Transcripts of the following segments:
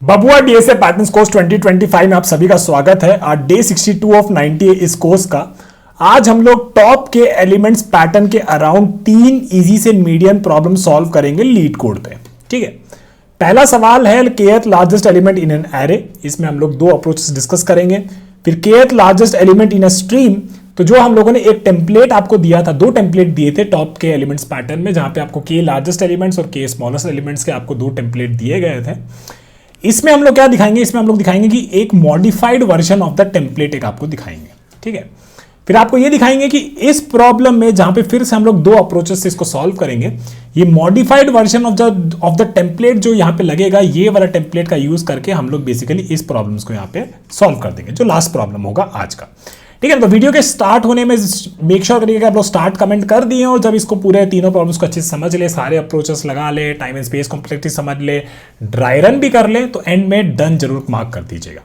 बबुआ DSA patterns course 2025 में आप सभी का स्वागत है। आज डे 62 ऑफ 90 इस कोर्स का। आज हम लोग टॉप के एलिमेंट्स पैटर्न के अराउंड 3 इजी से मीडियम प्रॉब्लम सॉल्व करेंगे लीड कोड पे। ठीक है, पहला सवाल है kth largest element in an array. इसमें हम लोग 2 अप्रोचेस डिस्कस करेंगे। फिर kth largest element in a stream, तो जो हम लोगों ने एक टेम्पलेट आपको दिया था, 2 टेम्पलेट दिए थे टॉप के एलिमेंट्स पैटर्न में, जहां पे आपको k लार्जेस्ट एलिमेंट्स और k स्मॉलेस्ट एलिमेंट्स के आपको 2 टेम्पलेट दिए गए थे। इसमें हम लोग क्या दिखाएंगे, इसमें हम लोग दिखाएंगे कि एक modified version of the template एक आपको दिखाएंगे। ठीक है, फिर आपको ये दिखाएंगे कि इस प्रॉब्लम में जहां पे फिर से हम लोग 2 अप्रोचेस से इसको सॉल्व करेंगे, ये modified version of the template जो यहां पे लगेगा, ये वाला टेम्पलेट का यूज करके हम लोग बेसिकली इस प्रॉब्लम्स को यहां पे सॉल्व कर देंगे, जो लास्ट प्रॉब्लम होगा आज का। ठीक है, तो वीडियो के स्टार्ट होने में मेक श्योर करिएगा आप लोग स्टार्ट कमेंट कर दिए हो। जब इसको पूरे तीनों प्रॉब्लम्स को अच्छे से समझ ले, सारे अप्रोचेस लगा ले, टाइम एंड स्पेस कॉम्प्लेक्सिटी समझ ले, ड्राई रन भी कर ले, तो एंड में डन जरूर मार्क कर दीजिएगा।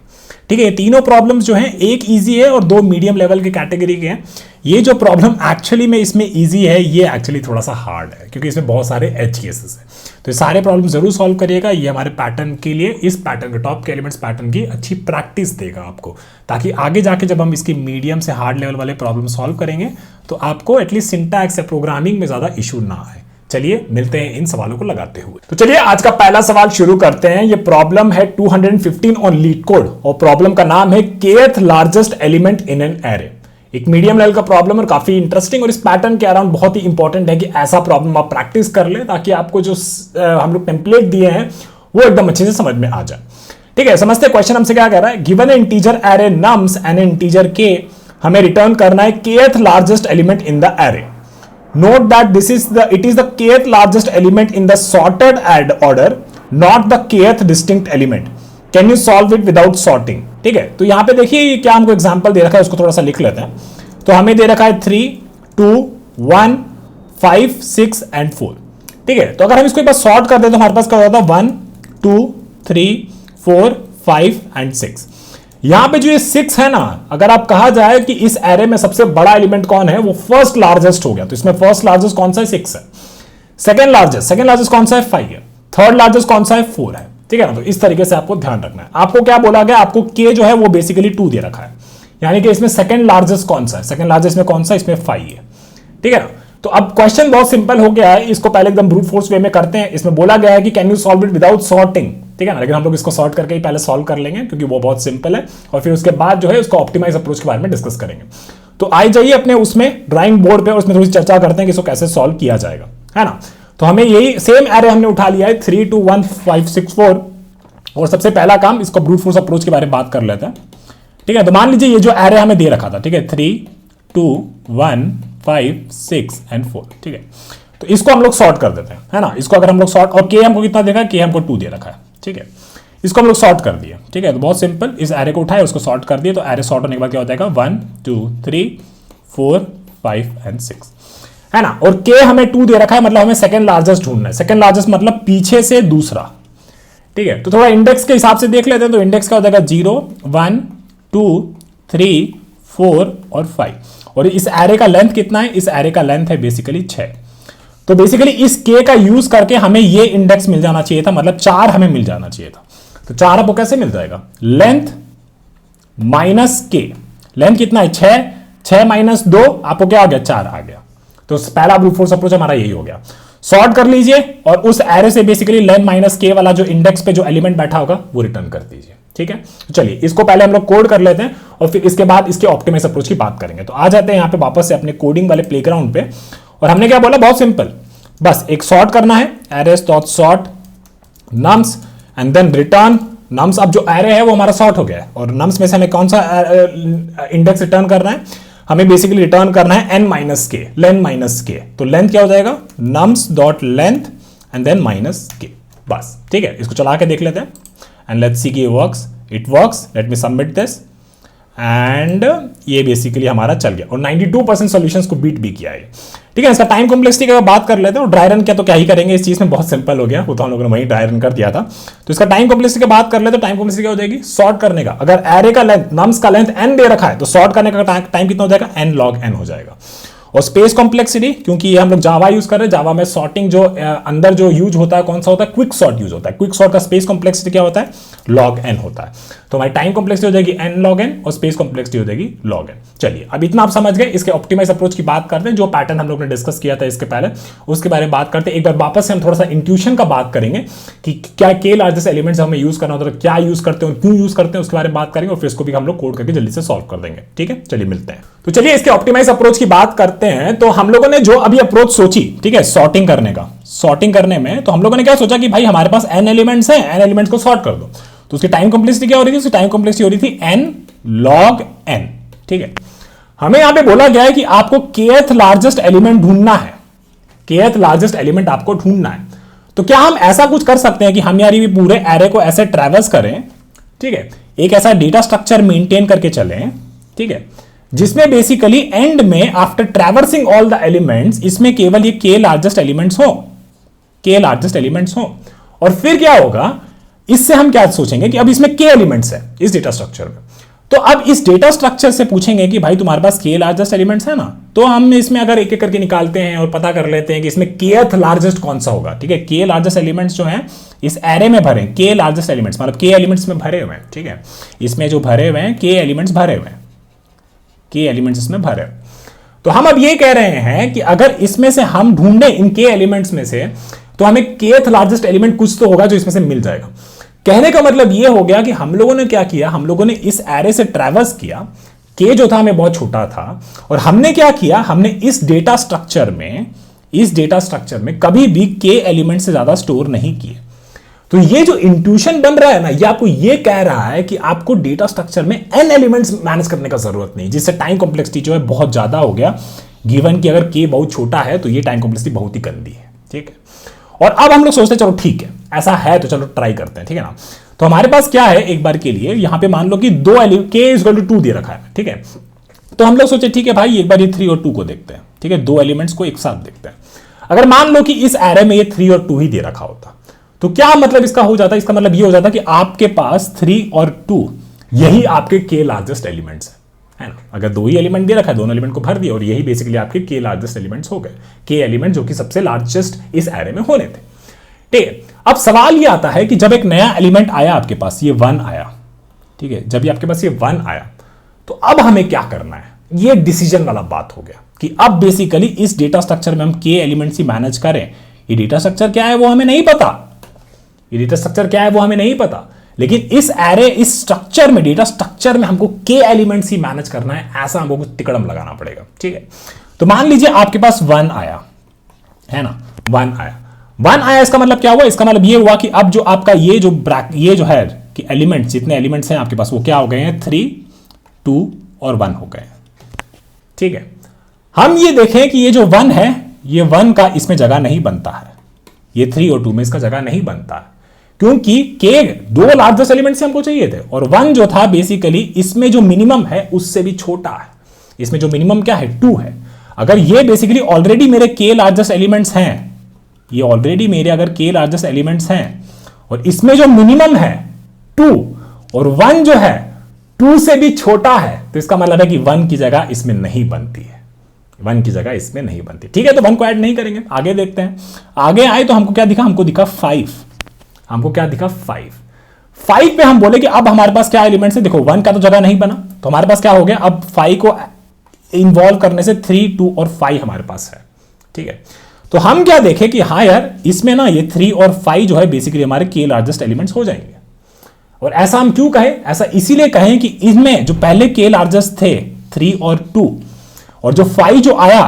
ठीक है, ये तीनों प्रॉब्लम्स जो हैं, एक इजी है और 2 मीडियम लेवल की कैटेगरी के हैं। ये जो प्रॉब्लम एक्चुअली में इसमें इजी है, ये एक्चुअली थोड़ा सा हार्ड है, क्योंकि इसमें बहुत सारे एज केसेस हैं। तो ये सारे प्रॉब्लम जरूर सॉल्व करिएगा। ये हमारे पैटर्न के लिए, इस पैटर्न के टॉप के एलिमेंट्स पैटर्न की अच्छी प्रैक्टिस देगा आपको, ताकि आगे जाके जब हम इसकी मीडियम से हार्ड लेवल वाले प्रॉब्लम सॉल्व करेंगे तो आपको एटलीस्ट सिंटैक्स या प्रोग्रामिंग में ज्यादा इशू ना आए। चलिए मिलते हैं इन सवालों को लगाते हुए। तो चलिए आज का पहला सवाल शुरू करते हैं। ये प्रॉब्लम है 215 ऑन लीड कोड और प्रॉब्लम का नाम है kth largest element in an array. एक मीडियम लेवल का प्रॉब्लम और काफी इंटरेस्टिंग, और इस पैटर्न के अराउंड बहुत ही इंपॉर्टेंट है कि ऐसा प्रॉब्लम आप प्रैक्टिस कर ले, ताकि आपको जो हम लोग टेम्पलेट दिए हैं वो एकदम अच्छे से समझ में आ जाए। ठीक है, समझते हैं क्वेश्चन हमसे क्या कह रहा है। Given integer array nums and integer k, हमें रिटर्न करना है kth largest element in the array. Note that it is the kth largest element in the sorted order, not the kth distinct element. Can you solve it without sorting? ठीक है, तो यहां पे देखिए क्या हमको एग्जांपल दे रखा है, उसको थोड़ा सा लिख लेते हैं। तो हमें दे रखा है 3, 2, 1, 5, 6 एंड 4। ठीक है, तो अगर हम इसको एक बार सॉर्ट कर दें तो हमारे पास क्या होता है 1, 2, 3, 4, 5 एंड 6। यहां पे जो ये 6 है ना, अगर आप कहा जाए कि इस एरे में सबसे बड़ा एलिमेंट कौन है, वो फर्स्ट लार्जेस्ट हो गया। तो इसमें फर्स्ट लार्जेस्ट कौन सा है, 6 है। सेकंड लार्जेस्ट कौन सा है, 5 है। थर्ड लार्जेस्ट कौन सा है, 4 है। ठीक है ना, तो इस तरीके से आपको ध्यान रखना है। आपको क्या बोला गया, आपको k जो है वो बेसिकली 2 दे रखा है, यानी कि इसमें सेकंड लार्जेस्ट कौन सा है, सेकंड लार्जेस्ट में कौन सा, इसमें 5 है। ठीक है ना, तो अब क्वेश्चन बहुत सिंपल हो गया है। इसको पहले एकदम ब्रूट फोर्स वे में करते हैं। इसमें बोला गया है कि can you solve it without sorting. ठीक है ना, लेकिन हम लोग इसको सॉर्ट करके ही पहले सॉल्व कर लेंगे, क्योंकि वो बहुत सिंपल है, और फिर उसके बाद जो है उसको ऑप्टिमाइज अप्रोच के बारे में डिस्कस करेंगे। तो आई जाइए अपने उसमें ड्राइंग बोर्ड पे, और उसमें थोड़ी चर्चा करते हैं कि इसको कैसे सॉल्व किया जाएगा, है ना। तो हमें यही सेम एरे हमने उठा लिया है 3, 2, 1, 5, 6, 4, और सबसे पहला काम इसको ब्रूट फोर्स अप्रोच के बारे में बात कर लेते हैं। ठीक है, तो मान लीजिए ये जो एरे हमें दे रखा था, ठीक है, 3, 2, 1, 5, 6 एंड 4। ठीक है, तो इसको हम लोग सॉर्ट कर देते हैं, है ना। इसको अगर हम लोग सॉर्ट, और k हमको कितना देखा है, k हमको 2 दे रखा है। ठीक है, इसको हम लोग सॉर्ट कर दिए। ठीक है, तो बहुत सिंपल, इस एरे को उठाए, उसको सॉर्ट कर दिए, तो एरे सॉर्ट होने के बाद क्या हो जाएगा 1, 2, 3, 4, 5 एंड 6, है ना। और k हमें 2 दे रखा है, मतलब हमें सेकंड लार्जेस्ट ढूंढना है। सेकंड लार्जेस्ट मतलब पीछे से दूसरा। ठीक है, तो थोड़ा इंडेक्स के हिसाब से देख लेते हैं। तो इंडेक्स क्या हो जाएगा 0, 1, 2, 3, 4 और 5। और इस एरे का लेंथ कितना है, इस एरे का लेंथ है बेसिकली 6। तो बेसिकली इस k का यूज करके हमें ये इंडेक्स मिल जाना चाहिए था, मतलब 4 हमें मिल जाना चाहिए था। तो 4 आपको कैसे मिल जाएगा, लेंथ माइनस k। लेंथ कितना है 6, 6 माइनस 2 आपको क्या हो गया, 4 आ गया। तो पहला ब्रूट फोर्स अप्रोच हमारा यही हो गया। सॉर्ट कर लीजिए और उस एरे से बेसिकली लेंथ माइनस k वाला जो इंडेक्स पे जो एलिमेंट बैठा होगा वो रिटर्न कर दीजिए। ठीक है, तो चलिए इसको पहले हम लोग कोड कर लेते हैं, और फिर इसके बाद इसके ऑप्टिमाइज अप्रोच की बात करेंगे। तो आ जाते हैं यहाँ पे वापस से अपने कोडिंग वाले प्लेग्राउंड पे, और हमने क्या बोला, बहुत सिंपल, बस एक सॉर्ट करना है, arrays dot sort nums and then return nums. अब जो एरे है वो हमारा सॉर्ट हो गया है, और नम्स में से हमें कौन सा इंडेक्स रिटर्न करना है, हमें बेसिकली रिटर्न करना है n minus k, length minus k. तो लेंथ क्या हो जाएगा, nums dot length and then minus k, बस। ठीक है, इसको चला के देख लेते हैं एंड लेट्स सी कि it works. Let me submit this, and ये बेसिकली हमारा चल गया, और 92% सॉल्यूशंस को बीट भी किया है। ठीक है, इसका टाइम कॉम्प्लेक्सिटी की बात कर लेते हैं, और ड्राई रन क्या तो क्या ही करेंगे, इस चीज में बहुत सिंपल हो गया, वो तो हम लोगों ने वही ड्राई रन कर दिया था। तो इसका टाइम कॉम्प्लेक्सिटी की बात कर लेते हैं। टाइम कॉम्प्लेक्सिटी क्या हो जाएगी, सॉर्ट करने का, अगर एरे का लेंथ, नम्स का लेंथ n दे रखा है, तो सॉर्ट करने का टाइम कितना हो जाएगा, n log n हो जाएगा। और स्पेस कॉम्प्लेक्सिटी, क्योंकि ये हम लोग जावा यूज कर रहे हैं, जावा में सॉर्टिंग जो अंदर जो यूज होता है कौन सा होता है, क्विक सॉर्ट यूज होता है। क्विक सॉर्ट का स्पेस कॉम्प्लेक्सिटी क्या होता है, लॉग एन होता है। तो हमारी टाइम कॉम्प्लेक्सिटी हो जाएगी एन लॉग एन और स्पेस कॉम्प्लेक्सिटी हो जाएगी लॉग एन। चलिए अब इतना आप समझ गए। इसके ऑप्टिमाइज अप्रोच की बात करते हैं, जो पैटर्न हम लोग ने डिस्कस किया था इसके पहले, उसके बारे में बात करते हैं। एक बार वापस से हम थोड़ा सा इंट्यूशन का बात करेंगे कि क्या के लार्जेस्ट एलिमेंट्स हमें यूज करना होता है, क्या यूज करते हैं और क्यों यूज करते हैं, उसके बारे में बात करेंगे और फिर इसको भी हम लोग कोड करके जल्दी से सॉल्व कर देंगे। ठीक है, चलिए मिलते हैं। तो चलिए इसके ऑप्टिमाइज अप्रोच की बात करते हैं। तो हम लोगों ने जो अभी अप्रोच सोची, ठीक है, सॉर्टिंग करने का, सॉर्टिंग करने में तो हम लोगों ने क्या सोचा कि भाई हमारे पास n एलिमेंट्स हैं, n एलिमेंट्स को सॉर्ट कर दो। तो उसकी टाइम कॉम्प्लेक्सिटी क्या हो रही थी, उसकी टाइम कॉम्प्लेक्सिटी हो रही थी n log n। ठीक है, हमें यहां पे बोला गया है कि आपको kth लार्जेस्ट एलिमेंट ढूंढना है, kth लार्जेस्ट एलिमेंट आपको ढूंढना है। तो क्या हम ऐसा कुछ कर सकते हैं कि हम यार ये पूरे एरे को ऐसे ट्रैवर्स करें, ठीक है, एक ऐसा डेटा स्ट्रक्चर मेंटेन करके चलें, ठीक है, जिसमें बेसिकली एंड में after traversing all the elements इसमें केवल ये के लार्जेस्ट एलिमेंट्स हो, के लार्जेस्ट एलिमेंट्स हो। और फिर क्या होगा, इससे हम क्या सोचेंगे कि अब इसमें के एलिमेंट्स है इस डेटा स्ट्रक्चर में, तो अब इस डेटा स्ट्रक्चर से पूछेंगे कि भाई तुम्हारे पास के लार्जेस्ट एलिमेंट्स है ना, तो हम इसमें अगर एक एक करके निकालते हैं और पता कर लेते हैं कि इसमें केथ लार्जेस्ट कौन सा होगा। ठीक है, के लार्जेस्ट एलिमेंट्स जो हैं इस एरे में भरे, के लार्जेस्ट एलिमेंट्स मतलब के एलिमेंट्स में भरे हुए हैं। ठीक है, इसमें जो भरे हुए हैं के एलिमेंट्स भरे हुए हैं, के एलिमेंट्स इसमें भरे। तो हम अब ये कह रहे हैं कि अगर इसमें से हम ढूंढें इन के एलिमेंट्स में से, तो हमें केथ लार्जेस्ट एलिमेंट कुछ तो होगा जो इसमें से मिल जाएगा। कहने का मतलब ये हो गया कि हम लोगों ने क्या किया, हम लोगों ने इस एरे से ट्रैवर्स किया, के जो था हमें बहुत छोटा था, और हमने क्या किया, हमने इस डेटा स्ट्रक्चर में कभी भी के एलिमेंट से ज्यादा स्टोर नहीं किए। तो ये जो इंट्यूशन बन रहा है ना, ये आपको ये कह रहा है कि आपको डेटा स्ट्रक्चर में n एलिमेंट्स मैनेज करने का जरूरत नहीं, जिससे टाइम कॉम्प्लेक्सिटी जो है बहुत ज्यादा हो गया। गिवन कि अगर k बहुत छोटा है तो ये टाइम कॉम्प्लेक्सिटी बहुत ही गंदी है। ठीक है, और अब हम लोग सोचते हैं चलो ठीक है ऐसा है तो चलो ट्राई करते हैं। ठीक है ना, तो हमारे पास क्या है, एक बार के लिए यहां पे मान लो कि दो k = 2 दे रखा है। ठीक है, तो हम लोग सोचे ठीक है भाई एक बार ये 3 और 2 को देखते हैं। ठीक है, दो एलिमेंट्स को एक साथ देखते हैं। अगर मान लो कि इस एरे में ये 3 और 2 ही दे रखा होता, तो क्या मतलब इसका हो जाता, इसका मतलब ये हो जाता कि आपके पास 3 और 2 यही आपके के लार्जेस्ट एलिमेंट्स है ना। अगर दो ही एलिमेंट दे रखा है, दोनों एलिमेंट को भर दिया और यही बेसिकली आपके के लार्जेस्ट एलिमेंट्स हो गए, के एलिमेंट जो कि सबसे लार्जेस्ट इस एरे में होने थे। ठीक है, अब सवाल ये आता है कि जब एक नया एलिमेंट आया आपके पास, ये 1 आया, ठीक है, जब ये आपके पास ये 1 आया, तो अब हमें क्या करना है, ये डिसीजन वाला बात हो गया कि अब बेसिकली इस डेटा स्ट्रक्चर में हम के एलिमेंट्स ही मैनेज करें। ये डेटा स्ट्रक्चर क्या है वो हमें नहीं पता, ये डेटा स्ट्रक्चर क्या है वो हमें नहीं पता, लेकिन इस एरे, इस स्ट्रक्चर में, डेटा स्ट्रक्चर में हमको के एलिमेंट्स ही मैनेज करना है, ऐसा हमको कुछ तिकड़म लगाना पड़ेगा। ठीक है, तो मान लीजिए आपके पास 1 आया है ना, 1 आया, इसका मतलब क्या हुआ, इसका मतलब ये हुआ कि अब जो आपका ये जो है कि एलिमेंट्स, जितने एलिमेंट्स हैं आपके पास वो क्या हो गए हैं, 3, 2 और 1 हो गए। ठीक है, हम ये देखें कि ये जो 1 है, ये 1 का इसमें जगह नहीं बनता है, ये 3 और 2 में इसका जगह नहीं बनता है, क्योंकि के दो लार्जेस्ट एलिमेंट्स हमको चाहिए थे और 1 जो था बेसिकली इसमें जो मिनिमम है उससे भी छोटा है। इसमें जो मिनिमम क्या है, 2 है। अगर ये बेसिकली ऑलरेडी मेरे के लार्जेस्ट एलिमेंट्स हैं, ये ऑलरेडी मेरे अगर के लार्जेस्ट एलिमेंट्स हैं और इसमें जो मिनिमम है 2 और 1 जो है 2 से भी छोटा है, तो इसका मतलब है कि 1 की जगह इसमें नहीं बनती है, 1 की जगह इसमें नहीं बनती। ठीक है, तो 1 को ऐड नहीं करेंगे, आगे देखते हैं। आगे आए तो हमको क्या दिखा, हमको दिखा 5, हमको क्या दिखा 5 पे हम बोले कि अब हमारे पास क्या एलिमेंट्स है, देखो 1 का तो जगह नहीं बना, तो हमारे पास क्या हो गया, अब 5 को इन्वॉल्व करने से 3, 2 और 5 हमारे पास है। ठीक है, तो हम क्या देखें कि हाँ यार इसमें ना ये 3 और 5 जो है बेसिकली हमारे के लार्जेस्ट एलिमेंट्स हो जाएंगे। और ऐसा हम क्यों कहें, ऐसा इसीलिए कहें कि इनमें जो पहले के लार्जेस्ट थे 3 और 2 और जो 5 जो आया,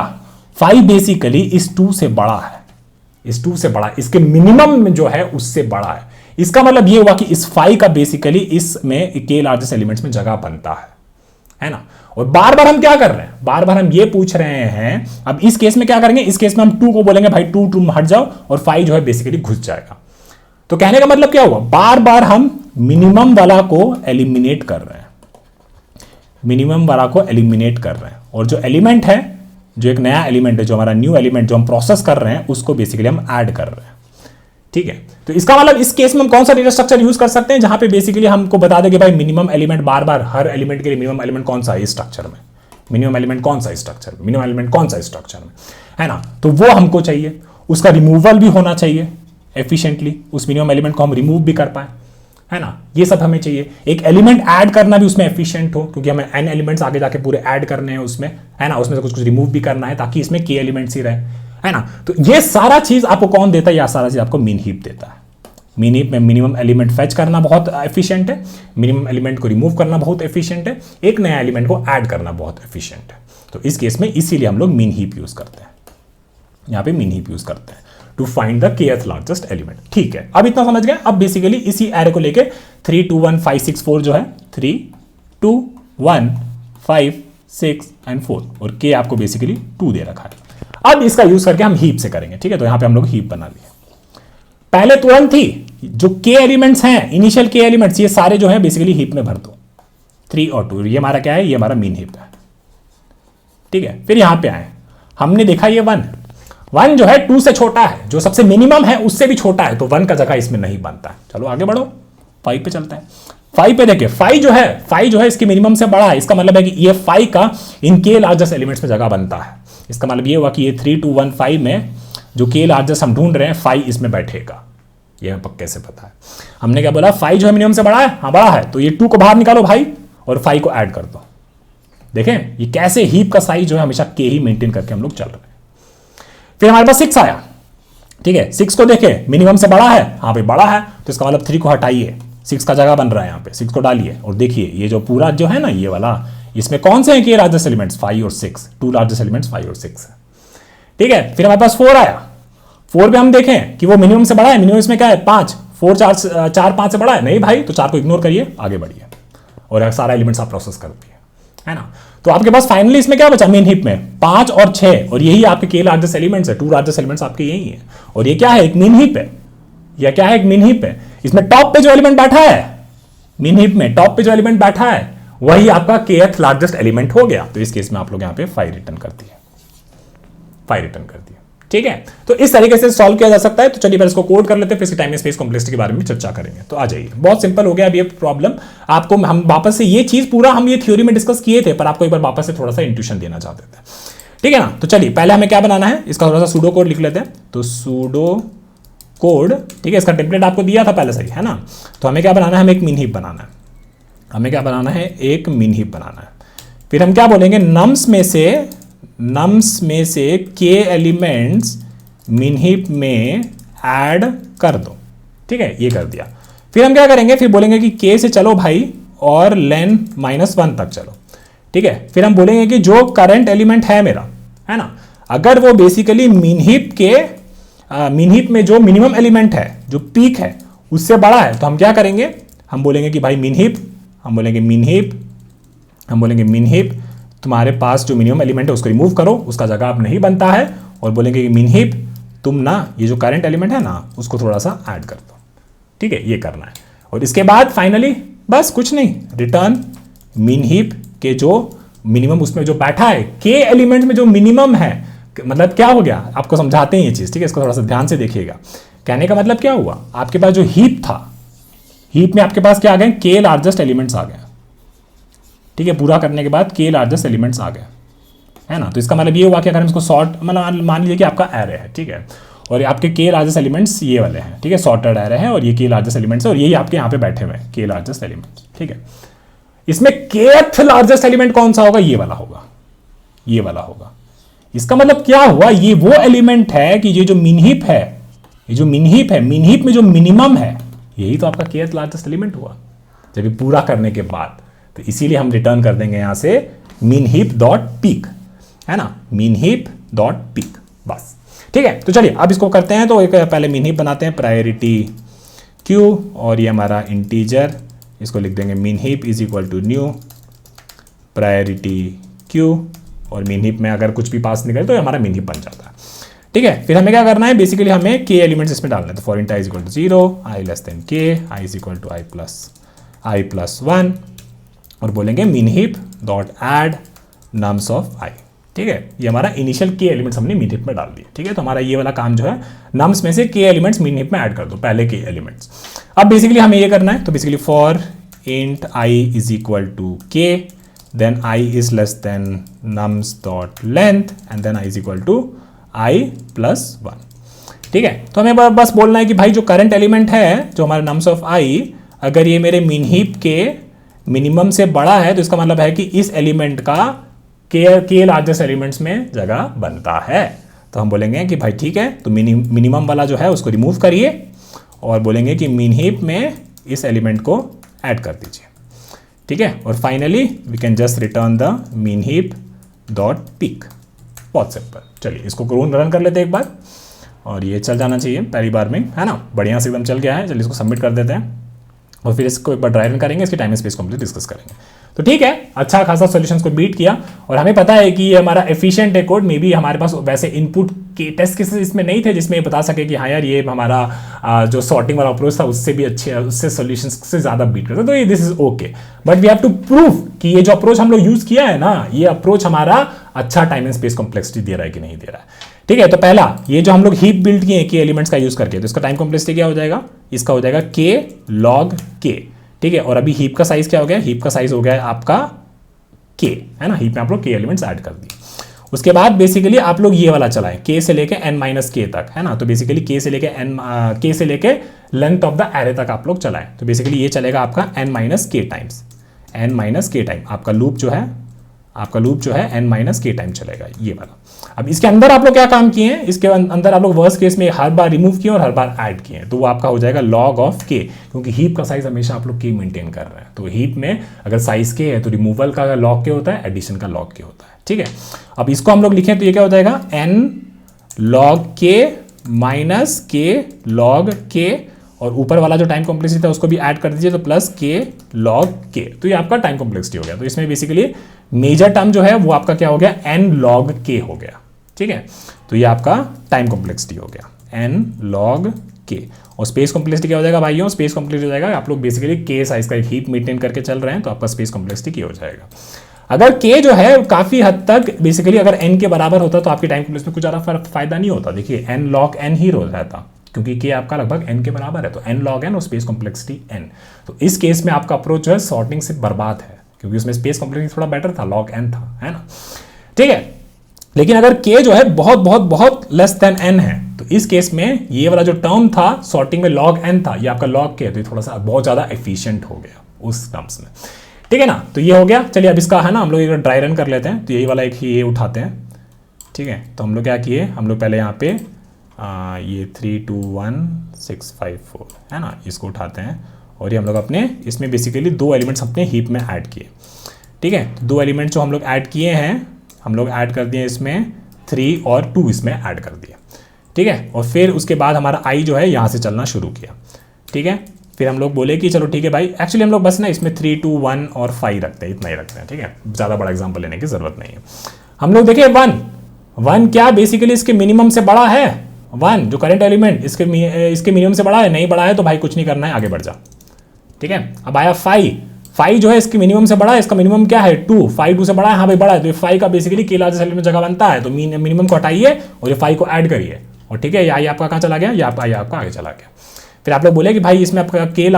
5 बेसिकली इस 2 से बड़ा है, इस 2 से बड़ा, इसके मिनिमम जो है उससे बड़ा है। इसका मतलब ये हुआ कि इस 5 का बेसिकली इसमें के लार्जेस्ट एलिमेंट्स में जगह बनता है ना। और बार बार हम क्या कर रहे हैं, बार बार हम ये पूछ रहे हैं, अब इस केस में क्या करेंगे, इस केस में हम 2 को बोलेंगे भाई 2 हट जाओ और 5 जो है बेसिकली घुस जाएगा। तो कहने का मतलब क्या हुआ, बार बार हम मिनिमम वाला को एलिमिनेट कर रहे हैं, मिनिमम वाला को एलिमिनेट कर रहे हैं, और जो एलिमेंट है, जो एक नया एलिमेंट है, जो हमारा न्यू एलिमेंट जो हम प्रोसेस कर रहे हैं, उसको बेसिकली हम ऐड कर रहे हैं। ठीक है, तो इसका मतलब इस केस में हम कौन सा डेटा स्ट्रक्चर यूज कर सकते हैं, जहां पे बेसिकली हमको बता दें कि भाई मिनिमम एलिमेंट, बार बार हर एलिमेंट के लिए मिनिमम एलिमेंट कौन सा है इस स्ट्रक्चर में, मिनिमम एलिमेंट कौन सा स्ट्रक्चर में, मिनिमम एलिमेंट कौन सा स्ट्रक्चर में, है ना। तो वो हमको चाहिए, उसका रिमूवल भी होना चाहिए एफिशिएंटली, उस मिनिमम एलिमेंट को हम रिमूव भी कर पाए, है ना। ये सब हमें चाहिए। एक एलिमेंट ऐड करना भी उसमें एफिशिएंट हो, क्योंकि हमें n एलिमेंट्स आगे जाके पूरे ऐड करने हैं उसमें, है ना। उसमें से कुछ कुछ रिमूव भी करना है ताकि इसमें k एलिमेंट्स ही रहे, है ना। तो ये सारा चीज आपको कौन देता है, या सारा चीज आपको मीन हीप देता है। मीन हीप में मिनिमम एलिमेंट फेच करना बहुत एफिशिएंट है, मिनिमम एलिमेंट को रिमूव करना बहुत एफिशिएंट है, एक नया एलिमेंट को ऐड करना बहुत एफिशिएंट है। तो इस केस में इसीलिए हम लोग मीन हीप यूज करते हैं, यहां पे मीन हीप यूज करते हैं to find the kth largest element. ठीक है, अब इतना समझ गए। अब बेसिकली इसी एरे को लेके 3 2 1 5 6 4 जो है 3 2 1 5 6 एंड 4, और k आपको बेसिकली 2 दे रखा है। अब इसका यूज करके हम हीप से करेंगे, ठीक है। तो यहां पे हम लोग हीप बना लिए। पहले तुरंत ही जो k एलिमेंट्स हैं, इनिशियल k एलिमेंट्स, ये सारे जो है बेसिकली हीप में भर दो, 3 और 2। ये हमारा क्या है, ये हमारा मीन हीप है, ठीक है। फिर यहां पे आए, हमने देखा ये 1 जो है 2 से छोटा है, जो सबसे मिनिमम है उससे भी छोटा है, तो 1 का जगह इसमें नहीं बनता है। चलो आगे बढ़ो, 5 पे चलते हैं। 5 पे देखिए, 5 जो है इसके मिनिमम से बड़ा है, इसका मतलब है कि ये 5 का इन k लार्जेस्ट एलिमेंट्स में जगह बनता है। इसका मतलब ये हुआ कि ये 3 2 1 5 में जो k लार्जेस्ट हम ढूंढ रहे हैं, 5 इसमें बैठेगा, ये हमें पक्के से पता है। हमने क्या बोला, 5 जो है मिनिमम से बड़ा है, हाँ बड़ा है, तो ये 2 को बाहर निकालो भाई और 5 को ऐड कर दो। देखें ये कैसे हीप का साइज जो है हमेशा k ही मेंटेन करके हम लोग चल रहे हैं। फिर हमारे पास 6 आया, ठीक है। 6 को देखें, मिनिमम से बड़ा है, हाँ भाई बड़ा है, तो इसका मतलब 3 को हटाइए, 6 का जगह बन रहा है यहाँ पे, 6 को डालिए और देखिए ये जो पूरा जो है ना ये वाला, इसमें कौन से हैं के लार्जेस्ट एलिमेंट्स, 5 और 6, 2 लार्जेस्ट एलिमेंट्स 5 और 6 है, ठीक है। फिर हमारे पास 4 आया। 4 पे हम देखें कि वो मिनिमम से बड़ा है, मिनिमम इसमें क्या है 5, 4 4 5 से बड़ा है, नहीं भाई, तो 4 को इग्नोर करिए, आगे बढ़िए और सारा एलिमेंट्स आप प्रोसेस कर दिए, है ना। तो आपके पास फाइनली इसमें क्या बचा मेन हीप में, 5 और 6, और यही आपके के लार्जेस्ट एलिमेंट्स है, 2 लार्जेस्ट एलिमेंट्स आपके यही है। और ये क्या है, एक मेन हीप है, या क्या है, एक मेन हीप है। इसमें टॉप पे जो एलिमेंट बैठा है, मेन हीप में टॉप पे जो एलिमेंट बैठा है, वही आपका kth लार्जेस्ट एलिमेंट हो गया। तो इस केस में आप लोग यहां पे 5 रिटर्न कर दिए, 5 रिटर्न कर दिए, ठीक है। तो इस तरीके से सॉल्व किया जा सकता है। तो चलिए पहले इसको कोड कर लेते हैं, फिर इसकी टाइम स्पेस कॉम्प्लेक्सिटी के बारे में चर्चा करेंगे। तो आ जाइए, बहुत सिंपल हो गया अब ये प्रॉब्लम। आपको हम वापस से ये चीज पूरा हम ये थ्योरी में डिस्कस किए थे, पर आपको एक बार वापस से थोड़ा सा इंट्यूशन देना चाहते थे, ठीक है ना। तो चलिए पहले हमें क्या बनाना है, इसका थोड़ा सा सूडो कोड लिख लेते हैं। तो सूडो कोड, ठीक है, इसका टेम्पलेट आपको दिया था पहले से ही, है ना। तो हमें क्या बनाना है, हमें एक मिन हीप बनाना है, हमें क्या बनाना है, एक मिन हीप बनाना है। फिर हम क्या बोलेंगे, नम्स में से k एलिमेंट्स मिन हीप में ऐड कर दो, ठीक है, ये कर दिया। फिर हम क्या करेंगे, फिर बोलेंगे कि k से चलो भाई और लेन -1 तक चलो, ठीक है। फिर हम बोलेंगे कि जो करंट एलिमेंट है मेरा, है ना, अगर वो बेसिकली मिन हीप में जो मिनिमम एलिमेंट है, जो पीक है, उससे बड़ा है, तो हम क्या करेंगे, हम बोलेंगे कि भाई हम बोलेंगे मिन हीप तुम्हारे पास जो मिनिमम एलिमेंट है उसको रिमूव करो, उसका जगह अब नहीं बनता है, और बोलेंगे कि मिन हीप तुम ना ये जो करंट एलिमेंट है ना उसको थोड़ा सा ऐड कर दो, ठीक है, ये करना है। और इसके बाद फाइनली बस कुछ नहीं, रिटर्न मिन हीप के जो मिनिमम उसमें जो बैठा है, के एलिमेंट में जो मिनिमम है, मतलब क्या हो गया, आपको समझाते हैं ये चीज, ठीक है, इसको थोड़ा सा ध्यान से देखिएगा। कहने का मतलब क्या हुआ, आपके पास जो हीप था, हीप में आपके पास क्या आ गए, के लार्जेस्ट एलिमेंट्स आ गए, ठीक है, पूरा करने के बाद के लार्जेस्ट एलिमेंट्स आ गए, है ना। तो इसका मतलब ये हुआ कि अगर हम इसको सॉर्ट, मतलब मान लीजिए कि आपका एरे है, ठीक है, और आपके के लार्जेस्ट एलिमेंट्स ये वाले हैं, ठीक है, सॉर्टेड एरे है, और ये के लार्जेस्ट एलिमेंट्स है, और यही आपके यहाँ पे बैठे हुए हैं के लार्जेस्ट एलिमेंट्स, ठीक है। इसमें kth लार्जेस्ट एलिमेंट कौन सा होगा, ये वाला होगा, ये वाला होगा। इसका मतलब क्या हुआ, ये वो एलिमेंट है कि ये जो मिन हीप है, ये जो मिन हीप है, मिन हीप में जो मिनिमम है, यही तो आपका kth लार्जेस्ट एलिमेंट हुआ जब ये पूरा करने के बाद। तो इसीलिए हम रिटर्न कर देंगे यहां से min heap डॉट पीक, है ना, min heap डॉट पीक, बस, ठीक है। तो चलिए अब इसको करते हैं। तो एक पहले min heap बनाते हैं, प्रायोरिटी q, और ये हमारा इंटीजर, इसको लिख देंगे min heap is equal to new priority q, और min heap में अगर कुछ भी पास निकले तो हमारा min heap बन जाता है, ठीक है। फिर हमें क्या करना है, बेसिकली हमें k एलिमेंट्स इसमें डालना है। तो for int i is equal to 0, i less than k, i is equal to i plus 1, और बोलेंगे min heap dot add nums of i, ठीक है। ये हमारा इनिशियल k एलिमेंट्स हमने min heap में डाल दिए, ठीक है। तो हमारा ये वाला काम जो है, नम्स में से k एलिमेंट्स min heap में ऐड कर दो, पहले k एलिमेंट्स। अब बेसिकली हमें ये करना है, तो basically for int i is equal to k, then I is less than nums dot length and then I is equal to I plus 1. ठीक है, तो हमें बस बोलना है कि भाई जो करंट एलिमेंट है जो हमारा nums of I, अगर ये मेरे मीन हीप के मिनिमम से बड़ा है तो इसका मतलब है कि इस एलिमेंट का के लार्जेस्ट एलिमेंट्स में जगह बनता है। तो हम बोलेंगे कि भाई ठीक है, तो मिनिमम वाला जो है उसको रिमूव करिए और बोलेंगे कि मीन हीप में इस एलिमेंट को ऐड कर दीजिए। ठीक है, और finally we can just return the min heap dot peek. बहुत सिंपल। चलिए इसको रन कर लेते हैं एक बार और ये चल जाना चाहिए पहली बार में, है ना, बढ़िया से एकदम चल गया है। चलिए इसको सबमिट कर देते हैं और फिर इसको एक बार ड्राई रन करेंगे, इसकी टाइम स्पेस कंप्लीट डिस्कस करेंगे। तो ठीक है, अच्छा खासा सॉल्यूशंस को बीट किया और हमें पता है कि ये हमारा एफिशिएंट है कोड। मे बी हमारे पास वैसे इनपुट के टेस्ट केसेस इसमें नहीं थे जिसमें ये बता सके कि हाँ यार ये हमारा जो सॉर्टिंग वाला अप्रोच था उससे भी अच्छे, उससे सॉल्यूशंस से ज़्यादा बीट करता है। तो ये this is okay, but we have to prove कि ये जो अप्रोच हम लोग यूज़ किया है ना, ये अप्रोच हमारा अच्छा टाइम एंड स्पेस कॉम्प्लेक्सिटी दे रहा है कि नहीं दे रहा है। ठीक है, तो पहला ये जो हम लोग हीप बिल्ड किए हैं के एलिमेंट्स का यूज़ करके, तो इसका टाइम कॉम्प्लेक्सिटी क्या हो जाएगा, इसका हो जाएगा के लॉग के। ठीक है, और अभी हीप का साइज क्या हो गया, हीप का साइज हो गया है आपका के, है ना, हीप में आप लोग के एलिमेंट्स ऐड कर दिए। उसके बाद बेसिकली आप लोग ये वाला चलाएं के से लेके n माइनस के तक, है ना, तो बेसिकली के से लेके लेंथ ऑफ द एरे तक आप लोग चलाएं। तो बेसिकली ये चलेगा आपका n माइनस के टाइम आपका लूप जो है n माइनस के टाइम चलेगा ये वाला। अब इसके अंदर आप लोग क्या काम किए हैं, इसके अंदर आप लोग वर्स्ट केस में हर बार रिमूव किए और हर बार ऐड किए, तो वो आपका हो जाएगा लॉग ऑफ के, क्योंकि हीप का साइज हमेशा आप लोग के मेंटेन कर रहे हैं। तो हीप में अगर साइज के है तो रिमूवल का लॉग के होता है, एडिशन का लॉग के होता है। ठीक है, अब इसको हम लोग लिखें तो ये क्या हो जाएगा, n लॉग के माइनस के लॉग के, और ऊपर वाला जो टाइम कॉम्प्लेक्सिटी था उसको भी ऐड कर दीजिए तो प्लस के लॉग के। तो ये आपका टाइम कॉम्प्लेक्सिटी हो गया। तो इसमें बेसिकली मेजर टर्म जो है वो आपका क्या हो गया, n लॉग के हो गया। ठीक है, तो ये आपका टाइम कॉम्प्लेक्सिटी हो गया n लॉग के। और स्पेस कॉम्प्लेक्सिटी क्या हो जाएगा भाइयों, स्पेस कॉम्प्लेक्सिटी हो जाएगा, आप लोग बेसिकली के साइज का एक हीप मेंटेन करके चल रहे हैं तो आपका स्पेस कॉम्प्लेक्सिटी क्या हो जाएगा। अगर k जो है काफी हद तक बेसिकली अगर n के बराबर होता तो आपकी टाइम कॉम्प्लेक्सिटी में कुछ ज़्यादा फायदा नहीं होता। देखिए n लॉग n ही हो जाता, क्योंकि k आपका लगभग n के बराबर है, तो n log n और स्पेस कॉम्प्लेक्सिटी n। तो इस केस में आपका अप्रोच जो है सॉर्टिंग से बर्बाद है, क्योंकि उसमें स्पेस कॉम्प्लेक्सिटी थोड़ा बेटर था, log n था, है ना। ठीक है, लेकिन अगर k जो है बहुत बहुत बहुत लेस देन n है तो इस केस में ये वाला जो टर्म था सॉर्टिंग में log n था, ये आपका log k है, तो ये थोड़ा सा बहुत ज़्यादा एफिशिएंट हो गया उस टर्म्स में। ठीक है ना, तो ये हो गया। चलिए अब इसका है ना हम लोग एक ड्राई रन कर लेते हैं, तो यही वाला एक ये उठाते हैं। ठीक है, तो हम लोग क्या किए, हम लोग पहले यहाँ पे ये 321654 है ना, इसको उठाते हैं और ये हम लोग अपने इसमें बेसिकली दो एलिमेंट्स अपने हीप में ऐड किए। ठीक है, तो दो एलिमेंट्स जो हम लोग ऐड किए हैं, हम लोग ऐड कर दिए इसमें 3 और 2 इसमें ऐड कर दिए। ठीक है, और फिर उसके बाद हमारा आई जो है यहाँ से चलना शुरू किया। ठीक है, फिर हम लोग बोले कि चलो ठीक है भाई, एक्चुअली हम लोग बस ना इसमें 3 2 1 और 5 रखते हैं, इतना ही रखते हैं। ठीक है, ज़्यादा बड़ा एग्जाम्पल लेने की जरूरत नहीं है। हम लोग देखिए 1 क्या बेसिकली इसके मिनिमम से बड़ा है, 1 जो करंट एलिमेंट इसके मिनिमम से बड़ा है, नहीं बड़ा है तो भाई कुछ नहीं करना है, आगे बढ़ जा। ठीक है, अब आया 5 जो है इसके मिनिमम से बड़ा है, इसका मिनिमम क्या है 2, 5 2 से बड़ा है, हाँ भाई बड़ा है, तो ये 5 का बेसिकली के लार्जेस्ट एलिमेंट में जगह बनता है, तो मिनिमम को हटाइए और ये 5 को ऐड करिए। और ठीक है, ये आपका कहाँ चला गया, ये आपका आगे चला गया। फिर आप लोग बोले कि भाई इसमें आपका केथ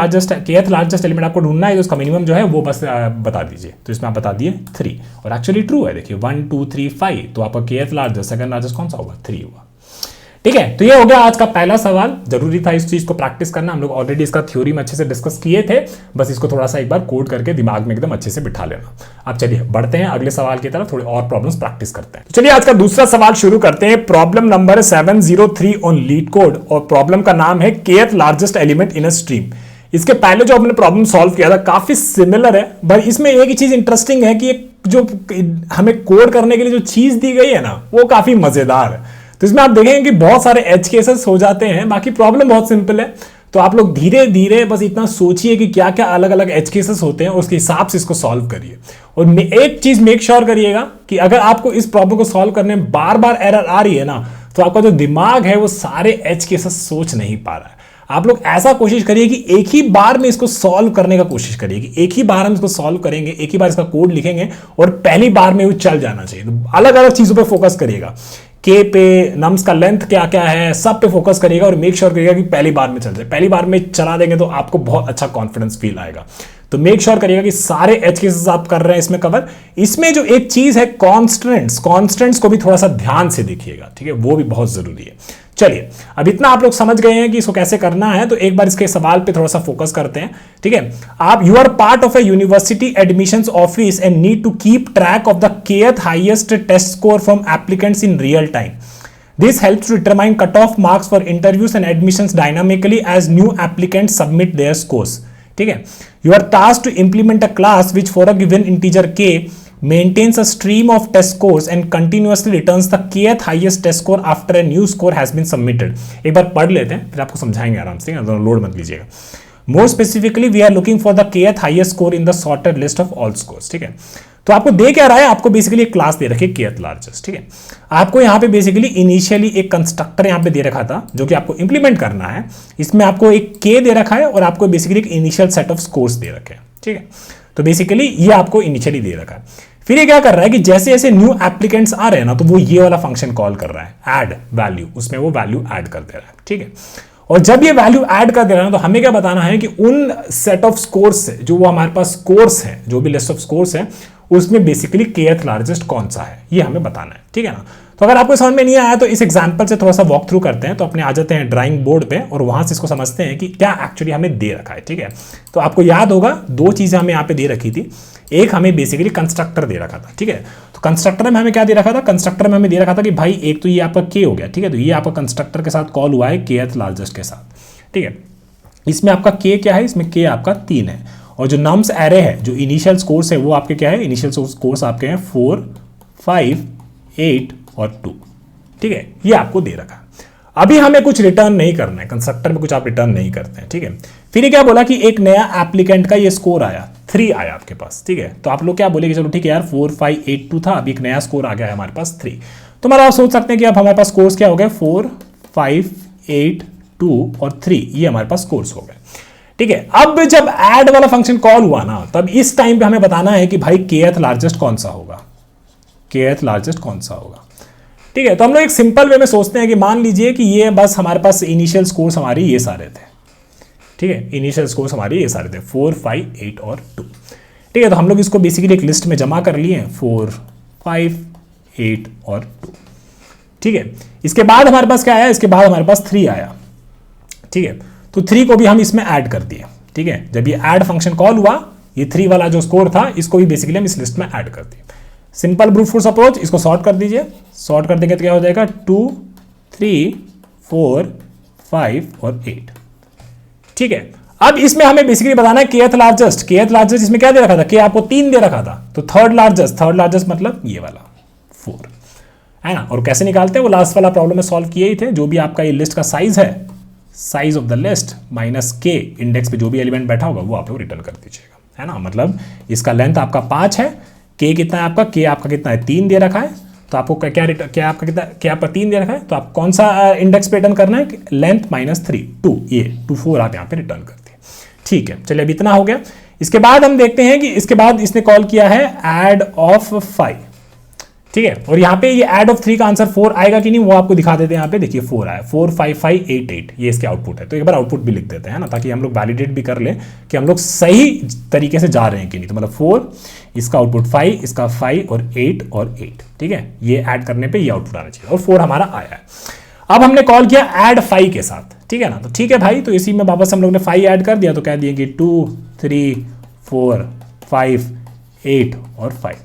लार्जेस्ट एलिमेंट आपको ढूंढना है, तो उसका मिनिमम जो है वो बस बता दीजिए। तो इसमें आप बता दिए 3, और एक्चुअली ट्रू है। देखिए 1 2 3 5, तो आपका केथ लार्जेस्ट, सेकंड लार्जेस्ट कौन सा होगा, 3 हुआ। ठीक है, तो ये हो गया आज का पहला सवाल। जरूरी था इस चीज को प्रैक्टिस करना, हम लोग ऑलरेडी इसका थ्योरी में अच्छे से डिस्कस किए थे, बस इसको थोड़ा सा एक बार कोड करके दिमाग में एकदम अच्छे से बिठा लेना। अब चलिए बढ़ते हैं अगले सवाल की तरफ, थोड़े और प्रॉब्लम्स प्रैक्टिस करते हैं। तो चलिए आज का दूसरा सवाल शुरू करते हैं। Problem number 703 on leet code, और प्रॉब्लम का नाम है kth largest element in a stream. इसके पहले जो हमने प्रॉब्लम सॉल्व किया था काफी सिमिलर है, बट इसमें एक ही चीज इंटरेस्टिंग है कि जो हमें कोड करने के लिए जो चीज दी गई है ना, वो काफी मजेदार है। तो इसमें आप देखेंगे कि बहुत सारे एज केसेस हो जाते हैं, बाकी प्रॉब्लम बहुत सिंपल है। तो आप लोग धीरे धीरे बस इतना सोचिए कि क्या क्या अलग अलग एज केसेस होते हैं, उसके हिसाब से इसको सॉल्व करिए। और एक चीज मेक श्योर करिएगा कि अगर आपको इस प्रॉब्लम को सॉल्व करने में बार बार एरर आ रही है ना, तो आपका जो दिमाग है वो सारे एज केसेस सोच नहीं पा रहा है। आप लोग ऐसा कोशिश करिए कि एक ही बार में इसको सॉल्व करने का कोशिश करिए, कि एक ही बार हम इसको सॉल्व करेंगे, एक ही बार इसका कोड लिखेंगे और पहली बार में वो चल जाना चाहिए। तो अलग अलग चीजों पे फोकस करिएगा, के पे, नम्स का लेंथ क्या क्या है, सब पे फोकस करिएगा और मेक श्योर करिएगा कि पहली बार में चल जाए। पहली बार में चला देंगे तो आपको बहुत अच्छा कॉन्फिडेंस फील आएगा। तो मेक श्योर करिएगा कि सारे एज केसेस आप कर रहे हैं इसमें कवर। इसमें जो एक चीज है कॉन्स्टेंट्स को भी थोड़ा सा ध्यान से देखिएगा, ठीक है, वो भी बहुत जरूरी है। चलिए, अब इतना आप लोग समझ गए हैं कि इसको कैसे करना है, तो एक बार इसके सवाल पे थोड़ा सा फोकस करते हैं, ठीक है। आप you are part of a university admissions office and need to keep track of the kth highest test score from applicants in real time. This helps to determine cutoff marks for interviews and admissions dynamically as new applicants submit their scores. ठीक है, you are tasked to implement a class which for a given integer k maintains a stream of test scores and continuously returns the kth highest test score after a new score has been submitted. एक बार पढ़ लेते हैं फिर आपको समझाएंगे आराम से, load मत लीजिएगा। More specifically, we are looking for the kth highest score in the sorted list of all scores. ठीक है, तो आपको दे क्या रहा है, आपको बेसिकली एक क्लास दे रखी है kth लार्जेस्ट, ठीक है। आपको यहाँ पे बेसिकली इनिशियली एक कंस्ट्रक्टर यहाँ पे दे रखा था जो कि आपको इंप्लीमेंट करना है। इसमें आपको एक k दे रखा है और आपको बेसिकली एक इनिशियल सेट ऑफ स्कोर्स दे रखे हैं, ठीक है। तो बेसिकली ये आपको इनिशियली दे रखा है। फिर ये क्या कर रहा है कि जैसे जैसे न्यू एप्लीकेंट्स आ रहे हैं ना, तो वो ये वाला फंक्शन कॉल कर रहा है ऐड वैल्यू, उसमें वो वैल्यू ऐड कर दे रहा है, ठीक है। और जब ये वैल्यू ऐड कर दे रहा है तो हमें क्या बताना है कि उन सेट ऑफ स्कोर्स से जो वो हमारे पास स्कोर्स हैं, जो भी लिस्ट ऑफ स्कोर्स है, उसमें बेसिकली kth लार्जेस्ट कौन सा है, ये हमें बताना है, ठीक है ना। तो अगर आपको समझ में नहीं आया तो इस एग्जांपल से थोड़ा सा वॉक थ्रू करते हैं। तो अपने आ जाते हैं ड्राइंग बोर्ड पे और वहां से इसको समझते हैं कि क्या एक्चुअली हमें दे रखा है, ठीक है। तो आपको याद होगा दो चीजें हमें यहाँ पे दे रखी थी। एक हमें बेसिकली कंस्ट्रक्टर दे रखा था, ठीक है। तो कंस्ट्रक्टर में हमें क्या दे रखा था, कंस्ट्रक्टर में हमें दे रखा था कि भाई एक तो ये आपका k हो गया, ठीक है। तो ये आपका कंस्ट्रक्टर के साथ कॉल हुआ है kth लार्जेस्ट के साथ, ठीक है। इसमें आपका k क्या है, इसमें k आपका 3 है। और जो नम्स एरे है, जो इनिशियल स्कोर्स है, वो आपके क्या है, इनिशियल स्कोर्स आपके हैं 4, 5, 8 और 2, ठीक है। ये आपको दे रखा है। अभी हमें कुछ रिटर्न नहीं करना है, कंस्ट्रक्टर में कुछ आप रिटर्न नहीं करते हैं, ठीक है। फिर ये क्या बोला कि एक नया एप्लीकेंट का ये स्कोर आया 3 आया आपके पास, ठीक है। तो आप लोग क्या बोलेंगे, चलो ठीक है यार 4, 5, 8, 2 था, अभी एक नया स्कोर आ गया है हमारे पास 3। तो मतलब आप सोच सकते हैं कि अब हमारे पास स्कोर्स क्या हो गए, 4, 5, 8, 2 और 3, ये हमारे पास स्कोर्स हो गए, ठीक है। अब जब ऐड वाला फंक्शन कॉल हुआ ना, तब इस टाइम पे हमें बताना है कि भाई kth लार्जेस्ट कौन सा होगा, kth लार्जेस्ट कौन सा होगा, ठीक है। तो हम लोग एक सिंपल वे में सोचते हैं कि मान लीजिए कि ये बस हमारे पास इनिशियल स्कोर्स हमारी ये सारे थे, ठीक है। इनिशियल स्कोर्स हमारे ये सारे थे 4, 5, 8 और 2, ठीक है। तो हम लोग इसको बेसिकली एक लिस्ट में जमा कर लिए 4, 5, 8 और 2, ठीक है। इसके बाद हमारे पास क्या आया, इसके बाद हमारे पास 3 आया, ठीक है। तो 3 को भी हम इसमें ऐड कर दिए, ठीक है। जब ये ऐड फंक्शन कॉल हुआ, ये 3 वाला जो स्कोर था इसको भी बेसिकली हम इस लिस्ट में ऐड कर दिए। सिंपल ब्रूट फोर्स अप्रोच, इसको सॉर्ट कर दीजिए। सॉर्ट कर देंगे तो क्या हो जाएगा 2, 3, 4, 5 और 8, ठीक है। अब इसमें हमें बेसिकली बताना है kth लार्जेस्ट। kth लार्जेस्ट इसमें क्या दे रखा था, k आपको 3 दे रखा था, तो थर्ड लार्जेस्ट मतलब ये वाला 4 है ना। और कैसे निकालते हैं, वो लास्ट वाला प्रॉब्लम में सॉल्व किए ही थे। जो भी आपका ये लिस्ट का साइज है, size of the list minus k, index पे जो भी एलिमेंट बैठा होगा वो आप लोग रिटर्न कर दीजिएगा, है ना। मतलब इसका लेंथ आपका 5 है, k कितना है आपका, k आपका कितना है 3 दे रखा है, तो आपको क्या आपका कितना, क्या आपका 3 दे रखा है, तो आप कौन सा इंडेक्स पे रिटर्न करना है, लेंथ माइनस 3, 2, ये 2, 4 आप यहाँ पे रिटर्न कर दिए, ठीक है। चलिए अब इतना हो गया। इसके बाद हम देखते हैं कि इसके बाद इसने कॉल किया है ऐड ऑफ 5, ठीक है। और यहाँ पे ये ऐड ऑफ 3 का आंसर 4 आएगा कि नहीं वो आपको दिखा देते हैं। यहाँ पे देखिए 4 आया, 4, 5, 5, 8, 8, ये इसके आउटपुट है। तो एक बार आउटपुट भी लिख देते हैं ना, ताकि हम लोग वैलिडेट भी कर ले कि हम लोग सही तरीके से जा रहे हैं कि नहीं। तो मतलब 4, इसका आउटपुट 5, इसका 5 और 8 और 8, ठीक है। ये ऐड करने पर ये आउटपुट आना चाहिए और 4 हमारा आया है। अब हमने कॉल किया ऐड 5 के साथ, ठीक है ना। तो ठीक है भाई, तो इसी में वापस हम लोग ने 5 ऐड कर दिया, तो कह दिए कि 2, 3, 4, 5, 8 और 5,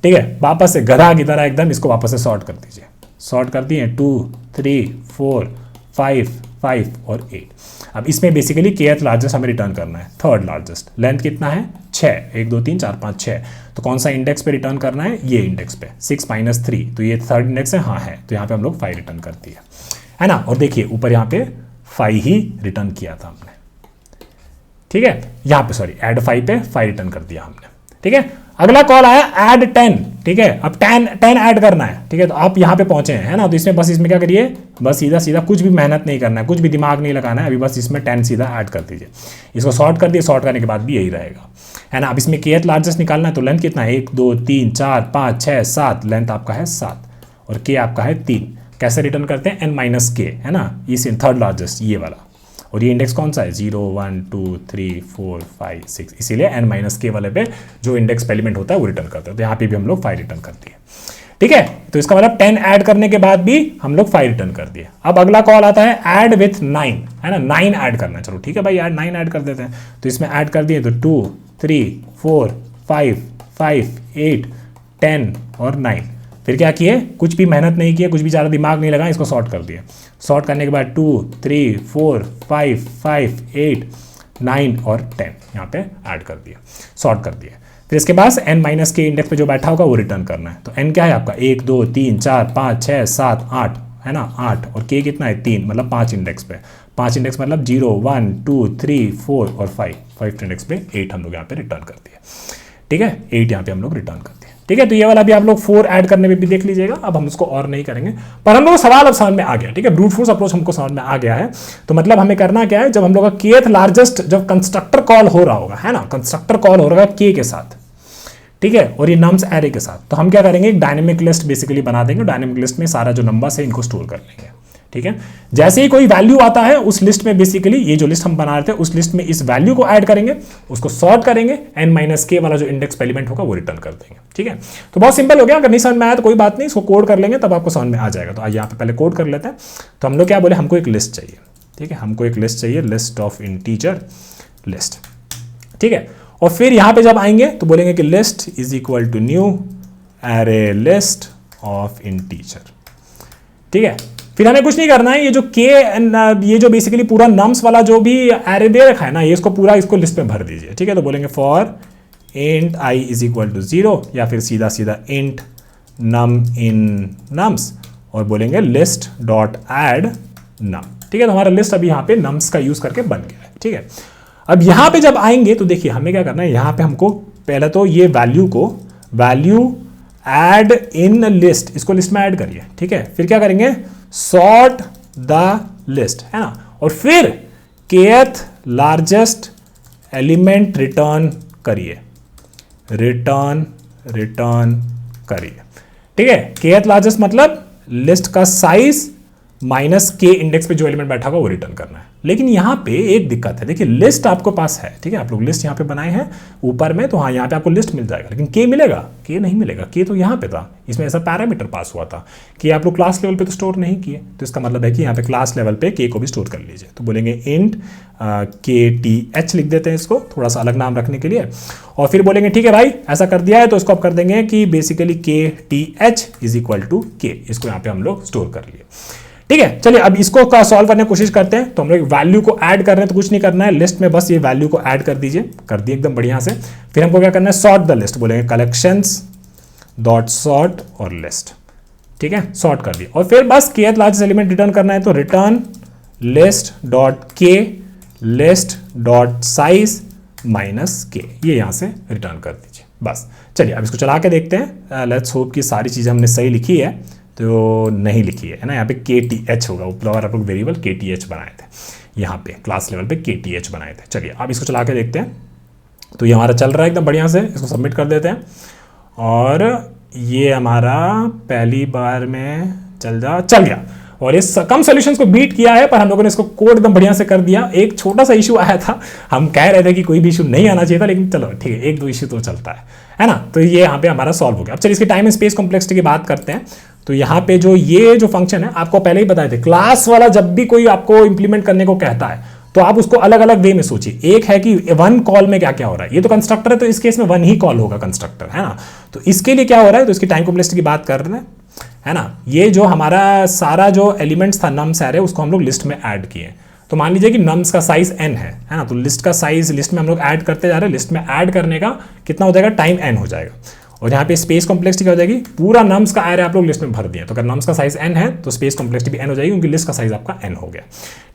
ठीक है। वापस से गधा की तरह एकदम इसको वापस से सॉर्ट कर दीजिए। सॉर्ट कर दिए 2, 3, 4, 5, 5 और 8। अब इसमें बेसिकली kth लार्जेस्ट हमें रिटर्न करना है, थर्ड लार्जेस्ट। लेंथ कितना है 6, 1, 2, 3, 4, 5, 6। तो कौन सा इंडेक्स पे रिटर्न करना है, ये इंडेक्स पे 6 माइनस 3, तो ये थर्ड इंडेक्स है, हाँ है। तो यहाँ पे हम लोग 5 रिटर्न कर दिया, है ना। और देखिए ऊपर यहाँ पे 5 ही रिटर्न किया था हमने, ठीक है। यहाँ पे सॉरी ऐड 5 पे 5 रिटर्न कर दिया हमने, ठीक है। अगला कॉल आया ऐड 10, ठीक है। अब 10 ऐड करना है, ठीक है। तो आप यहाँ पे पहुंचे हैं, है ना। तो इसमें बस इसमें क्या करिए, बस सीधा कुछ भी मेहनत नहीं करना है, कुछ भी दिमाग नहीं लगाना है। अभी बस इसमें 10 सीधा ऐड कर दीजिए। इसको सॉर्ट कर दिए, सॉर्ट करने के बाद भी यही रहेगा, है ना। अब इसमें kth लार्जेस्ट निकालना है, तो लेंथ कितना है 1, 2, 3, 4, 5, 6, 7, लेंथ आपका है 7 और k आपका है 3। कैसे रिटर्न करते हैं, n-k, है ना। इस थर्ड लार्जेस्ट ये वाला, और ये इंडेक्स कौन सा है 0 1 2 3 4 5 6, इसीलिए n माइनस के वाले पे जो इंडेक्स एलिमेंट होता है वो रिटर्न करते हैं। तो यहाँ पे भी हम लोग 5 रिटर्न कर दिए, ठीक है। तो इसका मतलब 10 ऐड करने के बाद भी हम लोग 5 रिटर्न कर दिए। अब अगला कॉल आता है ऐड विथ 9, है ना, 9 ऐड करना है। चलो ठीक है भाई, ऐड 9 ऐड कर देते हैं। तो इसमें ऐड कर दिए तो 2 3 4 5 5 8 10 और 9। फिर क्या किए, कुछ भी मेहनत नहीं किए, कुछ भी ज़्यादा दिमाग नहीं लगा, इसको सॉर्ट कर दिए। सॉर्ट करने के बाद 2 3 4 5 5 8 9 और 10 यहाँ पे ऐड कर दिया, सॉर्ट कर दिया। फिर इसके बाद n माइनस के इंडेक्स पे जो बैठा होगा वो रिटर्न करना है। तो n क्या है आपका 1 2 3 4 5 6 7 8, है ना, 8, और k कितना है 3, मतलब 5 इंडेक्स पे। 5 इंडेक्स मतलब 0 1 2 3 4 और 5 इंडेक्स पे 8 हम लोग यहाँ पे रिटर्न कर दिए, ठीक है। 8 यहाँ पे हम लोग रिटर्न कर दिए, ठीक है। तो ये वाला भी आप लोग 4 ऐड करने में भी देख लीजिएगा। अब हम इसको और नहीं करेंगे, पर हम लोग सवाल अब समझ में आ गया, ठीक है। ब्रूट फोर्स अप्रोच हमको समझ में आ गया है। तो मतलब हमें करना क्या है, जब हम लोग का kth लार्जेस्ट जब कंस्ट्रक्टर कॉल हो रहा होगा, है ना, कंस्ट्रक्टर कॉल हो रहा है k के साथ, ठीक है, और ये नम्स एरे के साथ, तो हम क्या करेंगे, एक डायनेमिक लिस्ट बेसिकली बना देंगे। डायनेमिक लिस्ट में सारा जो नंबर्स है इनको स्टोर कर लेंगे, ठीक है। जैसे ही कोई वैल्यू आता है उस लिस्ट में बेसिकली ये जो लिस्ट हम बना रहे थे उस लिस्ट में इस वैल्यू को ऐड करेंगे, उसको सॉर्ट करेंगे, n माइनस के वाला जो इंडेक्स एलिमेंट होगा वो रिटर्न कर देंगे, ठीक है। तो बहुत सिंपल हो गया। अगर नहीं समझ में आया तो कोई बात नहीं, इसको कोड कर लेंगे तब आपको समझ में आ जाएगा। तो यहाँ पे पहले कोड कर लेते हैं। तो हम लोग क्या बोले, हमको एक लिस्ट चाहिए, ठीक है, हमको एक लिस्ट चाहिए, लिस्ट ऑफ इंटीजर लिस्ट, ठीक है। और फिर यहाँ पे जब आएंगे तो बोलेंगे कि list is equal to new array list of integer, ठीक है। फिर हमें कुछ नहीं करना है, ये जो के ये जो बेसिकली पूरा नम्स वाला जो भी एरे दे रखा है ना, ये इसको पूरा इसको लिस्ट में भर दीजिए, ठीक है। तो बोलेंगे for int i is equal to 0 या फिर सीधा सीधा इंट नम इन नम्स और बोलेंगे लिस्ट डॉट ऐड नम, ठीक है। तो हमारा लिस्ट अभी यहाँ पे नम्स का यूज करके बन गया है, ठीक है। अब यहाँ पे जब आएंगे तो देखिए हमें क्या करना है, यहाँ पे हमको पहले तो ये वैल्यू ऐड इन लिस्ट, इसको लिस्ट में ऐड करिए, ठीक है। फिर क्या करेंगे, सॉर्ट द लिस्ट, है ना, और फिर kth लार्जेस्ट एलिमेंट रिटर्न करिए, रिटर्न करिए, ठीक है। kth लार्जेस्ट मतलब लिस्ट का साइज माइनस के इंडेक्स पे जो एलिमेंट बैठा होगा वो रिटर्न करना है। लेकिन यहाँ पे एक दिक्कत है, देखिए लिस्ट आपको पास है, ठीक है, आप लोग लिस्ट यहाँ पे बनाए हैं ऊपर में, तो हाँ यहाँ पे आपको लिस्ट मिल जाएगा, लेकिन के मिलेगा, के नहीं मिलेगा। के तो यहाँ पे था, इसमें ऐसा पैरामीटर पास हुआ था कि आप लोग क्लास लेवल पे तो स्टोर नहीं किए, तो इसका मतलब है कि यहाँ पे क्लास लेवल पे के को भी स्टोर कर लीजिए। तो बोलेंगे इंट KTH लिख देते हैं इसको, थोड़ा सा अलग नाम रखने के लिए। और फिर बोलेंगे ठीक है भाई ऐसा कर दिया है, तो इसको आप कर देंगे कि basically KTH is equal to k, इसको यहाँ पे हम लोग स्टोर कर लिए, ठीक है। चलिए अब इसको का सॉल्व करने की कोशिश करते हैं। तो हम लोग वैल्यू को ऐड कर रहे हैं, तो कुछ नहीं करना है, लिस्ट में बस ये वैल्यू को ऐड कर दीजिए, कर दिए एकदम बढ़िया से। फिर हमको क्या करना है, सॉर्ट द लिस्ट, बोलेंगे कलेक्शंस डॉट सॉर्ट और लिस्ट, ठीक है, सॉर्ट कर दिया। और फिर बस kth लार्जेस्ट एलिमेंट रिटर्न करना है, तो रिटर्न लिस्ट डॉट के लिस्ट डॉट साइज माइनस के, ये यहां से रिटर्न कर दीजिए बस। चलिए अब इसको चला के देखते हैं। लेट्स होप कि सारी चीजें हमने सही लिखी है, तो नहीं लिखी है ना, यहाँ पे KTH होगा, ऊपर आप लोग वेरिएबल KTH बनाए थे, यहाँ पे क्लास लेवल पे KTH बनाए थे। चलिए अब इसको चला के देखते हैं। तो ये हमारा चल रहा है एकदम बढ़िया से, इसको सबमिट कर देते हैं। और ये हमारा पहली बार में चल गया, और इस कम सॉल्यूशंस को बीट किया है, पर हम लोगों ने इसको कोड एकदम बढ़िया से कर दिया। एक छोटा सा इशू आया था, हम कह रहे थे कि कोई भी इशू नहीं आना चाहिए था, लेकिन चलो ठीक है, एक दो इशू तो चलता है ना। तो ये यहाँ पे हमारा सॉल्व हो गया। अब चलिए इसकी टाइम एंड स्पेस कॉम्प्लेक्सिटी की बात करते हैं। तो यहाँ पे जो ये जो फंक्शन है, आपको पहले ही बताए थे, क्लास वाला जब भी कोई आपको इंप्लीमेंट करने को कहता है तो आप उसको अलग अलग वे में सोचिए। एक है कि वन कॉल में क्या क्या हो रहा है, ये तो कंस्ट्रक्टर है तो इस केस में वन ही कॉल होगा कंस्ट्रक्टर, है ना। तो इसके लिए क्या हो रहा है, तो इसकी टाइम कॉम्प्लेक्सिटी की बात कर रहे हैं, है ना। ये जो हमारा सारा जो एलिमेंट्स था नम्स एरे, उसको हम लोग लिस्ट में ऐड किए। तो मान लीजिए कि नम्स का साइज n है ना, तो लिस्ट का साइज लिस्ट में हम लोग ऐड करते जा रहे हैं। लिस्ट में ऐड करने का कितना हो जाएगा, टाइम n हो जाएगा। और यहाँ पे स्पेस कॉम्प्लेक्सिटी क्या हो जाएगी, पूरा नम्स का एरे आप लोग लिस्ट में भर दिया। तो अगर नम्स का साइज n है तो स्पेस कॉम्प्लेक्सिटी भी n हो जाएगी, क्योंकि लिस्ट का साइज आपका n हो गया,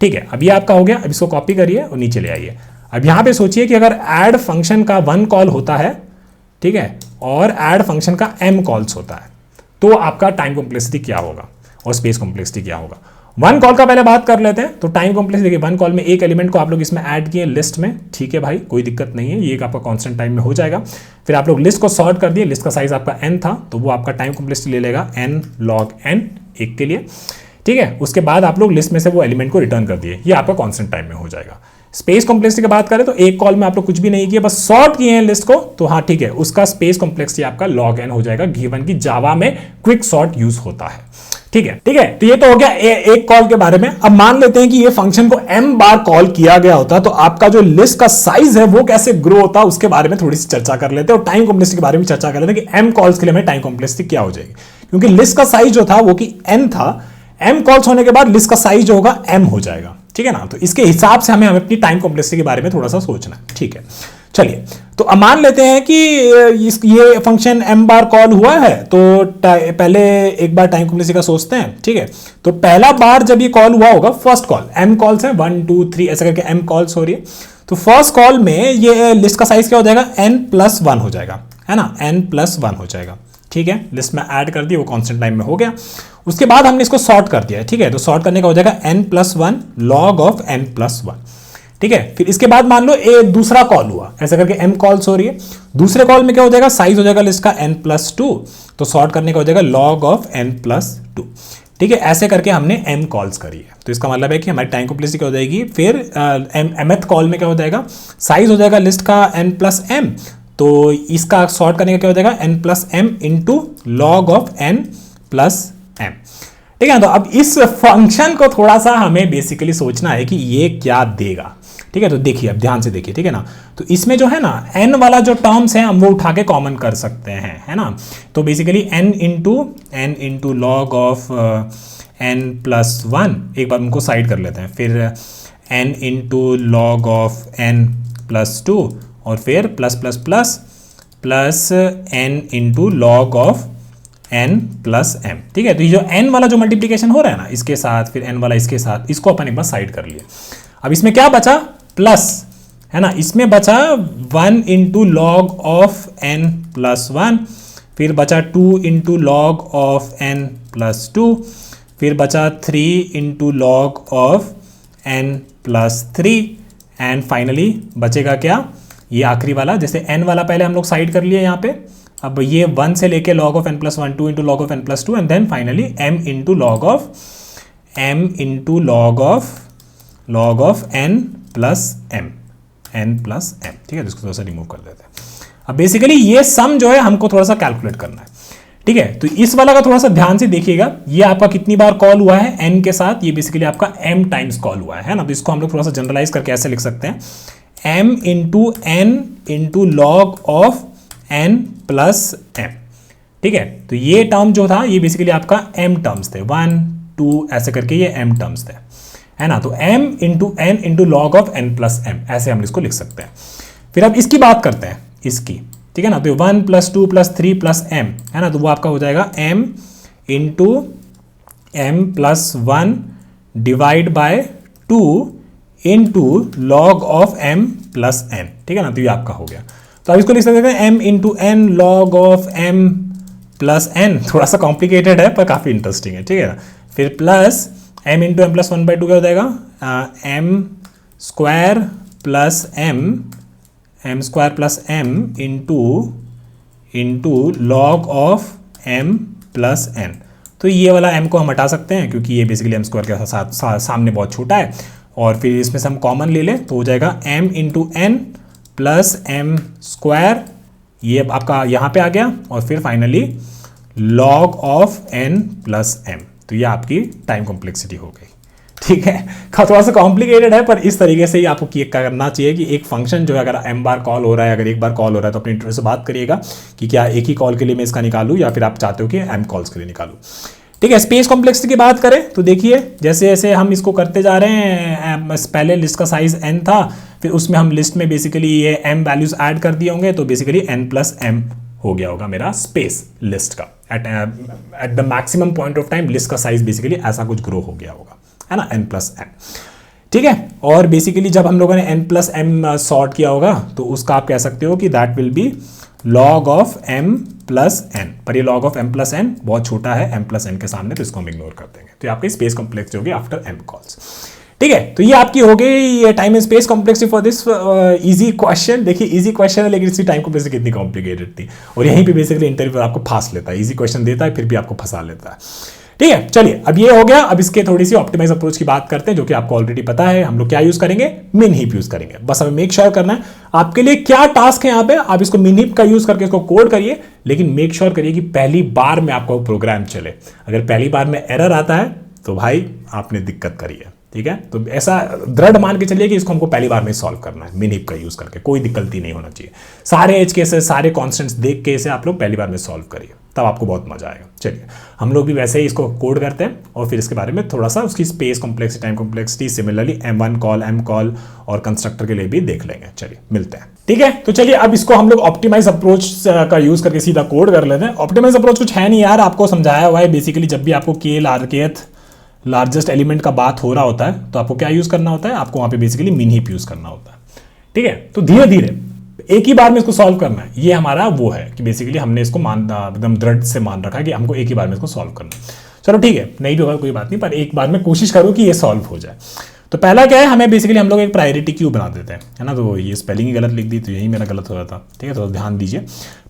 ठीक है। अब ये आपका हो गया। अब इसको कॉपी करिए और नीचे ले आइए। अब यहाँ पे सोचिए कि अगर ऐड फंक्शन का वन कॉल होता है, ठीक है, और ऐड फंक्शन का m कॉल्स होता है, तो आपका टाइम कॉम्प्लेक्सिटी क्या होगा और स्पेस कॉम्प्लेक्सिटी क्या होगा। वन कॉल का पहले बात कर लेते हैं। तो टाइम कॉम्प्लेक्सिटी देखिए, वन कॉल में एक एलिमेंट को आप लोग इसमें ऐड किए लिस्ट में, ठीक है भाई, कोई दिक्कत नहीं है, ये एक आपका कांस्टेंट टाइम में हो जाएगा। फिर आप लोग लिस्ट को सॉर्ट कर दिए, लिस्ट का साइज आपका n था, तो वो आपका टाइम कॉम्प्लेक्सिटी ले लेगा n log n, एक के लिए। ठीक है, उसके बाद आप लोग लिस्ट में से वो एलिमेंट को रिटर्न कर दिए, ये आपका कांस्टेंट टाइम में हो जाएगा। स्पेस कॉम्प्लेक्सिटी की बात करें तो एक कॉल में आप लोग कुछ भी नहीं किया, बस सॉर्ट किए हैं लिस्ट को, तो हाँ ठीक है, उसका स्पेस कॉम्प्लेक्सिटी आपका log n हो जाएगा, गिवन की जावा में क्विक सॉर्ट यूज होता है। ठीक है, ठीक है, तो ये तो हो गया एक कॉल के बारे में। अब मान लेते हैं कि ये फंक्शन को m बार कॉल किया गया होता, तो आपका जो लिस्ट का साइज है वो कैसे ग्रो होता, उसके बारे में थोड़ी सी चर्चा कर लेते हैं, और टाइम कॉम्प्लेक्सिटी के बारे में चर्चा कर लेते हैं कि m कॉल्स के लिए हमें टाइम कॉम्प्लेक्सिटी क्या हो जाएगी, क्योंकि लिस्ट का साइज जो था वो कि n था, m कॉल्स होने के बाद लिस्ट का साइज जो होगा m हो जाएगा। ठीक है ना, तो इसके हिसाब से हमें अपनी टाइम कॉम्प्लेक्सिटी के बारे में थोड़ा सा सोचना है। ठीक है, चलिए, तो अब मान लेते हैं कि ये फंक्शन m बार कॉल हुआ है, तो पहले एक बार टाइम कॉम्प्लेक्सिटी का सोचते हैं। ठीक है, तो पहला बार जब ये कॉल हुआ होगा, फर्स्ट कॉल, m कॉल्स हैं 1 2 3 ऐसे करके m कॉल्स हो रही है, तो फर्स्ट कॉल में ये लिस्ट का साइज क्या हो जाएगा, n+1 हो जाएगा, है ना, n+1 हो जाएगा। ठीक है, लिस्ट में ऐड कर दिया, वो कांस्टेंट टाइम में हो गया। उसके बाद हमने इसको सॉर्ट कर दिया है। ठीक है, तो सॉर्ट करने का हो जाएगा n+1 log of n+1। ठीक है, फिर इसके बाद मान लो दूसरा कॉल हुआ, ऐसा करके m कॉल्स हो रही है, दूसरे कॉल में क्या हो जाएगा, साइज हो जाएगा लिस्ट का n+2, तो सॉर्ट करने का हो जाएगा log of n+2। ठीक है, ऐसे करके हमने m कॉल्स करी है, तो इसका मतलब है कि हमारी टाइम कॉम्प्लेक्सिटी क्या हो जाएगी, फिर mth कॉल में क्या हो जाएगा, साइज हो जाएगा लिस्ट का n+m, तो इसका सॉर्ट करने का क्या हो जाएगा, n+m into log of n+m। ठीक है, तो अब इस फंक्शन को थोड़ा सा हमें बेसिकली सोचना है कि ये क्या देगा। ठीक है, तो देखिए, अब ध्यान से देखिए, ठीक है ना, तो इसमें जो है ना n वाला जो टर्म्स है हम वो उठा के कॉमन कर सकते हैं, है ना, तो basically n into log of n+1, एक बार उनको साइड कर लेते हैं, फिर n into log of n+2, और फिर plus plus plus plus n into log of n+m। ठीक है, तो ये जो n वाला जो मल्टीप्लीकेशन हो रहा है ना इसके साथ, फिर n वाला इसके साथ, इसको अपन एक बार साइड कर लिए। अब इसमें क्या बचा, प्लस, है ना, इसमें बचा 1 इंटू लॉग ऑफ n+1, फिर बचा 2 इंटू लॉग ऑफ n+2, फिर बचा 3 into log of n+3, and finally बचेगा क्या, ये आखिरी वाला, जैसे n वाला पहले हम लोग साइड कर लिए यहाँ पे, अब ये 1 से लेके log of n+1, 2 into log of n+2, and then finally m into log of n+m। ठीक है, तो इसको थोड़ा सा रिमूव कर देते हैं। अब बेसिकली ये सम जो है हमको थोड़ा सा कैलकुलेट करना है। ठीक है, तो इस वाला का थोड़ा सा ध्यान से देखिएगा, ये आपका कितनी बार कॉल हुआ है n के साथ, ये बेसिकली आपका m टाइम्स कॉल हुआ है ना, तो इसको हम लोग थोड़ा सा जनरलाइज करके ऐसे लिख सकते हैं, m into n into log of n+m। ठीक है, तो ये टर्म जो था ये बेसिकली आपका m टर्म्स थे, 1 2 ऐसे करके ये m टर्म्स थे, है ना, तो m into n into log of n+m, ऐसे हम इसको लिख सकते हैं। फिर अब इसकी बात करते हैं, इसकी, ठीक है ना, तो 1 + 2 + 3 + m, है ना, तो वो आपका हो जाएगा m into m+1 divide by 2 into log of m+n। ठीक है ना, तो ये आपका हो गया। तो अब इसको लिख सकते हैं m into n log of m+n, थोड़ा सा कॉम्प्लिकेटेड है पर काफ़ी इंटरेस्टिंग है। ठीक है ना, फिर प्लस m इंटू m+1/2 क्या हो जाएगा, m² plus m into log of m+n। तो ये वाला m को हम हटा सकते हैं क्योंकि ये बेसिकली m² के साथ सामने बहुत छोटा है, और फिर इसमें से हम कॉमन ले लें तो हो जाएगा m into n plus m², ये आपका यहाँ पे आ गया, और फिर फाइनली log ऑफ n+m। तो ये आपकी टाइम कॉम्प्लेक्सिटी हो गई। ठीक है, थोड़ा सा कॉम्प्लिकेटेड है पर इस तरीके से ही आपको करना चाहिए कि एक फंक्शन जो है अगर m बार कॉल हो रहा है, अगर एक बार कॉल हो रहा है, तो अपने इंटरव्यू से बात करिएगा कि क्या एक ही कॉल के लिए मैं इसका निकालूं या फिर आप चाहते हो कि m कॉल्स के लिए निकालूं। ठीक है, स्पेस कॉम्प्लेक्सिटी की बात करें तो देखिए जैसे जैसे हम इसको करते जा रहे हैं, पहले लिस्ट का साइज n था, फिर उसमें हम लिस्ट में बेसिकली ये m वैल्यूज ऐड कर दिए होंगे, तो बेसिकली n+m हो गया होगा मेरा स्पेस लिस्ट का। At the maximum point of time list का साइज बेसिकली ऐसा कुछ ग्रो हो गया होगा, है ना, n+m। ठीक है, और बेसिकली जब हम लोगों ने n+m सॉर्ट किया होगा तो उसका आप कह सकते हो कि that will be log of m+n, पर ये log ऑफ m+n बहुत छोटा है m+n के सामने, तो इसको हम इग्नोर कर देंगे। तो ये आपकी स्पेस कॉम्प्लेक्सिटी होगी आफ्टर m कॉल्स। ठीक है, तो ये आपकी हो गई time and space complexity for this easy question. देखिए इजी क्वेश्चन है लेकिन इसकी टाइम कॉम्प्लेक्सिटी कितनी कॉम्प्लिकेटेड थी, और यहीं पे बेसिकली इंटरव्यू आपको फंसा लेता है, इजी क्वेश्चन देता है फिर भी आपको फंसा लेता है। ठीक है, चलिए अब ये हो गया। अब इसके थोड़ी सी ऑप्टिमाइज अप्रोच की बात करते हैं, जो कि आपको ऑलरेडी पता है। हम लोग क्या यूज करेंगे, मिन हीप यूज करेंगे। बस हमें मेक श्योर करना है आपके लिए क्या टास्क है यहाँ पे, आप इसको मिन हीप का यूज करके इसको कोड करिए, लेकिन मेक श्योर करिए कि पहली बार में आपका प्रोग्राम चले। अगर पहली बार में एरर आता है तो भाई आपने दिक्कत करी है, ठीक है। तो ऐसा दृढ़ मान के चलिए कि इसको हमको पहली बार में सॉल्व करना है मिन हीप का यूज करके, कोई दिक्कत ही नहीं होना चाहिए। सारे एज केसेस, सारे कॉन्स्टेंट्स देख के इसे आप लोग पहली बार में सॉल्व करिए, तब आपको बहुत मजा आएगा। चलिए हम लोग भी वैसे ही इसको कोड करते हैं और फिर इसके बारे में थोड़ा सा उसकी space complexity, time complexity, similarly M1 call, M call और कंस्ट्रक्टर के लिए भी देख लेंगे। चलिए मिलते हैं, ठीक है। तो चलिए अब इसको हम लोग ऑप्टिमाइज अप्रोच का यूज करके सीधा कोड कर लेते हैं। ऑप्टिमाइज अप्रोच कुछ है नहीं यार, आपको समझाया हुआ है। बेसिकली जब भी आपको kth लार्जेस्ट एलिमेंट का बात हो रहा होता है तो आपको क्या यूज करना होता है, आपको वहां पे बेसिकली मिन हीप यूज करना होता है, ठीक है। तो धीरे धीरे एक ही बार में इसको सॉल्व करना है, ये हमारा वो है कि बेसिकली हमने इसको एकदम दृढ़ से मान रखा है कि हमको एक ही बार में इसको सॉल्व करना है। चलो ठीक है, नहीं भी होगा कोई बात नहीं, पर एक बार में कोशिश करो कि ये सॉल्व हो जाए। तो पहला क्या है, हमें बेसिकली हम लोग एक प्रायोरिटी क्यू बना देते हैं, है ना। तो ये स्पेलिंग ही गलत लिख दी, तो यही मेरा गलत हो रहा था, ठीक है। तो ध्यान दीजिए,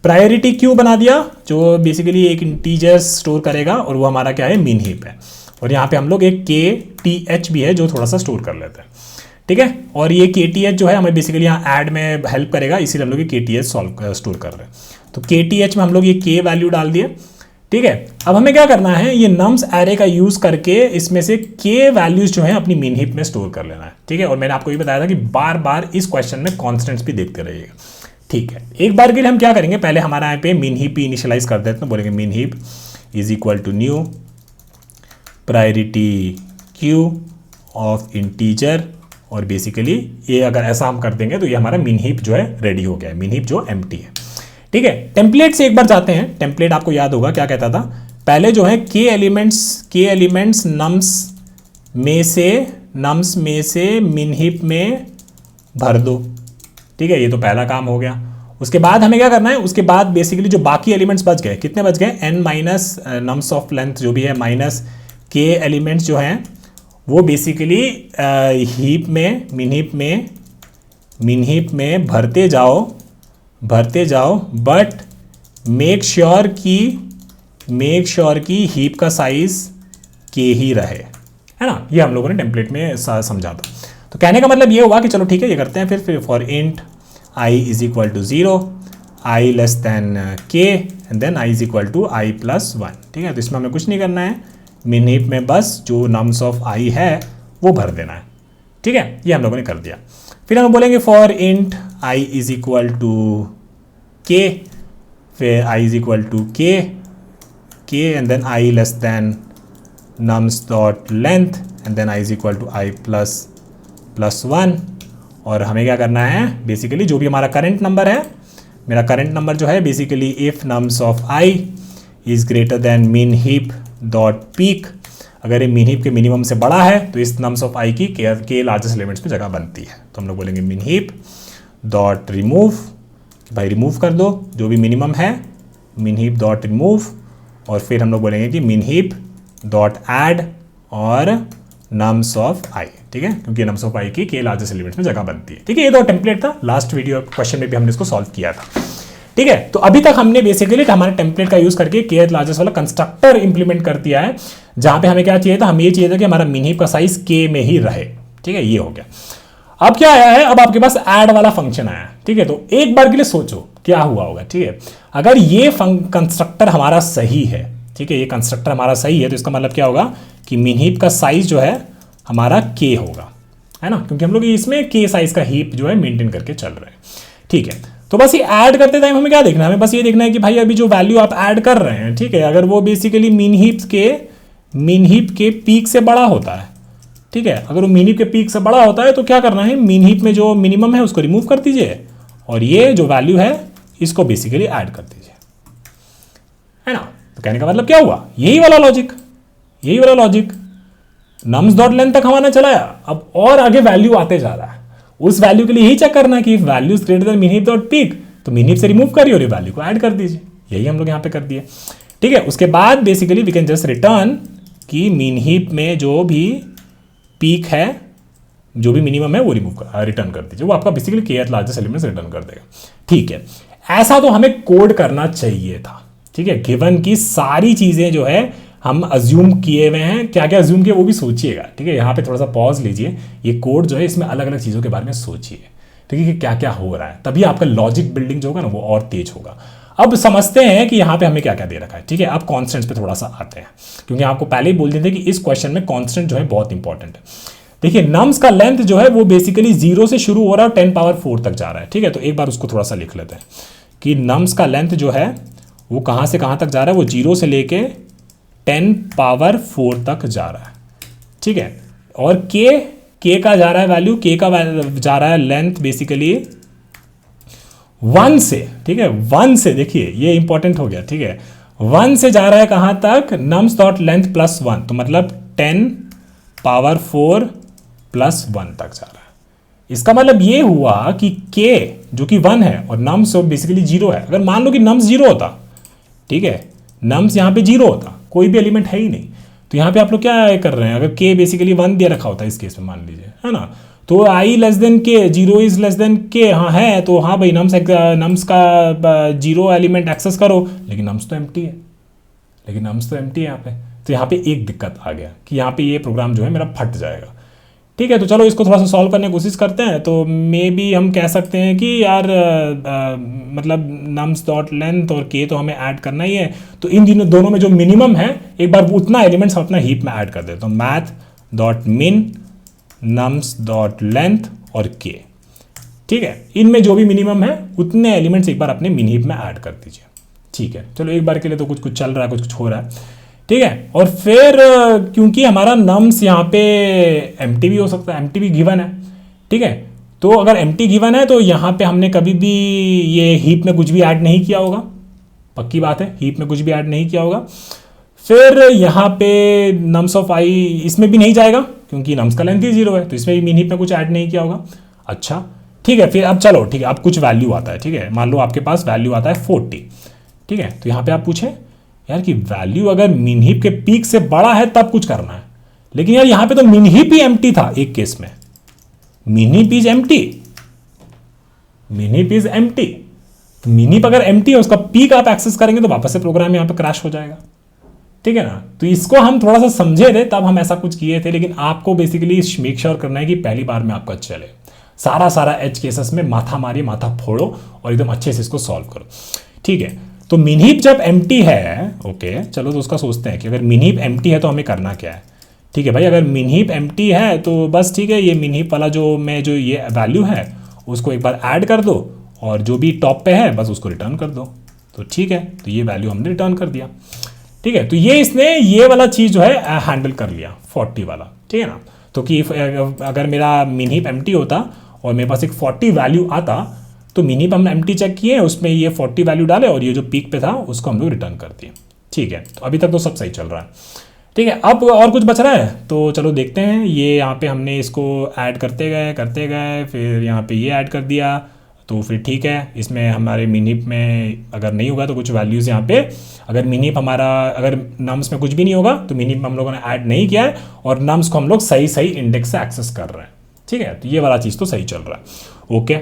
प्रायोरिटी क्यू बना दिया, जो बेसिकली एक इंटीजर स्टोर करेगा और वो हमारा क्या है, मिन हीप है। और यहाँ पे हम लोग एक KTH भी है जो थोड़ा सा स्टोर कर लेते हैं, ठीक है। और ये KTH जो है हमें बेसिकली यहाँ ऐड में हेल्प करेगा, इसीलिए हम लोग ये KTH स्टोर कर रहे हैं। तो KTH में हम लोग ये K वैल्यू डाल दिए, ठीक है। अब हमें क्या करना है, ये नम्स एरे का यूज करके इसमें से K वैल्यूज जो है अपनी मिन हीप में स्टोर कर लेना है, ठीक है। और मैंने आपको ये बताया था कि बार बार इस क्वेश्चन में कॉन्स्टेंट्स भी देखते रहिएगा, ठीक है। एक बार के लिए हम क्या करेंगे, पहले हमारा यहाँ पे मिन हीप इनिशियलाइज कर देते हैं। बोलेंगे min heap is equal to new priority queue of integer, और बेसिकली ये अगर ऐसा हम कर देंगे तो ये हमारा मिन हीप जो है रेडी हो गया है, मिन हीप जो एम्प्टी है, ठीक है। टेम्पलेट से एक बार जाते हैं। टेम्पलेट आपको याद होगा क्या कहता था, पहले जो है k एलिमेंट्स नम्स में से मिन हीप में भर दो, ठीक है। ये तो पहला काम हो गया। उसके बाद हमें क्या करना है, उसके बाद बेसिकली जो बाकी एलिमेंट्स बच गए, कितने बच गए, n minus nums of length जो भी है माइनस k एलिमेंट्स जो हैं वो बेसिकली हीप में मिन हीप में भरते जाओ, बट मेक श्योर कि हीप का साइज k ही रहे, है ना। ये हम लोगों ने टेम्पलेट में समझा था। तो कहने का मतलब ये हुआ कि चलो ठीक है, ये करते हैं फिर for int i is equal to 0, i less than k and then i is equal to i plus 1, ठीक है। तो इसमें हमें कुछ नहीं करना है, मिन हीप में बस जो नम्स ऑफ i है वो भर देना है, ठीक है। ये हम लोगों ने कर दिया। फिर हम बोलेंगे for int i is equal to k, फिर i is equal to k and then i less than nums dot length and then i is equal to i plus 1। और हमें क्या करना है, बेसिकली जो भी हमारा करंट नंबर है, मेरा करंट नंबर जो है basically if nums of i is greater then मिन हीप डॉट पीक, अगर ये मिन हीप के मिनिमम से बड़ा है तो इस नम्स ऑफ i की के लार्जेस्ट एलिमेंट्स पे जगह बनती है। तो हम लोग बोलेंगे मिन हीप डॉट रिमूव, भाई रिमूव कर दो जो भी मिनिमम है, मिन हीप डॉट रिमूव। और फिर हम लोग बोलेंगे कि मिन हीप डॉट ऐड और नम्स ऑफ i, ठीक है, क्योंकि नम्स ऑफ i की के लार्जेस्ट एलिमेंट्स में जगह बनती है, ठीक है। ये तो टेम्पलेट था, लास्ट वीडियो क्वेश्चन में भी हमने इसको सॉल्व किया था, ठीक है। तो अभी तक हमने बेसिकली हमारे टेम्पलेट का यूज करके k लार्जेस्ट वाला कंस्ट्रक्टर इंप्लीमेंट कर दिया है, जहां पे हमें क्या चाहिए था, हमें ये चाहिए था कि हमारा मिन हीप का साइज k में ही रहे, ठीक है। ये हो गया। अब क्या आया है, अब आपके पास ऐड वाला फंक्शन आया है, ठीक है। तो एक बार के लिए सोचो क्या हुआ होगा, ठीक है। अगर ये कंस्ट्रक्टर हमारा सही है, ठीक है, ये कंस्ट्रक्टर हमारा सही है, तो इसका मतलब क्या होगा कि मिन हीप का साइज जो है हमारा k होगा, है ना, क्योंकि हम लोग इसमें k साइज का हीप जो है मेंटेन करके चल रहे हैं, ठीक है। तो बस ये ऐड करते टाइम हमें क्या देखना है, हमें बस ये देखना है कि भाई अभी जो वैल्यू आप ऐड कर रहे हैं, ठीक है, अगर वो बेसिकली मिन हीप के पीक से बड़ा होता है, ठीक है, अगर वो मिन हीप के पीक से बड़ा होता है तो क्या करना है, मिन हीप में जो मिनिमम है उसको रिमूव कर दीजिए और ये जो वैल्यू है इसको बेसिकली ऐड कर दीजिए, है ना। तो कहने का मतलब क्या हुआ, यही वाला लॉजिक नम्स डॉट लेंथ तक हमारा चलाया, अब और आगे वैल्यू आते जा रहा है, उस वैल्यू के लिए ही चेक करना है कि वैल्यू इज ग्रेटर देन मिन हीप डॉट पीक, तो मिन हीप से रिमूव करिए और ये वैल्यू को ऐड कर दीजिए, यही हम लोग यहाँ पे कर दिए, ठीक है। उसके बाद basically we can just return कि मिन हीप में जो भी पीक है, जो भी मिनिमम है वो रिटर्न कर दीजिए, वो आपका basically kth largest elements return कर देगा, ठीक है। ऐसा तो हमें कोड करना चाहिए था, ठीक है, गिवन की सारी चीजें जो है हम अज्यूम किए हुए हैं, क्या क्या अज्यूम किए वो भी सोचिएगा, ठीक है। यहाँ पे थोड़ा सा पॉज लीजिए, ये कोड जो है इसमें अलग अलग चीज़ों के बारे में सोचिए, ठीक है, कि क्या क्या हो रहा है, तभी आपका लॉजिक बिल्डिंग जो होगा ना वो और तेज होगा। अब समझते हैं कि यहाँ पे हमें क्या क्या दे रखा है, ठीक है। अब कॉन्स्टेंट्स पे थोड़ा सा आते हैं, क्योंकि आपको पहले ही बोल देते कि इस क्वेश्चन में कॉन्स्टेंट जो है बहुत इंपॉर्टेंट है। देखिए नम्स का लेंथ जो है वो बेसिकली 0 से शुरू हो रहा है और 10 पावर 4 तक जा रहा है, ठीक है। तो एक बार उसको थोड़ा सा लिख लेते हैं कि नम्स का लेंथ जो है वो कहाँ से कहाँ तक जा रहा है, वो 0 से लेके 10 पावर 4 तक जा रहा है, ठीक है। और के का जा रहा है वैल्यू, के का जा रहा है लेंथ बेसिकली 1 से, ठीक है। 1 से, देखिए ये इंपॉर्टेंट हो गया, ठीक है। 1 से जा रहा है कहाँ तक, नम्स डॉट लेंथ प्लस 1, तो मतलब 10 पावर 4 प्लस 1 तक जा रहा है। इसका मतलब ये हुआ कि के जो कि 1 है और नम्स बेसिकली 0 है। अगर मान लो कि नम्स 0 होता, ठीक है, नम्स यहाँ पे 0 होता, कोई भी एलिमेंट है ही नहीं, तो यहाँ पे आप लोग क्या कर रहे हैं, अगर के बेसिकली 1 दे रखा होता है इस केस में मान लीजिए, है ना, तो आई लेस देन के, 0 इज लेस देन के, हाँ है, तो हाँ भाई नम्स का 0 एलिमेंट एक्सेस करो, लेकिन नम्स तो एम्प्टी है, यहाँ पे। तो यहाँ पे एक दिक्कत आ गया कि यहाँ पे ये प्रोग्राम जो है मेरा फट जाएगा, ठीक है। तो चलो इसको थोड़ा सा सॉल्व करने की कोशिश करते हैं। तो मे बी हम कह सकते हैं कि यार मतलब नम्स डॉट लेंथ और के तो हमें ऐड करना ही है, तो इन दोनों में जो मिनिमम है एक बार उतना एलिमेंट्स हम अपना हीप में ऐड कर देते हैं। तो मैथ डॉट मिन नम्स डॉट लेंथ और के, ठीक है, इनमें जो भी मिनिमम है उतने एलिमेंट्स एक बार अपने मिन हीप में ऐड कर दीजिए, ठीक है। चलो एक बार के लिए तो कुछ कुछ चल रहा है, कुछ कुछ हो रहा है, ठीक है। और फिर क्योंकि हमारा नम्स यहाँ पे एम्प्टी भी हो सकता है, एम्प्टी भी गिवन है, ठीक है। तो अगर एम्प्टी गिवन है तो यहाँ पे हमने कभी भी ये हीप में कुछ भी ऐड नहीं किया होगा, पक्की बात है, हीप में कुछ भी ऐड नहीं किया होगा। फिर यहाँ पे नम्स ऑफ आई इसमें भी नहीं जाएगा क्योंकि नम्स का लेंथ ही 0 है, तो इसमें भी मिन हीप में कुछ ऐड नहीं किया होगा। अच्छा ठीक है, फिर अब चलो ठीक है, अब कुछ वैल्यू आता है, ठीक है, मान लो आपके पास वैल्यू आता है 40, ठीक है। तो यहाँ पे आप पूछें यार कि वैल्यू अगर मिन हीप के पीक से बड़ा है तब कुछ करना है, लेकिन यार यहाँ पे तो मिन हीप ही एम्प्टी था एक केस में, मिन हीप इज एम्प्टी, मिन हीप इज एम्प्टी। तो मिन हीप अगर एम्प्टी है उसका पीक आप एक्सेस करेंगे तो वापस से प्रोग्राम यहाँ पे क्रैश हो जाएगा, ठीक है ना। तो इसको हम थोड़ा सा समझे थे तब हम ऐसा कुछ किए थे, लेकिन आपको बेसिकली मेक श्योर करना है कि पहली बार में आपका चले, सारा एज केसेस में माथा मारिए, माथा फोड़ो और एकदम अच्छे से इसको सॉल्व करो, ठीक है। तो मिन हीप जब एम्प्टी है, ओके चलो तो उसका सोचते हैं कि अगर मिन हीप एम्प्टी है तो हमें करना क्या है, ठीक है भाई। अगर मिन हीप एम्प्टी है तो बस ठीक है, ये मिन हीप वाला जो ये वैल्यू है उसको एक बार ऐड कर दो और जो भी टॉप पे है बस उसको रिटर्न कर दो, तो ठीक है। तो ये वैल्यू हमने रिटर्न कर दिया, ठीक है। तो ये इसने ये वाला चीज़ जो है हैंडल कर लिया 40 वाला, ठीक है ना। तो कि अगर मेरा मिन हीप एम्प्टी होता और मेरे पास एक 40 वैल्यू आता तो मिन हीप हमने एम्प्टी चेक किए, उसमें ये 40 वैल्यू डाले और ये जो पीक पे था उसको हम लोग रिटर्न कर दिए, ठीक है। तो अभी तक तो सब सही चल रहा है, ठीक है। अब और कुछ बच रहा है तो चलो देखते हैं। ये यहाँ पे हमने इसको ऐड करते गए, फिर यहाँ पे ये ऐड कर दिया, तो फिर ठीक है। इसमें हमारे मिन हीप में अगर नहीं होगा तो कुछ वैल्यूज़ यहाँ पे, अगर मिन हीप हमारा अगर नम्स में कुछ भी नहीं होगा तो मिन हीप में हम लोगों ने ऐड नहीं किया है और नम्स को हम लोग सही इंडेक्स से एक्सेस कर रहे हैं, ठीक है। तो ये वाला चीज़ तो सही चल रहा है, ओके।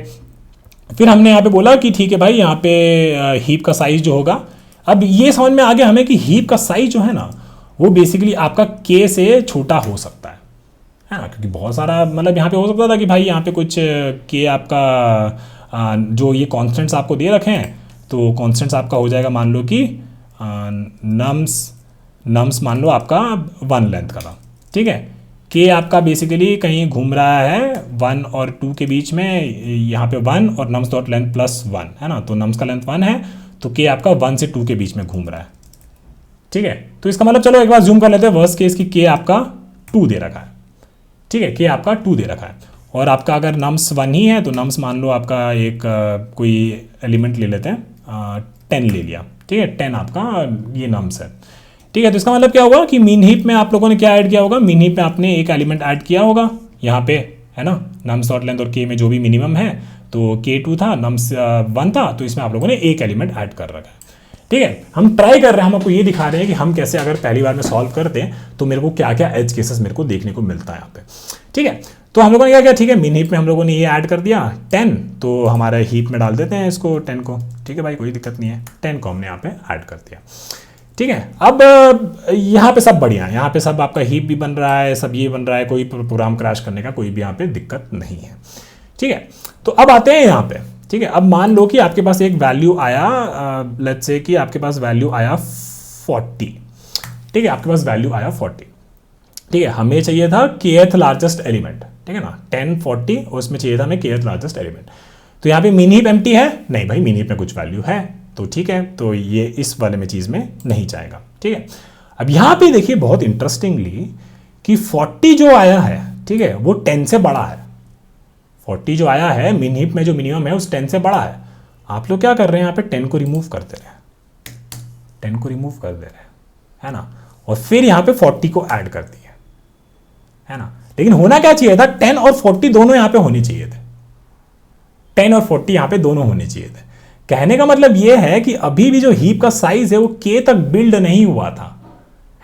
फिर हमने यहाँ पे बोला कि ठीक है भाई, यहाँ पे हीप का साइज जो होगा, अब ये समझ में आ गया हमें कि हीप का साइज जो है ना वो बेसिकली आपका के से छोटा हो सकता है ना, क्योंकि बहुत सारा मतलब यहाँ पे हो सकता था कि भाई यहाँ पे कुछ के आपका जो ये कॉन्स्टेंट्स आपको दे रखे हैं, तो कॉन्स्टेंट्स आपका हो जाएगा मान लो कि नम्स मान लो आपका 1 लेंथ का था, ठीक है। के आपका बेसिकली कहीं घूम रहा है 1 और 2 के बीच में, यहाँ पे 1 और नम्स डॉट लेंथ प्लस 1 है ना, तो नम्स का लेंथ 1 है तो के आपका 1 से 2 के बीच में घूम रहा है, ठीक है। तो इसका मतलब चलो एक बार जूम कर लेते हैं, वर्स्ट केस की के आपका 2 दे रखा है, ठीक है, के आपका 2 दे रखा है और आपका अगर नम्स 1 ही है तो नम्स मान लो आपका एक कोई एलिमेंट ले लेते हैं 10 ले लिया, ठीक है, 10 आपका ये नम्स है, ठीक है। तो इसका मतलब क्या होगा कि मिन हीप में आप लोगों ने क्या ऐड किया होगा, मिन हीप में आपने एक एलिमेंट ऐड किया होगा यहाँ पे, है ना, नम्स डॉट लेंथ और के में जो भी मिनिमम है, तो के 2 था, नम्स 1 था, तो इसमें आप लोगों ने एक एलिमेंट ऐड कर रखा है, ठीक है। हम ट्राई कर रहे हैं, हम आपको ये दिखा रहे हैं कि हम कैसे अगर पहली बार में सॉल्व करते हैं तो मेरे को क्या क्या एज केसेस मेरे को देखने को मिलता है यहाँ पे, ठीक है। तो हम लोगों ने क्या किया, ठीक है, मिन हीप में हम लोगों ने ये ऐड कर दिया 10, तो हमारे हीप में डाल देते हैं इसको 10 को, ठीक है भाई, कोई दिक्कत नहीं है, 10 को हमने यहाँ पे ऐड कर दिया, ठीक है। अब यहाँ पे सब बढ़िया है, यहाँ पे सब आपका हीप भी बन रहा है, सब ये बन रहा है, कोई प्रोग्राम क्रैश करने का कोई भी यहाँ पे दिक्कत नहीं है। ठीक है, तो अब आते हैं यहाँ पे। ठीक है, अब मान लो कि आपके पास एक वैल्यू आया, लेट्स से कि आपके पास वैल्यू आया 40। ठीक है, आपके पास वैल्यू आया 40। ठीक है, हमें चाहिए था kth लार्जेस्ट एलिमेंट, ठीक है ना, 10 40 और उसमें चाहिए था हमें kth लार्जेस्ट एलिमेंट। तो यहाँ पे मिन हीप एम्प्टी है, नहीं भाई मिन हीप में कुछ वैल्यू है, तो ठीक है, तो ये इस वाले में चीज़ में नहीं जाएगा। ठीक है, अब यहाँ पे देखिए बहुत इंटरेस्टिंगली कि 40 जो आया है, ठीक है, वो 10 से बड़ा है। 40 जो आया है मिन हीप में जो मिनिमम है उस 10 से बड़ा है। आप लोग क्या कर रहे हैं, यहाँ पे 10 को रिमूव कर दे रहे हैं, 10 को रिमूव कर दे रहे हैं, है ना, और फिर यहाँ पे 40 को ऐड कर दिया, है ना। लेकिन होना क्या चाहिए था, 10 और 40 दोनों यहाँ पे होने चाहिए थे, 10 और 40 यहाँ पे दोनों होने चाहिए थे। कहने का मतलब ये है कि अभी भी जो हीप का साइज है वो k तक बिल्ड नहीं हुआ था,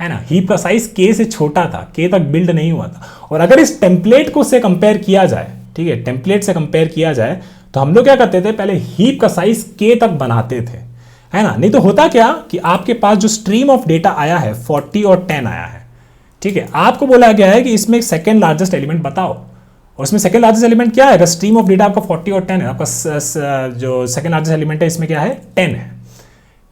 है ना। हीप का साइज k से छोटा था, k तक बिल्ड नहीं हुआ था। और अगर इस टेम्पलेट को से कंपेयर किया जाए, ठीक है, टेम्पलेट से कंपेयर किया जाए तो हम लोग क्या करते थे, पहले हीप का साइज k तक बनाते थे, है ना। नहीं तो होता क्या कि आपके पास जो स्ट्रीम ऑफ डेटा आया है 40 और 10 आया है, ठीक है, आपको बोला गया है कि इसमें सेकंड लार्जेस्ट एलिमेंट बताओ, और उसमें सेकंड लार्जेस्ट एलिमेंट क्या है, अगर स्ट्रीम ऑफ डेटा आपका 40 और 10 है, आपका जो सेकंड लार्जेस्ट एलिमेंट है इसमें क्या है, 10 है।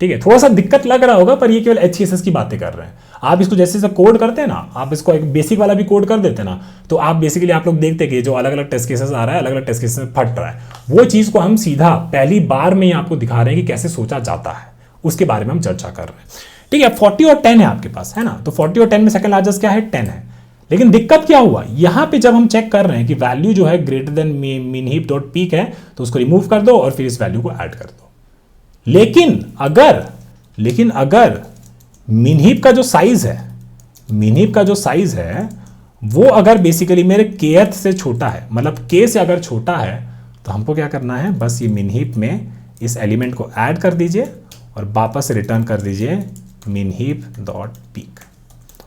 ठीक है, थोड़ा सा दिक्कत लग रहा होगा पर ये केवल HCSS की बातें कर रहे हैं। आप इसको जैसे जैसे कोड करते हैं ना, आप इसको एक बेसिक वाला भी कोड कर देते हैं ना, तो आप बेसिकली आप लोग देखते हैं कि जो अलग अलग टेस्ट केसेस आ रहा है, अलग अलग टेस्ट केसेस में फट रहा है, वो चीज़ को हम सीधा पहली बार में ही आपको दिखा रहे हैं कि कैसे सोचा जाता है, उसके बारे में हम चर्चा कर रहे हैं। ठीक है, 40 और 10 है आपके पास, है ना, तो 40 और 10 में सेकंड लार्जेस्ट क्या है, 10 है। लेकिन दिक्कत क्या हुआ, यहां पे जब हम चेक कर रहे हैं कि वैल्यू जो है ग्रेटर देन मिन हीप डॉट पीक है, तो उसको रिमूव कर दो और फिर इस वैल्यू को ऐड कर दो। लेकिन अगर मिन हीप का जो साइज है, मिन हीप का जो साइज है वो अगर बेसिकली मेरे kth से छोटा है, मतलब k से अगर छोटा है, तो हमको क्या करना है, बस ये मिन हीप में इस एलिमेंट को ऐड कर दीजिए और वापस रिटर्न कर दीजिए मिन हीप डॉट पीक।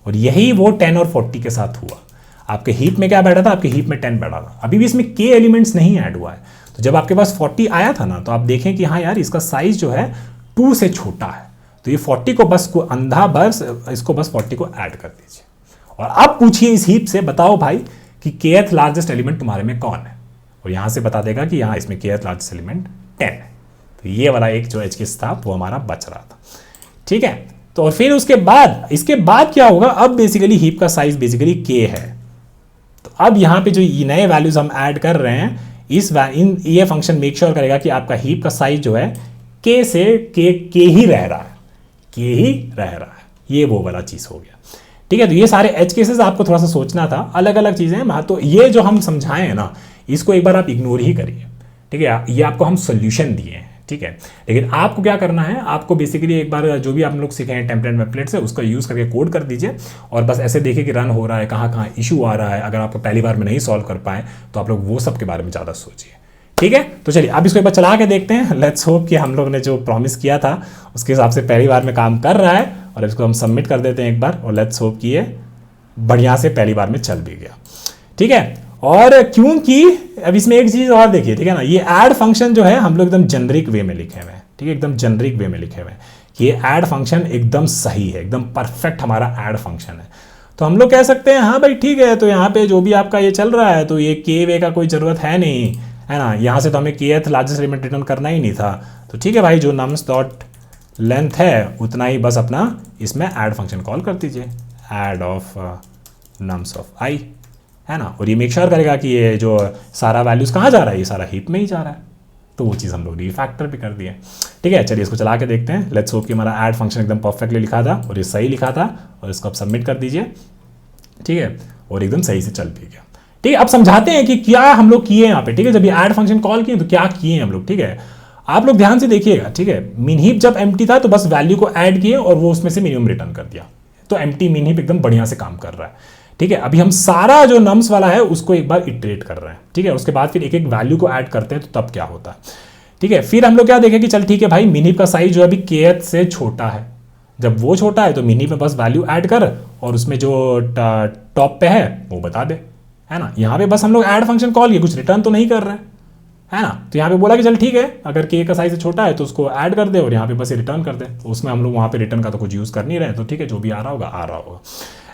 और यही वो 10 और 40 के साथ हुआ। आपके हीप में क्या बैठा था, आपके हीप में 10 बैठा था, अभी भी इसमें k एलिमेंट्स नहीं ऐड हुआ है। तो जब आपके पास 40 आया था ना, तो आप देखें कि हाँ यार इसका साइज जो है 2 से छोटा है, तो ये 40 को बस को अंधा बस इसको बस 40 को ऐड कर दीजिए। और अब पूछिए इस हीप से, बताओ भाई कि kth लार्जेस्ट एलिमेंट तुम्हारे में कौन है, और यहां से बता देगा कि यहाँ इसमें kth लार्जेस्ट एलिमेंट 10 है। तो ये वाला एक जो HCSS था वो हमारा बच रहा था। ठीक है, तो और फिर इसके बाद क्या होगा, अब बेसिकली हीप का साइज बेसिकली k है। तो अब यहाँ पे जो नए वैल्यूज हम ऐड कर रहे हैं, ये फंक्शन मेक श्योर करेगा कि आपका हीप का साइज जो है k से k ही रह रहा है, k ही रह रहा है। ये वो वाला चीज हो गया। ठीक है, तो ये सारे HCSS आपको थोड़ा सा सोचना था, अलग अलग चीजें हैं, तो ये जो हम समझाए हैं ना, इसको एक बार आप इग्नोर ही करिए। ठीक है, ये आपको हम सोल्यूशन दिए हैं, ठीक है, लेकिन आपको क्या करना है, आपको बेसिकली एक बार जो भी आप लोग सीखे हैं टेम्पलेट वेम्पलेट से, उसका यूज़ करके कोड कर दीजिए और बस ऐसे देखिए कि रन हो रहा है, कहाँ कहाँ इशू आ रहा है। अगर आपको पहली बार में नहीं सॉल्व कर पाए तो आप लोग वो सब के बारे में ज़्यादा सोचिए। ठीक है, तो चलिए अब इसको एक बार चला के देखते हैं। लेट्स होप कि हम लोग ने जो प्रॉमिस किया था उसके हिसाब से पहली बार में काम कर रहा है, और इसको हम सबमिट कर देते हैं एक बार, और लेट्स होप कि ये बढ़िया से पहली बार में चल भी गया। ठीक है, और क्योंकि अब इसमें एक चीज़ और देखिए, ठीक है ना, ये ऐड फंक्शन जो है हम लोग एकदम जेनरिक वे में लिखे हुए हैं। ठीक है, एकदम जेनरिक वे में लिखे हुए हैं। ये ऐड फंक्शन एकदम सही है, एकदम परफेक्ट हमारा ऐड फंक्शन है। तो हम लोग कह सकते हैं हाँ भाई ठीक है, तो यहाँ पे जो भी आपका ये चल रहा है, तो ये के वे का कोई ज़रूरत है नहीं, है ना, यहाँ से तो हमें kth लार्जेस्ट एलिमेंट रिटर्न करना ही नहीं था। तो ठीक है भाई, जो नम्स डॉट लेंथ है उतना ही बस अपना इसमें ऐड फंक्शन कॉल कर दीजिए, ऐड ऑफ नम्स ऑफ आई, है ना, और ये मेक श्योर करेगा कि ये जो सारा वैल्यूज कहाँ जा रहा है, ये सारा हीप में ही जा रहा है। तो वो चीज़ हम लोग रिफैक्टर भी कर दिए। ठीक है, चलिए इसको चला के देखते हैं। लेट्स होप कि हमारा ऐड फंक्शन एकदम परफेक्टली लिखा था और ये सही लिखा था, और इसको आप सबमिट कर दीजिए। ठीक है, और एकदम सही से चल भी गया। ठीक है, अब समझाते हैं कि क्या हम लोग किए यहाँ पे। ठीक है, जब ये ऐड फंक्शन कॉल किए तो क्या किए हम लोग। ठीक है, आप लोग ध्यान से देखिएगा। ठीक है, मिन हीप जब एम्प्टी था तो बस वैल्यू को ऐड किए और वो उसमें से मिनिमम रिटर्न कर दिया, तो एम्प्टी मिन हीप एकदम बढ़िया से काम कर रहा है। ठीक है, अभी हम सारा जो नम्स वाला है उसको एक बार इटरेट कर रहे हैं। ठीक है, उसके बाद फिर एक एक वैल्यू को ऐड करते हैं तो तब क्या होता है। ठीक है, फिर हम लोग क्या देखें कि चल ठीक है भाई, मिन हीप का साइज जो अभी kth से छोटा है, जब वो छोटा है तो मिन हीप में बस वैल्यू ऐड कर और उसमें जो टॉप पे है वो बता दे, है ना। यहाँ पे बस हम लोग ऐड फंक्शन कॉल किए, कुछ रिटर्न तो नहीं कर रहे हैं। है ना। तो यहाँ पे बोला कि चल ठीक है, अगर के का साइज छोटा है तो उसको ऐड कर दे और यहाँ पे बस रिटर्न कर दे। तो उसमें हम लोग वहाँ पे रिटर्न का तो कुछ यूज़ कर नहीं रहे, तो ठीक है, जो भी आ रहा होगा आ रहा होगा,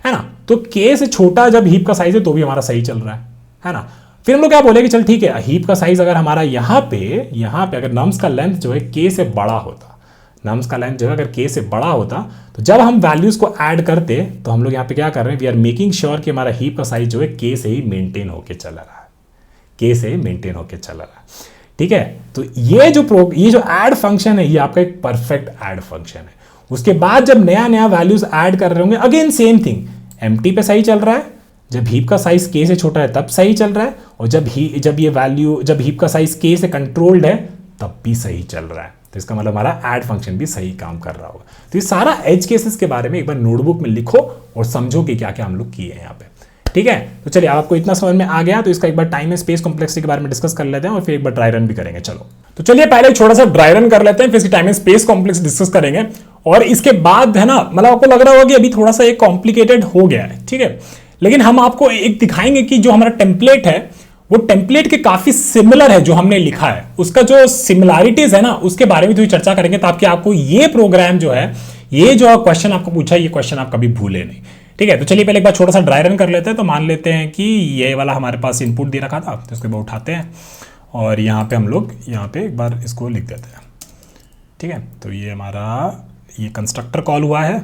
है ना। तो के से छोटा जब हीप का साइज है तो भी हमारा सही चल रहा है ना। फिर हम लोग क्या बोले कि चल ठीक है, हीप का साइज अगर हमारा यहाँ पे अगर नम्स का लेंथ जो है के से बड़ा होता, नम्स का लेंथ जो है अगर के से बड़ा होता, तो जब हम वैल्यूज को ऐड करते तो हम लोग यहाँ पे क्या कर रहे हैं, वी आर मेकिंग श्योर कि हमारा हीप का साइज जो है के से ही मेंटेन होके चला रहा है, के से मेंटेन होके चला रहा है, ठीक है। तो ये जो ऐड फंक्शन है ये आपका एक परफेक्ट ऐड फंक्शन है। उसके बाद जब नया नया वैल्यूज ऐड कर रहे होंगे, अगेन सेम थिंग, एम्प्टी पे सही चल रहा है, जब हीप का साइज के से छोटा है तब सही चल रहा है, और जब हीप का साइज के से कंट्रोल्ड है तब भी सही चल रहा है। तो इसका मतलब हमारा ऐड फंक्शन भी सही काम कर रहा होगा। तो ये सारा एज केसेस के बारे में एक बार नोटबुक में लिखो और समझो कि क्या क्या हम लोग किए हैं यहाँ पे, ठीक है। तो चलिए, आपको इतना समझ में आ गया तो इसका एक बार टाइम एंड स्पेस कॉम्प्लेक्सिटी के बारे में डिस्कस कर लेते हैं और फिर एक बार ड्राई रन भी करेंगे। चलो, तो चलिए पहले एक छोटा सा ड्राई रन कर लेते हैं, फिर इसकी time and space complex discuss करेंगे। और इसके बाद है ना, मतलब आपको लग रहा होगा कि अभी थोड़ा सा एक कॉम्प्लिकेटेड हो गया है, ठीक है, लेकिन हम आपको एक दिखाएंगे कि जो हमारा टेम्पलेट है वो टेम्पलेट के काफी सिमिलर है जो हमने लिखा है, उसका जो सिमिलैरिटीज है ना उसके बारे में थोड़ी चर्चा करेंगे, ताकि आपको ये प्रोग्राम जो है, ये जो क्वेश्चन आपको पूछा है, ये क्वेश्चन आप कभी भूले नहीं, ठीक है। तो चलिए पहले एक बार छोटा सा ड्राई रन कर लेते हैं। तो मान लेते हैं कि ये वाला हमारे पास इनपुट दे रखा था, तो इसको एक बार उठाते हैं और यहाँ पे हम लोग यहाँ पे एक बार इसको लिख देते हैं, ठीक है। तो ये हमारा ये कंस्ट्रक्टर कॉल हुआ है,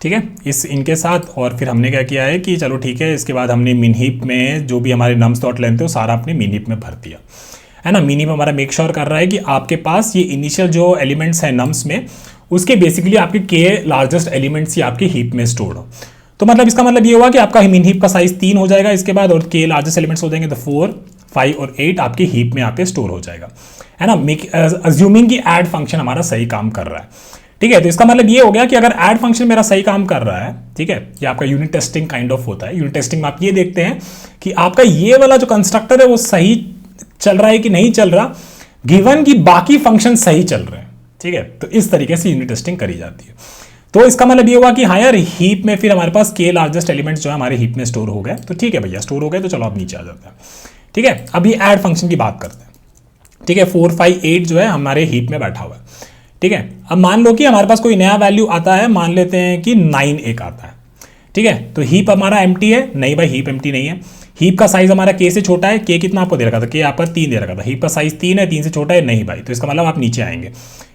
ठीक है, इनके साथ। और फिर हमने क्या किया है कि चलो ठीक है, इसके बाद हमने मिन हीप में जो भी हमारे नम्स डॉट लेंथ है वो सारा अपने मिन हीप में भर दिया, है ना। मिन हीप हमारा मेक श्योर कर रहा है कि आपके पास ये इनिशियल जो एलिमेंट्स हैं नम्स में, उसके बेसिकली आपके के लार्जेस्ट एलिमेंट्स ही आपके हीप में स्टोर्ड हो। तो मतलब इसका मतलब ये हुआ कि आपका मिन हीप का साइज 3 हो जाएगा इसके बाद, और के लार्जेस्ट एलिमेंट्स हो जाएंगे तो 4, 5 और 8 आपके हीप में यहाँ पे स्टोर हो जाएगा, है ना। अज्यूमिंग कि ऐड फंक्शन हमारा सही काम कर रहा है, ठीक है। तो इसका मतलब ये हो गया कि अगर ऐड फंक्शन मेरा सही काम कर रहा है, ठीक है, ये आपका यूनिट टेस्टिंग काइंड ऑफ होता है। यूनिट टेस्टिंग में आप ये देखते हैं कि आपका ये वाला जो कंस्ट्रक्टर है वो सही चल रहा है कि नहीं चल रहा, गिवन कि बाकी फंक्शन सही चल रहे हैं, ठीक है। तो इस तरीके से यूनिट टेस्टिंग करी जाती है। तो इसका मतलब ये हुआ कि हाँ यार, हीप में फिर हमारे पास के लार्जेस्ट एलिमेंट्स जो है हमारे हीप में स्टोर हो गए, तो ठीक है भैया, स्टोर हो गए तो चलो आप नीचे आ जाते हैं, ठीक है। अब ये ऐड फंक्शन की बात करते हैं, ठीक है। 4, 5, 8 जो है हमारे हीप में बैठा हुआ है, ठीक है। अब मान लो कि हमारे पास कोई नया वैल्यू आता है, मान लेते हैं कि 9 एक आता है, ठीक है। तो हीप हमारा एम्प्टी है, नहीं भाई हीप एम्प्टी नहीं है। हीप का साइज हमारा के से छोटा है, के कितना आपको दे रखा था, के यहाँ पर 3 दे रखा था, हीप का साइज 3 है, 3 से छोटा है, नहीं भाई। तो इसका मतलब आप नीचे आएंगे,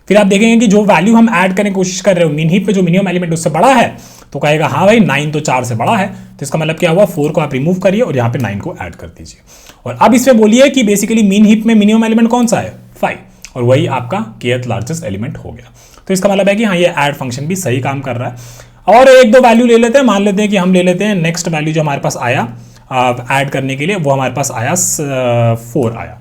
फिर आप देखेंगे कि जो वैल्यू हम ऐड करने की कोशिश कर रहे हो मिन हीप पे, जो मिनिमम एलिमेंट उससे बड़ा है, तो कहेगा हाँ भाई 9 तो 4 से बड़ा है। तो इसका मतलब क्या हुआ, 4 को आप रिमूव करिए और यहाँ पे 9 को ऐड कर दीजिए। और अब इसमें बोलिए कि बेसिकली मिन हीप में मिनिमम एलिमेंट कौन सा है, 5, और वही आपका केथ लार्जेस्ट एलिमेंट हो गया। तो इसका मतलब है कि हाँ, ये ऐड फंक्शन भी सही काम कर रहा है। और एक दो वैल्यू ले लेते हैं, मान लेते हैं कि हम ले लेते हैं नेक्स्ट वैल्यू जो हमारे पास आया ऐड करने के लिए, वो हमारे पास आया 4 आया,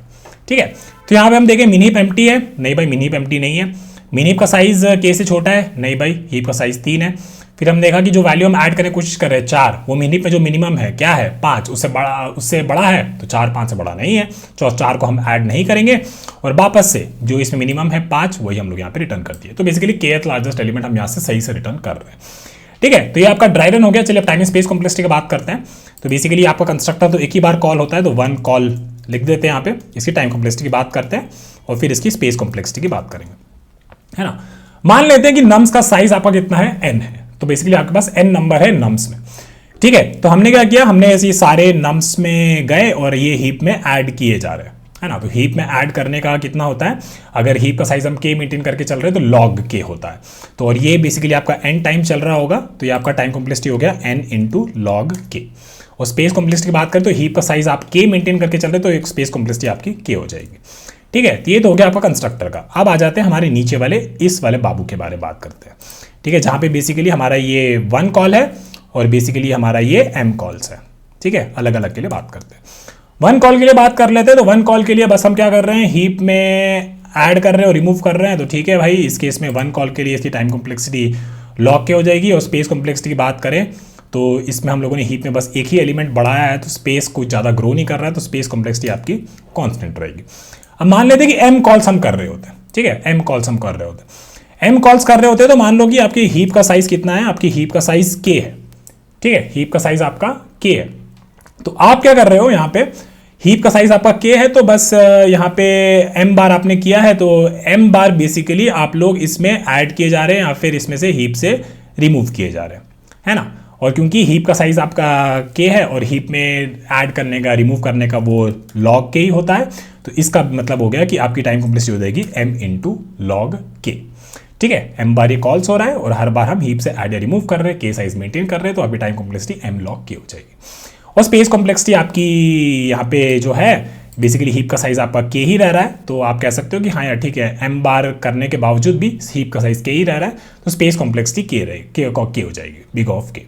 ठीक है। तो यहाँ पे हम देखें मिन हीप एम्प्टी है, नहीं भाई मिन हीप एम्प्टी नहीं है। मिन हीप का साइज के से छोटा है, नहीं भाई हीप का साइज 3 है। फिर हम देखा कि जो वैल्यू हम ऐड करने की कोशिश कर रहे हैं 4, वो मिन हीप में जो मिनिमम है क्या है, 5, उससे बड़ा है, तो 4 5 से बड़ा नहीं है, तो 4 को हम ऐड नहीं करेंगे। और वापस से जो इसमें मिनिमम है 5, वही हम लोग यहाँ पे रिटर्न कर दिए। तो बेसिकली केथ लार्जेस्ट एलिमेंट हम यहाँ से सही से रिटर्न कर रहे हैं, ठीक है। तो ये आपका ड्राई रन हो गया। चलिए अब टाइम स्पेस कॉम्प्लेक्सिटी की बात करते हैं। तो बेसिकली आपका कंस्ट्रक्टर तो एक ही बार कॉल होता है, तो 1 कॉल लिख देते हैं यहाँ पे। इसकी टाइम कॉम्प्लेक्सिटी की बात करते हैं और फिर इसकी स्पेस कॉम्प्लेक्सिटी की बात करेंगे, है ना। मान लेते हैं कि नम्स का साइज आपका कितना है, n है। तो बेसिकली आपके पास n नंबर है नम्स में, ठीक है। तो हमने क्या किया, हमने ऐसे सारे नम्स में गए और ये हीप में ऐड किए जा रहे हैं, है ना। तो हीप में ऐड करने का कितना होता है, अगर हीप का साइज हम k मेंटेन करके चल रहे हैं तो log k होता है। तो और ये बेसिकली आपका n टाइम चल रहा होगा, तो ये आपका टाइम कॉम्प्लेक्सिटी हो गया n इंटू लॉग k। और स्पेस कॉम्प्लेक्सिटी की बात करें तो हीप का साइज आप k मेंटेन करके चल रहे हैं, तो एक स्पेस कॉम्प्लेक्सिटी आपकी k हो जाएगी, ठीक है। तो ये तो हो गया आपका कंस्ट्रक्टर का। अब आ जाते हैं हमारे नीचे वाले इस वाले बाबू के बारे में बात करते हैं, ठीक है, जहाँ पे बेसिकली हमारा ये 1 कॉल है और बेसिकली हमारा ये m कॉल्स है, ठीक है। अलग अलग के लिए बात करते हैं। 1 कॉल के लिए बात कर लेते हैं। तो 1 कॉल के लिए बस हम क्या कर रहे हैं, हीप में ऐड कर रहे हैं और रिमूव कर रहे हैं, तो ठीक है भाई। इस केस में 1 कॉल के लिए इसकी टाइम कॉम्प्लेक्सिटी log k हो जाएगी। और स्पेस कॉम्प्लेक्सिटी की बात करें तो इसमें हम लोगों ने हीप में बस एक ही एलिमेंट बढ़ाया है, तो स्पेस कुछ ज़्यादा ग्रो नहीं कर रहा है, तो स्पेस कॉम्प्लेक्सिटी आपकी कॉन्स्टेंट रहेगी। अब मान लेते हैं कि m कॉल्स हम कर रहे होते हैं, ठीक है, m कॉल्स हम कर रहे होते हैं। m कॉल्स कर रहे होते हैं तो मान लो कि आपकी हीप का साइज कितना है, आपकी हीप का साइज k है, ठीक है, हीप का साइज आपका k है। तो आप क्या कर रहे हो यहाँ पे, हीप का साइज आपका के है, तो बस यहाँ पे एम बार आपने किया है, तो एम बार बेसिकली आप लोग इसमें ऐड किए जा रहे हैं या फिर इसमें से हीप से रिमूव किए जा रहे हैं, है ना। और क्योंकि हीप का साइज आपका के है और हीप में ऐड करने का रिमूव करने का वो लॉग के ही होता है, तो इसका मतलब हो गया कि आपकी टाइम कॉम्प्लेक्सिटी हो जाएगी m इंटू लॉग के। ठीक है, m बार ये कॉल्स हो रहा है और हर बार हम हीप से ऐड या रिमूव कर रहे हैं, के साइज मेंटेन कर रहे हैं, तो आपकी टाइम कॉम्प्लेक्सिटी m लॉग के हो जाएगी। और स्पेस कॉम्प्लेक्सिटी आपकी यहाँ पे जो है बेसिकली हीप का साइज आपका के ही रह रहा है, तो आप कह सकते हो कि हाँ यार ठीक है, m बार करने के बावजूद भी हीप का साइज के ही रह रहा है, तो स्पेस कॉम्प्लेक्सिटी के हो जाएगी, बिग ऑफ के।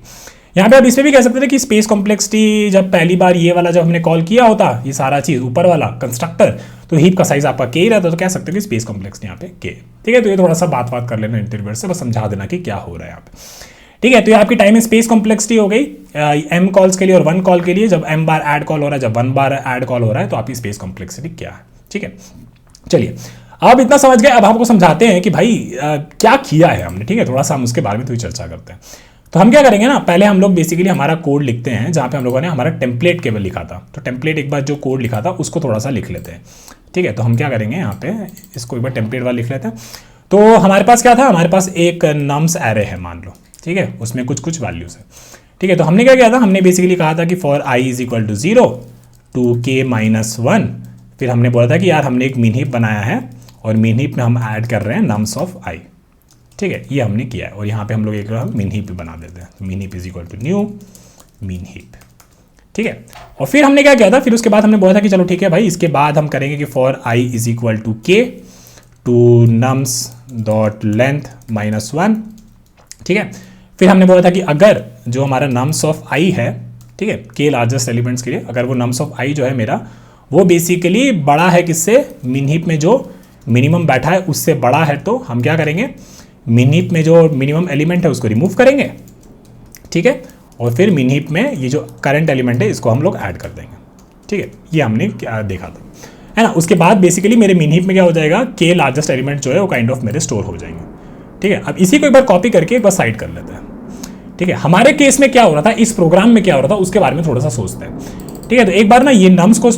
यहाँ पे आप इसमें भी कह सकते थे कि स्पेस कॉम्प्लेक्सिटी जब पहली बार ये वाला जब हमने कॉल किया होता, ये सारा चीज ऊपर वाला कंस्ट्रक्टर, तो हीप का साइज आपका के ही रहता, तो कह सकते हैं कि स्पेस कॉम्प्लेक्सिटी यहाँ पे के। ठीक है, तो ये थोड़ा सा बात कर लेना इंटरव्यूअर से, बस समझा देना कि क्या हो रहा है यहाँ पे। ठीक है, तो ये आपकी टाइम एंड स्पेस कॉम्प्लेक्सिटी हो गई m कॉल्स के लिए और 1 कॉल के लिए। जब m बार ऐड कॉल हो रहा है, जब 1 बार ऐड कॉल हो रहा है, तो आपकी स्पेस कॉम्प्लेक्सिटी क्या है। ठीक है, चलिए अब इतना समझ गए, अब आपको समझाते हैं कि भाई क्या किया है हमने। ठीक है, थोड़ा सा हम उसके बारे में थोड़ी चर्चा करते हैं। तो हम क्या करेंगे ना, पहले हम लोग बेसिकली हमारा कोड लिखते हैं, जहाँ पे हम लोगों ने हमारा टेम्पलेट केवल लिखा था, तो टेम्पलेट एक बार जो कोड लिखा था उसको थोड़ा सा लिख लेते हैं। ठीक है, तो हम क्या करेंगे यहाँ पे इसको एक बार टेम्पलेट वाला लिख लेते हैं। तो हमारे पास क्या था, हमारे पास एक नम्स एरे है मान लो, ठीक है, उसमें कुछ वैल्यूज है। ठीक है, तो हमने क्या किया था, हमने बेसिकली कहा था कि for i is equal to 0 to k minus 1, फिर हमने बोला था कि यार हमने एक मीन हीप बनाया है और मीन हीप में हम ऐड कर रहे हैं नम्स ऑफ i। ठीक है, ये हमने किया है और यहाँ पे हम लोग एक मीन हीप बना देते हैं, min heap is equal to new min heap. ठीक है, और फिर हमने क्या किया था, फिर उसके बाद हमने बोला था कि चलो ठीक है भाई, इसके बाद हम करेंगे कि for i is equal to k to nums dot length minus 1। ठीक है, फिर हमने बोला था कि अगर जो हमारा नम्स ऑफ i है, ठीक है, k लार्जेस्ट एलिमेंट्स के लिए, अगर वो नम्स ऑफ i जो है मेरा वो बेसिकली बड़ा है किससे, मीन हीप में जो मिनिमम बैठा है उससे बड़ा है, तो हम क्या करेंगे, मीन हीप में जो मिनिमम एलिमेंट है उसको रिमूव करेंगे। ठीक है, और फिर मीन हीप में ये जो करंट एलिमेंट है इसको हम लोग ऐड कर देंगे। ठीक है, ये हमने क्या देखा था, है ना। उसके बाद बेसिकली मेरे मीन हीप में क्या हो जाएगा, के लार्जेस्ट एलिमेंट जो है वो काइंड ऑफ मेरे स्टोर हो जाएंगे। ठीक है, अब इसी को एक बार कॉपी करके एक बार साइड कर लेते हैं। ठीक है, हमारे केस में क्या हो रहा था, इस प्रोग्राम में क्या हो रहा था उसके बारे में थोड़ा सा सोचते हैं। ठीक है, तो एक बार ना ये नम्स को,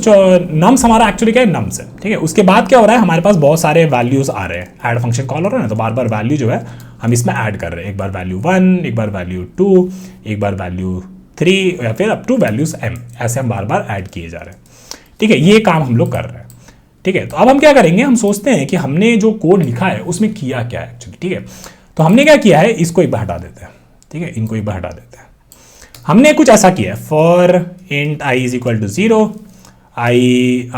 नम्स हमारा एक्चुअली क्या है, नम्स है। ठीक है, उसके बाद क्या हो रहा है, हमारे पास बहुत सारे वैल्यूज आ रहे हैं, ऐड फंक्शन कॉल हो रहा है ना, तो बार बार वैल्यू जो है हम इसमें ऐड कर रहे हैं, एक बार वैल्यू 1, एक बार वैल्यू 2, एक बार वैल्यू 3 या फिर अप टू वैल्यूज m, ऐसे हम बार बार ऐड किए जा रहे हैं। ठीक है, ये काम हम लोग कर रहे हैं। ठीक है, तो अब हम क्या करेंगे, हम सोचते हैं कि हमने जो कोड लिखा है उसमें किया क्या है एक्चुअली। ठीक है, तो हमने क्या किया है, इसको एक बार हटा देते हैं। ठीक है, इनको एक बार हटा देते हैं। हमने कुछ ऐसा किया है, for int i is equal to 0, i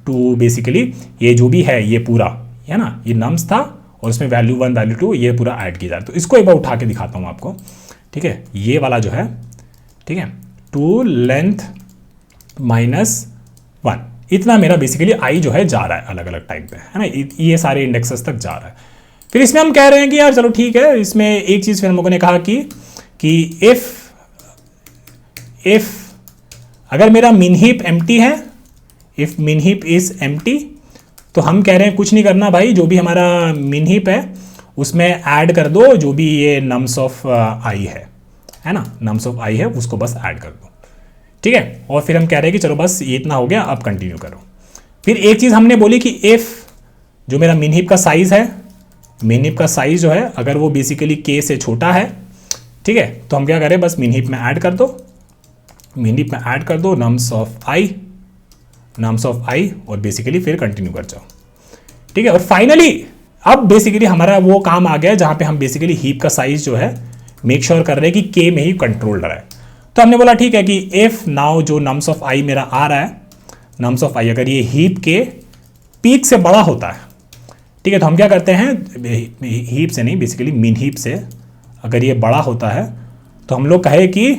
to basically ये जो भी है ये पूरा है ना, ये नम्स था और उसमें वैल्यू 1 वैल्यू 2 ये पूरा ऐड किया जा रहा है। तो इसको एक बार उठा के दिखाता हूँ आपको। ठीक है, ये वाला जो है, ठीक है, टू लेंथ माइनस 1, इतना मेरा बेसिकली i जो है जा रहा है अलग अलग टाइम पे, है ना, ये सारे इंडेक्सेस तक जा रहा है। फिर इसमें हम कह रहे हैं कि यार चलो ठीक है, इसमें एक चीज़ फिर हम लोगों ने कहा कि इफ अगर मेरा मिन हीप एम्प्टी है, इफ मिन हीप इज एम्प्टी, तो हम कह रहे हैं कुछ नहीं करना भाई, जो भी हमारा मिन हीप है उसमें ऐड कर दो जो भी ये नम्स ऑफ आई है ना, नम्स ऑफ आई है उसको बस ऐड कर दो। ठीक है, और फिर हम कह रहे हैं कि चलो बस ये इतना हो गया, अब कंटिन्यू करो। फिर एक चीज़ हमने बोली कि इफ जो मेरा मिन हीप का साइज है, मिन हीप का साइज जो है अगर वो बेसिकली के से छोटा है, ठीक है, तो हम क्या करें, बस मिन हीप में ऐड कर दो, मिन हीप में ऐड कर दो नम्स ऑफ आई और बेसिकली फिर कंटिन्यू कर जाओ। ठीक है, और फाइनली अब बेसिकली हमारा वो काम आ गया जहां पे हम बेसिकली हीप का साइज जो है मेक श्योर कर रहे हैं कि के में ही कंट्रोल रहा है। तो हमने बोला ठीक है कि इफ नाउ जो नम्स ऑफ आई मेरा आ रहा है, नम्स ऑफ आई अगर ये हीप के पीक से बड़ा होता है, ठीक है, तो हम क्या करते हैं, हीप से नहीं बेसिकली मिन हीप से अगर ये बड़ा होता है तो हम लोग कहे कि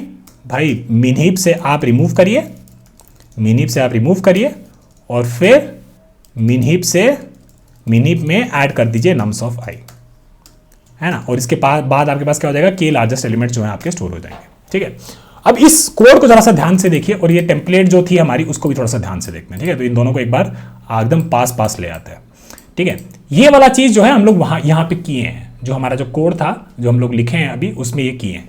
भाई मिन हीप से आप रिमूव करिए, मिन हीप से आप रिमूव करिए और फिर मिन हीप में ऐड कर दीजिए नम्स ऑफ आई, है ना, और इसके बाद आपके पास क्या हो जाएगा, के लार्जेस्ट एलिमेंट जो है आपके स्टोर हो जाएंगे। ठीक है, अब इस कोड को जरा सा ध्यान से देखिए और ये टेम्पलेट जो थी हमारी उसको भी थोड़ा सा ध्यान से देखते हैं। ठीक है, तो इन दोनों को एक बार एकदम पास ले आते हैं। ठीक है, ये वाला चीज जो है हम लोग यहाँ पे किए हैं, जो हमारा जो कोड था जो हम लोग लिखे हैं अभी उसमें ये किए हैं।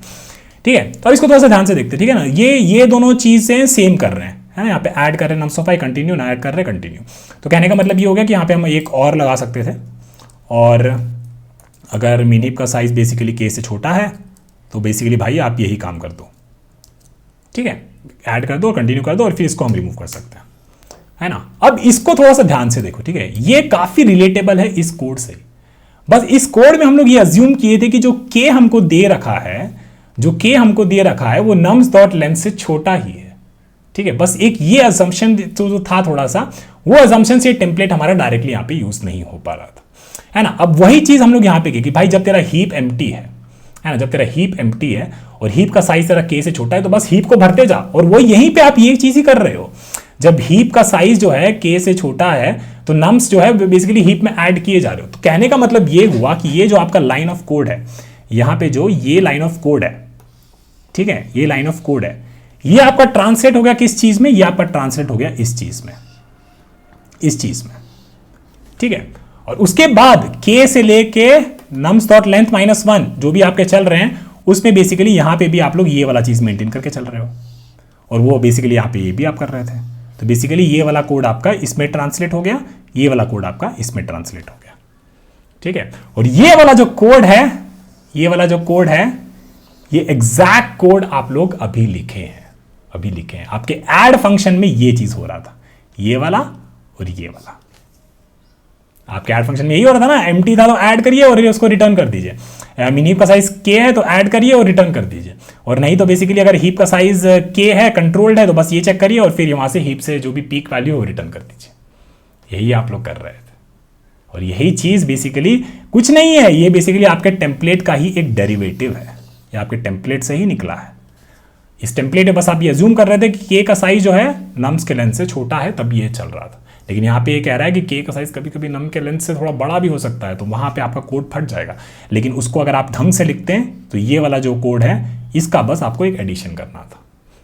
ठीक है, तो अब इसको थोड़ा सा ध्यान से देखते हैं। ठीक है ना, ये दोनों चीजें सेम कर रहे हैं, है ना, यहाँ पे ऐड कर रहे हैं nums of i कंटिन्यू, ना ऐड कर रहे कंटिन्यू। तो कहने का मतलब ये हो गया कि यहाँ पे हम एक और लगा सकते थे, और अगर मीन हीप का साइज बेसिकली k से छोटा है तो बेसिकली भाई आप यही काम कर दो, ठीक है, ऐड कर दो और कंटिन्यू कर दो, और फिर इसको हम रिमूव कर सकते हैं, है ना। अब इसको थोड़ा सा ध्यान से देखो, ठीक है, ये काफी रिलेटेबल है इस कोड से। बस इस कोड में हम लोग ये अज्यूम किए थे कि जो k हमको दे रखा है वो nums डॉट लेंथ से छोटा ही है, ठीक है। बस एक ये अजम्पशन जो था थोड़ा सा, वो अजम्पशन से टेम्पलेट हमारा डायरेक्टली यहाँ पे यूज नहीं हो पा रहा था, है ना। अब वही चीज हम लोग यहाँ पे की कि भाई जब तेरा हीप एम्प्टी है ना, जब तेरा हीप एम्प्टी है और हीप का साइज तेरा k से छोटा है, तो बस हीप को भरते जा, और वो यहीं पे आप ये चीज ही कर रहे हो। जब हीप का साइज जो है k से छोटा है तो नम्स जो है बेसिकली हीप में ऐड किए जा रहे हो। तो कहने का मतलब ये हुआ कि ये जो आपका लाइन ऑफ कोड है, यहाँ पे जो ये लाइन ऑफ कोड है, ठीक है, ये लाइन ऑफ कोड है, ये आपका ट्रांसलेट हो गया किस चीज में, ये आपका ट्रांसलेट हो गया इस चीज में, ठीक है। और उसके बाद k से लेके nums डॉट लेंथ -1 जो भी आपके चल रहे हैं, उसमें बेसिकली यहां पे भी आप लोग ये वाला चीज मेंटेन करके चल रहे हो, और वो बेसिकली यहां पे ये भी आप कर रहे थे। तो बेसिकली ये वाला कोड आपका इसमें ट्रांसलेट हो गया, ये वाला कोड आपका इसमें ट्रांसलेट हो गया, ठीक है। और ये वाला जो कोड है, ये एग्जैक्ट कोड आप लोग अभी लिखे हैं। आपके ऐड फंक्शन में ये चीज हो रहा था, ये वाला और ये वाला आपके ऐड फंक्शन में यही हो रहा था ना। एम्प्टी था तो ऐड करिए और उसको रिटर्न कर दीजिए। मिन हीप का साइज k है तो ऐड करिए और रिटर्न कर दीजिए, और नहीं तो बेसिकली अगर हीप का साइज k है, कंट्रोल्ड है, तो बस ये चेक करिए और फिर वहां से हीप से जो भी पीक वैल्यू है वो रिटर्न कर दीजिए। यही आप लोग कर रहे थे, और यही चीज बेसिकली कुछ नहीं है, ये बेसिकली आपके टेम्पलेट का ही एक डेरिवेटिव है, ये आपके टेम्पलेट से ही निकला है। इस टेम्पलेट में बस आप ये अज्यूम कर रहे थे कि k का साइज जो है नम्स के लेंथ से छोटा है, तब ये चल रहा था। लेकिन यहाँ पे ये कह रहा है कि k का साइज कभी कभी नम के लेंथ से थोड़ा बड़ा भी हो सकता है, तो वहाँ पे आपका कोड फट जाएगा। लेकिन उसको अगर आप ढंग से लिखते हैं तो ये वाला जो कोड है इसका बस आपको एक एडिशन करना था।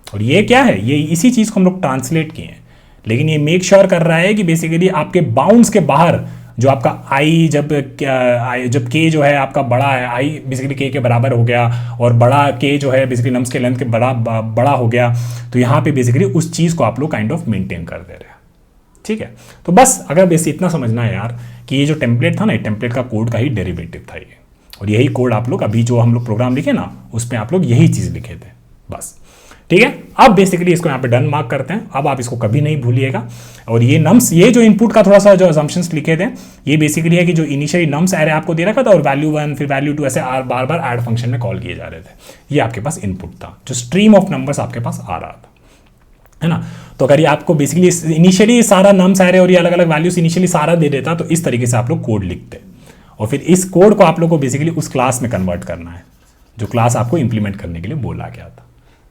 और ये क्या है, ये इसी चीज़ को हम लोग ट्रांसलेट किए हैं, लेकिन ये मेक श्योर कर रहा है कि बेसिकली आपके बाउंड्स के बाहर जो आपका आई जब k जो है आपका बड़ा है, आई बेसिकली k के बराबर हो गया, और बड़ा k जो है बेसिकली नम्स के लेंथ के बड़ा हो गया, तो यहाँ पे बेसिकली उस चीज़ को आप लोग काइंड ऑफ मेंटेन कर दे रहे हैं, ठीक है। तो बस अगर बेसिक इतना समझना है यार कि ये जो टेम्पलेट था ना, ये टेम्पलेट का कोड का ही डेरिवेटिव था ये, और यही कोड आप लोग अभी जो हम लोग प्रोग्राम लिखे ना, उसमें आप लोग यही चीज़ लिखे थे बस, ठीक है। अब बेसिकली इसको यहाँ पे डन मार्क करते हैं, अब आप इसको कभी नहीं भूलिएगा। और ये नम्स, ये जो इनपुट का थोड़ा सा जो असम्पशंस लिखे थे, ये बेसिकली है कि जो इनिशियली नम्स एरे आपको दे रखा था और वैल्यू 1 फिर वैल्यू 2 ऐसे बार बार ऐड फंक्शन में कॉल किए जा रहे थे, ये आपके पास इनपुट था, जो स्ट्रीम ऑफ नंबर्स आपके पास आ रहा था, है ना। तो अगर ये आपको बेसिकली इनिशियली सारा नम्स एरे और ये अलग अलग वैल्यूज इनिशियली सारा दे देता, तो इस तरीके से आप लोग कोड लिखते, और फिर इस कोड को आप लोग को बेसिकली उस क्लास में कन्वर्ट करना है जो क्लास आपको इंप्लीमेंट करने के लिए बोला गया था,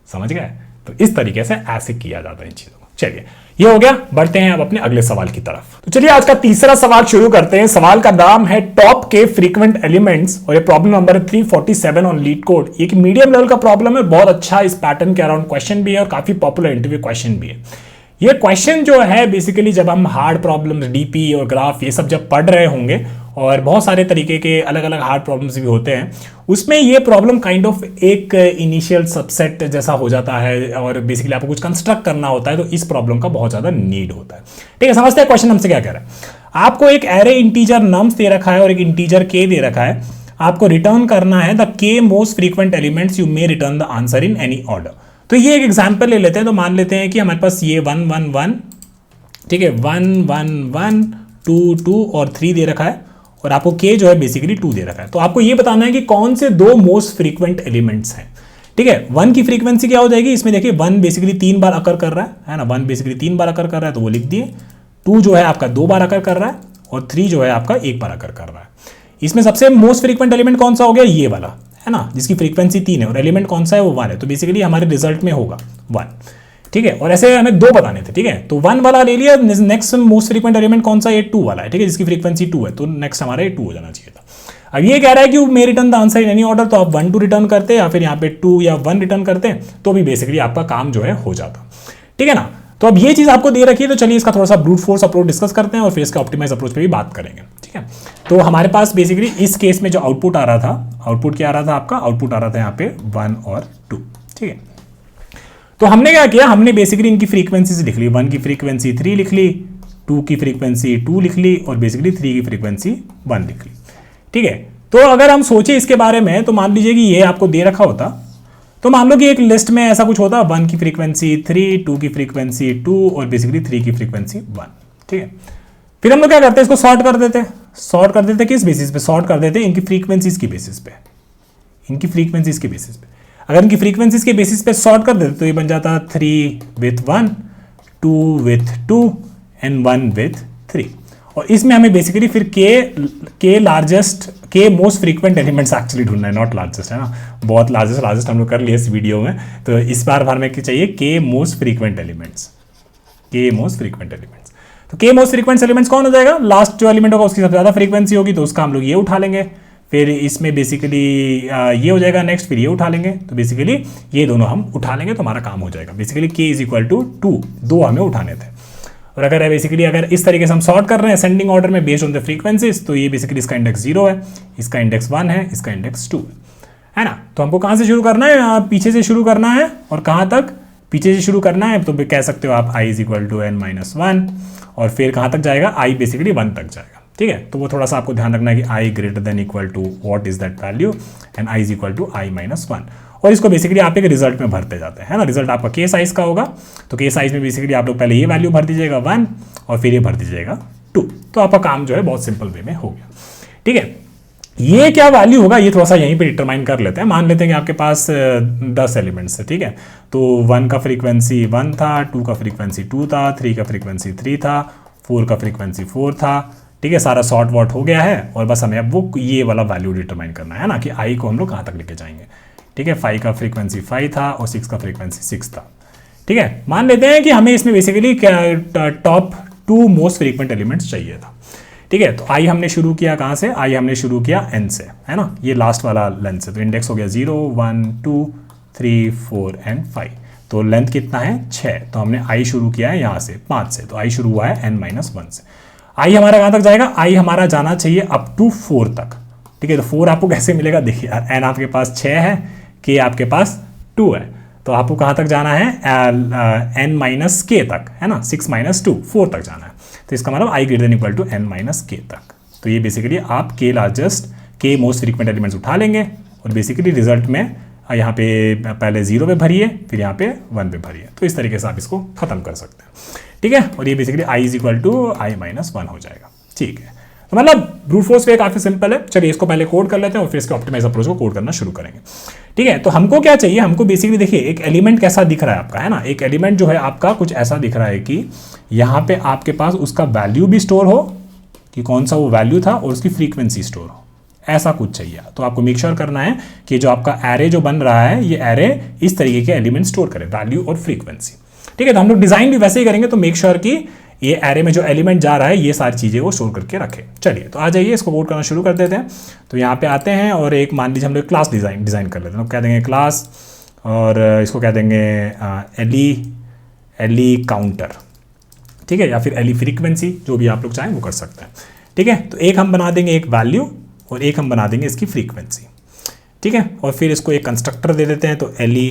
समझ गए। तो इस तरीके से ऐसे किया जाता है इन चीजों को। चलिए ये हो गया, बढ़ते हैं अब अपने अगले सवाल की तरफ। तो चलिए आज का तीसरा सवाल शुरू करते हैं। सवाल का नाम है टॉप के फ्रीक्वेंट एलिमेंट्स, और ये प्रॉब्लम नंबर है 347 ऑन लीड कोड। एक मीडियम लेवल का प्रॉब्लम है, बहुत अच्छा इस पैटर्न के अराउंड क्वेश्चन भी है और काफी पॉपुलर इंटरव्यू क्वेश्चन भी है। ये क्वेश्चन जो है बेसिकली जब हम हार्ड प्रॉब्लम्स डीपी और ग्राफ ये सब जब पढ़ रहे होंगे, और बहुत सारे तरीके के अलग अलग हार्ड प्रॉब्लम्स भी होते हैं, उसमें ये प्रॉब्लम काइंड ऑफ एक इनिशियल सबसेट जैसा हो जाता है, और बेसिकली आपको कुछ कंस्ट्रक्ट करना होता है, तो इस प्रॉब्लम का बहुत ज़्यादा नीड होता है, ठीक है। समझते हैं क्वेश्चन हमसे क्या कह रहा है। आपको एक एरे इंटीजर नम्स दे रखा है और एक इंटीजर k दे रखा है, आपको रिटर्न करना है the k most frequent elements, you may return the answer in any order. तो ये एक एग्जाम्पल ले लेते हैं। तो मान लेते हैं कि हमारे पास ये 1 1 1, ठीक है, 1 1 1 2 2 और 3 दे रखा है, और आपको k जो है बेसिकली 2 दे रखा है। तो आपको ये बताना है कि कौन से दो मोस्ट फ्रीक्वेंट एलिमेंट्स हैं, ठीक है। 1 की फ्रीक्वेंसी क्या हो जाएगी, इसमें देखिए 1 बेसिकली 3 बार अकर कर रहा है ना, 1 बेसिकली 3 बार अकर कर रहा है, तो वो लिख दिए। 2 जो है आपका 2 बार अकर कर रहा है, और 3 जो है आपका 1 बार अकर कर रहा है। इसमें सबसे मोस्ट फ्रीक्वेंट एलिमेंट कौन सा हो गया, ये वाला, है ना, जिसकी फ्रीक्वेंसी 3 है, और एलिमेंट कौन सा है, वो 1 है। तो बेसिकली हमारे रिजल्ट में होगा 1, ठीक है। और ऐसे हमें 2 बताने थे, ठीक है। तो 1 वाला ले लिया, नेक्स्ट मोस्ट फ्रीक्वेंट एलिमेंट कौन सा, ये 2 वाला है, ठीक है, जिसकी फ्रीक्वेंसी 2 है, तो नेक्स्ट हमारा ये 2 हो जाना चाहिए था। अब ये कह रहा है कि may return the answer in any order, तो आप 1 2 रिटर्न करते या फिर यहाँ पे 2 या 1 रिटर्न करते, तो भी बेसिकली आपका काम जो है हो जाता, ठीक है ना। तो अब ये चीज़ आपको दे रखी है, तो चलिए इसका थोड़ा सा ब्रूट फोर्स अप्रोच डिस्कस करते हैं, और फिर इसका ऑप्टिमाइज अप्रोच पे भी बात करेंगे, ठीक है। तो हमारे पास बेसिकली इस केस में जो आउटपुट आ रहा था, आउटपुट क्या आ रहा था आपका, आउटपुट आ रहा था यहाँ पे 1 और 2, ठीक है। तो हमने क्या किया, हमने बेसिकली इनकी फ्रीक्वेंसीज लिख ली, 1 की फ्रीक्वेंसी 3 लिख ली, 2 की फ्रीक्वेंसी 2 लिख ली और बेसिकली 3 की फ्रीक्वेंसी 1 लिख ली। ठीक है, तो अगर हम सोचे इसके बारे में तो मान लीजिए कि ये आपको दे रखा होता, तो मान लो कि एक लिस्ट में ऐसा कुछ होता, 1 की फ्रीक्वेंसी 3, 2 की फ्रीक्वेंसी 2 और बेसिकली 3 की फ्रीक्वेंसी 1। ठीक है, फिर हम लोग क्या करते हैं, इसको सॉर्ट कर देते, सॉर्ट कर देते किस बेसिस पे, सॉर्ट कर देते इनकी फ्रीक्वेंसीज की बेसिस पे, इनकी फ्रीक्वेंसीज के बेसिस पे। अगर इनकी फ्रीक्वेंसीज के बेसिस पे सॉर्ट कर देते तो ये बन जाता 3 विथ 1, 2 विथ 2 एंड 1 विथ 3। और इसमें हमें बेसिकली फिर के लार्जेस्ट, के मोस्ट फ्रीक्वेंट एलिमेंट्स एक्चुअली ढूंढना है, नॉट लार्जेस्ट, है ना। बहुत लार्जेस्ट हम लोग कर लिए इस वीडियो में, तो इस बार हमें क्या चाहिए, के मोस्ट फ्रीक्वेंट एलिमेंट्स, के मोस्ट फ्रीक्वेंट एलिमेंट्स। तो के मोस्ट फ्रीक्वेंट एलिमेंट्स कौन हो जाएगा, लास्ट जो एलिमेंट होगा उसकी सबसे ज्यादा फ्रीक्वेंसी होगी, तो उसका हम लोग ये उठा लेंगे, फिर इसमें बेसिकली ये हो जाएगा नेक्स्ट, फिर ये उठा लेंगे, तो बेसिकली ये दोनों हम उठा लेंगे तो हमारा काम हो जाएगा। बेसिकली के इज इक्वल टू 2, दो हमें उठाने थे। और अगर बेसिकली अगर इस तरीके से हम सॉर्ट कर रहे हैं असेंडिंग ऑर्डर में बेस्ड ऑन द फ्रीक्वेंसीज, तो ये बेसिकली इसका इंडेक्स 0 है, इसका इंडेक्स 1 है, इसका इंडेक्स 2 है ना। तो हमको कहाँ से शुरू करना है, पीछे से शुरू करना है, और कहाँ तक, पीछे से शुरू करना है, तो कह सकते हो आप i is equal to n-1, और फिर कहाँ तक जाएगा, i बेसिकली 1 तक जाएगा। ठीक है, तो वो थोड़ा सा आपको ध्यान रखना है कि i greater than equal to what is that value and i is equal to i-1, और इसको बेसिकली आप एक रिजल्ट में भरते जाते हैं, है ना। रिजल्ट आपका के साइज का होगा, तो के साइज में बेसिकली आप लोग पहले ये वैल्यू भर दीजिएगा 1 और फिर ये भर दीजिएगा 2, तो आपका काम जो है बहुत सिंपल वे में हो गया। ठीक है, ये क्या वैल्यू होगा ये थोड़ा सा यहीं पे डिटरमाइन कर लेते हैं। मान लेते हैं कि आपके पास 10 एलिमेंट्स है, ठीक है, तो 1 का फ्रीक्वेंसी 1 था, 2 का फ्रीक्वेंसी 2 था, 3 का फ्रीक्वेंसी 3 था, 4 का फ्रीक्वेंसी 4 था। ठीक है, सारा सॉर्ट वॉट हो गया है, और बस हमें अब वो ये वाला वैल्यू डिटरमाइन करना है ना, कि आई को हम लोग कहाँ तक लेके जाएंगे। ठीक है, 5 का फ्रीक्वेंसी 5 था और 6 का फ्रीक्वेंसी 6 था। ठीक है, मान लेते हैं कि हमें इसमें basically top 2 most frequent elements चाहिए था। ठीक है, तो आई हमने शुरू किया कहाँ से, आई हमने शुरू किया एन से, है ना, ये लास्ट वाला लेंथ से, तो इंडेक्स हो गया 0, 1, 2, 3, 4 एंड 5। तो लेंथ कितना है 6, तो हमने आई शुरू किया है यहाँ से 5 से, तो आई शुरू हुआ है n-1 से। आई हमारा कहाँ तक जाएगा, आई हमारा जाना चाहिए अप टू 4 तक। ठीक है, तो 4 आपको कैसे मिलेगा, देखिए यार, एन आपके पास 6 है, के आपके पास 2 है, तो आपको कहाँ तक जाना है, n-k तक, है ना, 6 - 2 4 तक जाना है। तो इसका मतलब i greater than equal to n-k तक। तो ये बेसिकली आप के लार्जेस्ट, के मोस्ट फ्रीक्वेंट एलिमेंट्स उठा लेंगे, और बेसिकली रिजल्ट में यहाँ पे पहले 0 पे भरिए, फिर यहाँ पे 1 पे भरिए, तो इस तरीके से आप इसको खत्म कर सकते हैं। ठीक है, और ये basically i is equal to i-1 हो जाएगा। ठीक है, तो मतलब ब्रूट फोर्स वे काफी सिंपल है। चलिए इसको पहले कोड कर लेते हैं और फिर इसके ऑप्टिमाइज अप्रोच को कोड करना शुरू करेंगे। ठीक है, तो हमको क्या चाहिए, हमको बेसिकली देखिए एक एलिमेंट कैसा दिख रहा है आपका, है ना, एक एलिमेंट जो है आपका कुछ ऐसा दिख रहा है कि यहाँ पे आपके पास उसका वैल्यू भी स्टोर हो, कि कौन सा वो वैल्यू था, और उसकी फ्रीक्वेंसी स्टोर हो, ऐसा कुछ चाहिए। तो आपको मेक श्योर करना है कि जो आपका एरे जो बन रहा है, ये एरे इस तरीके के एलिमेंट स्टोर करे, वैल्यू और फ्रीक्वेंसी। ठीक है, तो हम लोग डिजाइन भी वैसे ही करेंगे, तो मेक श्योर कि ये एरे में जो एलिमेंट जा रहा है ये सारी चीजें वो स्टोर करके रखे। चलिए तो आ जाइए, इसको कोड करना शुरू कर देते हैं। तो यहाँ पे आते हैं और एक मान लीजिए हम लोग क्लास डिजाइन कर लेते हैं, तो कह देंगे क्लास, और इसको कह देंगे एली काउंटर। ठीक है, या फिर एली फ्रीक्वेंसी, जो भी आप लोग चाहें वो कर सकते हैं। ठीक है, तो एक हम बना देंगे एक वैल्यू, और एक हम बना देंगे इसकी फ्रीक्वेंसी। ठीक है, और फिर इसको एक कंस्ट्रक्टर दे देते हैं, तो एली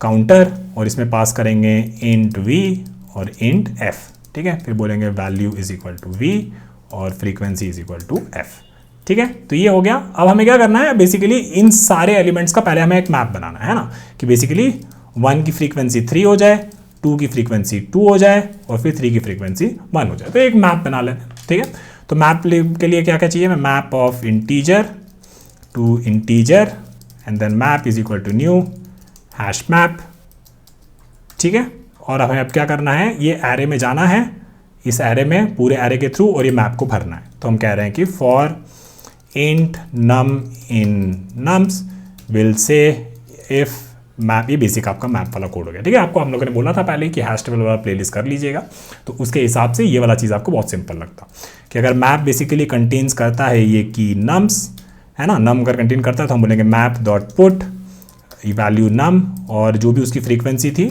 काउंटर, और इसमें पास करेंगे इंट v और इंट f। ठीक है, फिर बोलेंगे value is equal to v और frequency is equal to f। ठीक है, तो ये हो गया। अब हमें क्या करना है, बेसिकली इन सारे एलिमेंट्स का पहले हमें एक मैप बनाना है ना, कि बेसिकली 1 की फ्रीक्वेंसी 3 हो जाए, 2 की फ्रीक्वेंसी 2 हो जाए, और फिर 3 की फ्रीक्वेंसी 1 हो जाए, तो एक मैप बना लेते हैं। ठीक है, तो मैप के लिए क्या क्या चाहिए, मैं map of integer to integer, and then map is equal to new hash map. ठीक है, और हमें अब क्या करना है, ये एरे में जाना है, इस एरे में पूरे एरे के थ्रू, और ये मैप को भरना है। तो हम कह रहे हैं कि for int num in nums will say if map, ये बेसिक आपका मैप वाला कोड हो गया। ठीक है, आपको हम लोगों ने बोला था पहले कि हैश टेबल वाला प्लेलिस्ट कर लीजिएगा, तो उसके हिसाब से ये वाला चीज़ आपको बहुत सिंपल लगता कि अगर मैप बेसिकली कंटेन्स करता है ये की नम्स, है ना, नम अगर कंटेन करता है तो हम बोलेंगे मैप डॉट पुट वैल्यू नम, और जो भी उसकी फ्रीक्वेंसी थी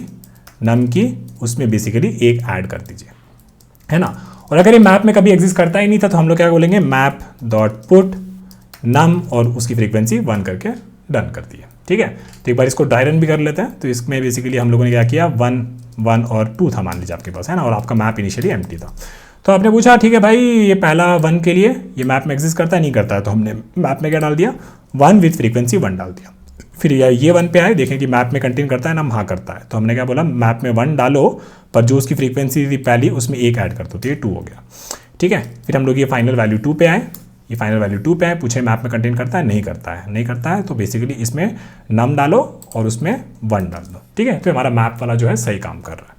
नम की, उसमें बेसिकली एक ऐड कर दीजिए, है ना। और अगर ये मैप में कभी एग्जिस्ट करता ही नहीं था, तो हम लोग क्या बोलेंगे मैप डॉट पुट नम, और उसकी फ्रीक्वेंसी 1 करके डन कर दिए। ठीक है। तो एक बार इसको ड्राई रन भी कर लेते हैं। तो इसमें बेसिकली हम लोगों ने क्या किया, 1 1 और 2 था मान लीजिए आपके पास, है ना, और आपका मैप इनिशियली एम्प्टी था। तो आपने पूछा ठीक है भाई ये पहला 1 के लिए ये मैप में एग्जिस्ट करता है नहीं करता है, तो हमने मैप में क्या डाल दिया, 1 विथ फ्रीक्वेंसी 1 डाल दिया। फिर ये 1 पे आए, देखें कि मैप में कंटेन करता है ना, हाँ करता है, तो हमने क्या बोला, मैप में 1 डालो पर जो उसकी फ्रीक्वेंसी थी पहली उसमें 1 ऐड कर दो, तो ये 2 हो गया, ठीक है। फिर हम लोग ये फाइनल वैल्यू 2 पे आए, ये फाइनल वैल्यू 2 पे आए, पूछे मैप में कंटेन करता है नहीं करता है, नहीं करता है, तो बेसिकली इसमें नम डालो और उसमें 1 डाल दो, ठीक है। तो हमारा मैप वाला जो है सही काम कर रहा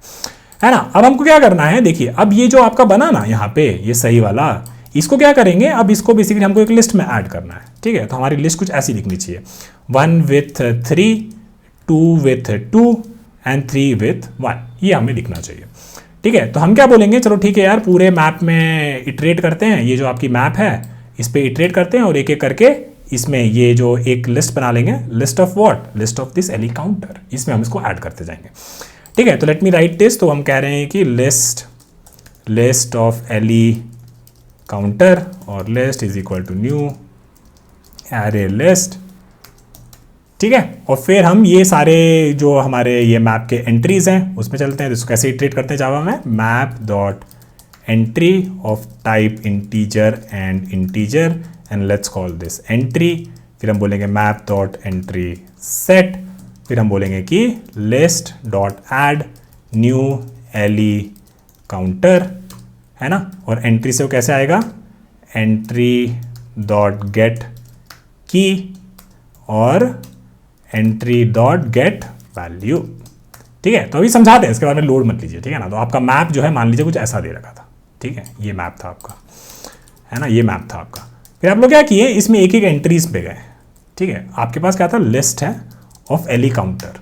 है ना। अब हमको क्या करना है, देखिए अब ये जो आपका बना ना यहाँ पे ये सही वाला, इसको क्या करेंगे, अब इसको बेसिकली हमको एक लिस्ट में ऐड करना है, ठीक है। तो हमारी लिस्ट कुछ ऐसी लिखनी चाहिए, 1 विथ 3, 2 विथ 2 एंड 3 विथ 1, ये हमें लिखना चाहिए, ठीक है। तो हम क्या बोलेंगे, चलो ठीक है यार पूरे मैप में इटरेट करते हैं, ये जो आपकी मैप है इस पर इटरेट करते हैं और एक एक करके इसमें ये जो एक लिस्ट बना लेंगे, list of what, list of this ele counter, इसमें हम इसको ऐड करते जाएंगे, ठीक है। तो लेट मी राइट दिस, तो हम कह रहे हैं कि लिस्ट ऑफ एली काउंटर और list is equal to new array list, ठीक है। और फिर हम ये सारे जो हमारे ये मैप के एंट्रीज हैं उसमें चलते हैं, तो इसको कैसे इटरेट करते हैं जावा में, map dot entry of type integer and let's call this entry, फिर हम बोलेंगे मैप डॉट एंट्री सेट, फिर हम बोलेंगे कि list dot add new ele counter, है ना, और एंट्री से वो कैसे आएगा, एंट्री डॉट गेट की और एंट्री डॉट गेट वैल्यू, ठीक है। तो अभी समझाते हैं, इसके बारे में लोड मत लीजिए, ठीक है ना। तो आपका मैप जो है मान लीजिए कुछ ऐसा दे रखा था, ठीक है, ये मैप था आपका, है ना, ये मैप था आपका। फिर आप लोग क्या किए, इसमें एक एक एंट्रीज पे गए, ठीक है। आपके पास क्या था, लिस्ट है ऑफ एली काउंटर,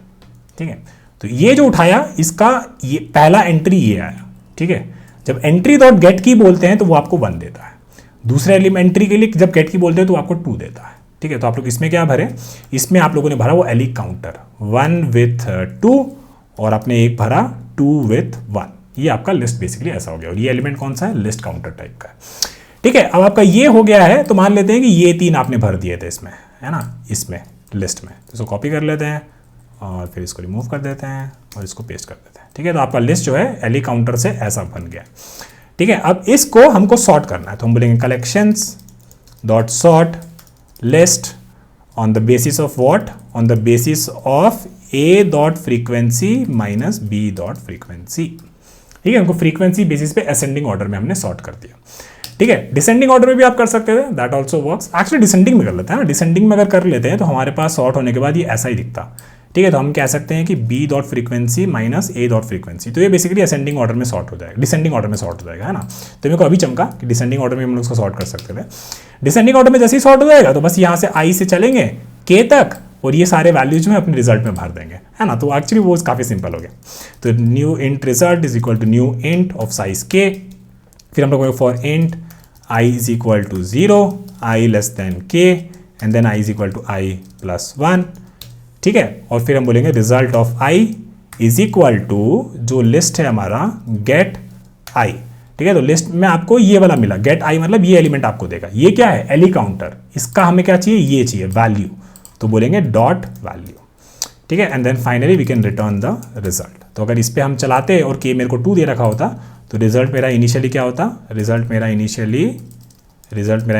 ठीक है। तो ये जो उठाया इसका ये पहला एंट्री ये आया, ठीक है। जब एंट्री डॉट गेट की बोलते हैं तो वो आपको 1 देता है, दूसरे एंट्री के लिए जब गेट की बोलते हैं तो आपको 2 देता है, ठीक है। तो आप लोग इसमें क्या भरे, इसमें आप लोगों ने भरा वो एली काउंटर 1 विथ 2 और आपने एक भरा 2 विथ 1, ये आपका लिस्ट बेसिकली ऐसा हो गया। और ये एलिमेंट कौन सा है, लिस्ट काउंटर टाइप का है, ठीक है। अब आपका ये हो गया है, तो मान लेते हैं कि ये 3 आपने भर दिए थे इसमें, है ना, इसमें लिस्ट में, तो इसको कॉपी कर लेते हैं और फिर इसको रिमूव कर देते हैं और इसको पेस्ट कर देते हैं, ठीक है। तो आपका लिस्ट जो है एली काउंटर से ऐसा बन गया, ठीक है। अब इसको हमको सॉर्ट करना है, तो हम बोलेंगे collections dot sort list on the basis of what, on the basis of a dot frequency minus b dot frequency, ठीक है। हमको फ्रीक्वेंसी बेसिस पे असेंडिंग ऑर्डर में हमने सॉर्ट कर दिया, ठीक है। डिसेंडिंग ऑर्डर में भी आप कर सकते थे, that also works, actually descending में कर लेते हैं ना, डिसेंडिंग में अगर कर लेते हैं तो हमारे पास सॉर्ट होने के बाद ये ऐसा ही दिखता, ठीक है। तो हम कह सकते हैं कि b dot frequency minus a dot frequency, तो ये बेसिकली असेंडिंग ऑर्डर में सॉर्ट हो जाएगा, डिसेंडिंग ऑर्डर में सॉर्ट हो जाएगा, है ना। तो मेरे को अभी चमका कि डिसेंडिंग ऑर्डर में हम लोग उसको सॉर्ट कर सकते थे। डिसेंडिंग ऑर्डर में जैसे ही सॉर्ट हो जाएगा तो बस यहाँ से आई से चलेंगे के तक और ये सारे वैल्यूज में अपने रिजल्ट में भर देंगे, है ना। तो एक्चुअली वो काफ़ी सिंपल हो गया। तो new int result is equal to new int of size k, फिर हम लोग for int I is equal to 0, I less than k and then I is equal to I plus 1, ठीक है। और फिर हम बोलेंगे result of I is equal to जो लिस्ट है हमारा get I, ठीक है। तो लिस्ट में आपको ये वाला मिला get I, मतलब ये एलिमेंट आपको देगा, ये क्या है एली काउंटर, इसका हमें क्या चाहिए, ये चाहिए वैल्यू, तो बोलेंगे डॉट वैल्यू, ठीक है। And then finally we can return the result. तो अगर इस पर हम चलाते और k मेरे को 2 दे रखा होता तो रिजल्ट मेरा इनिशियली क्या होता, रिजल्ट मेरा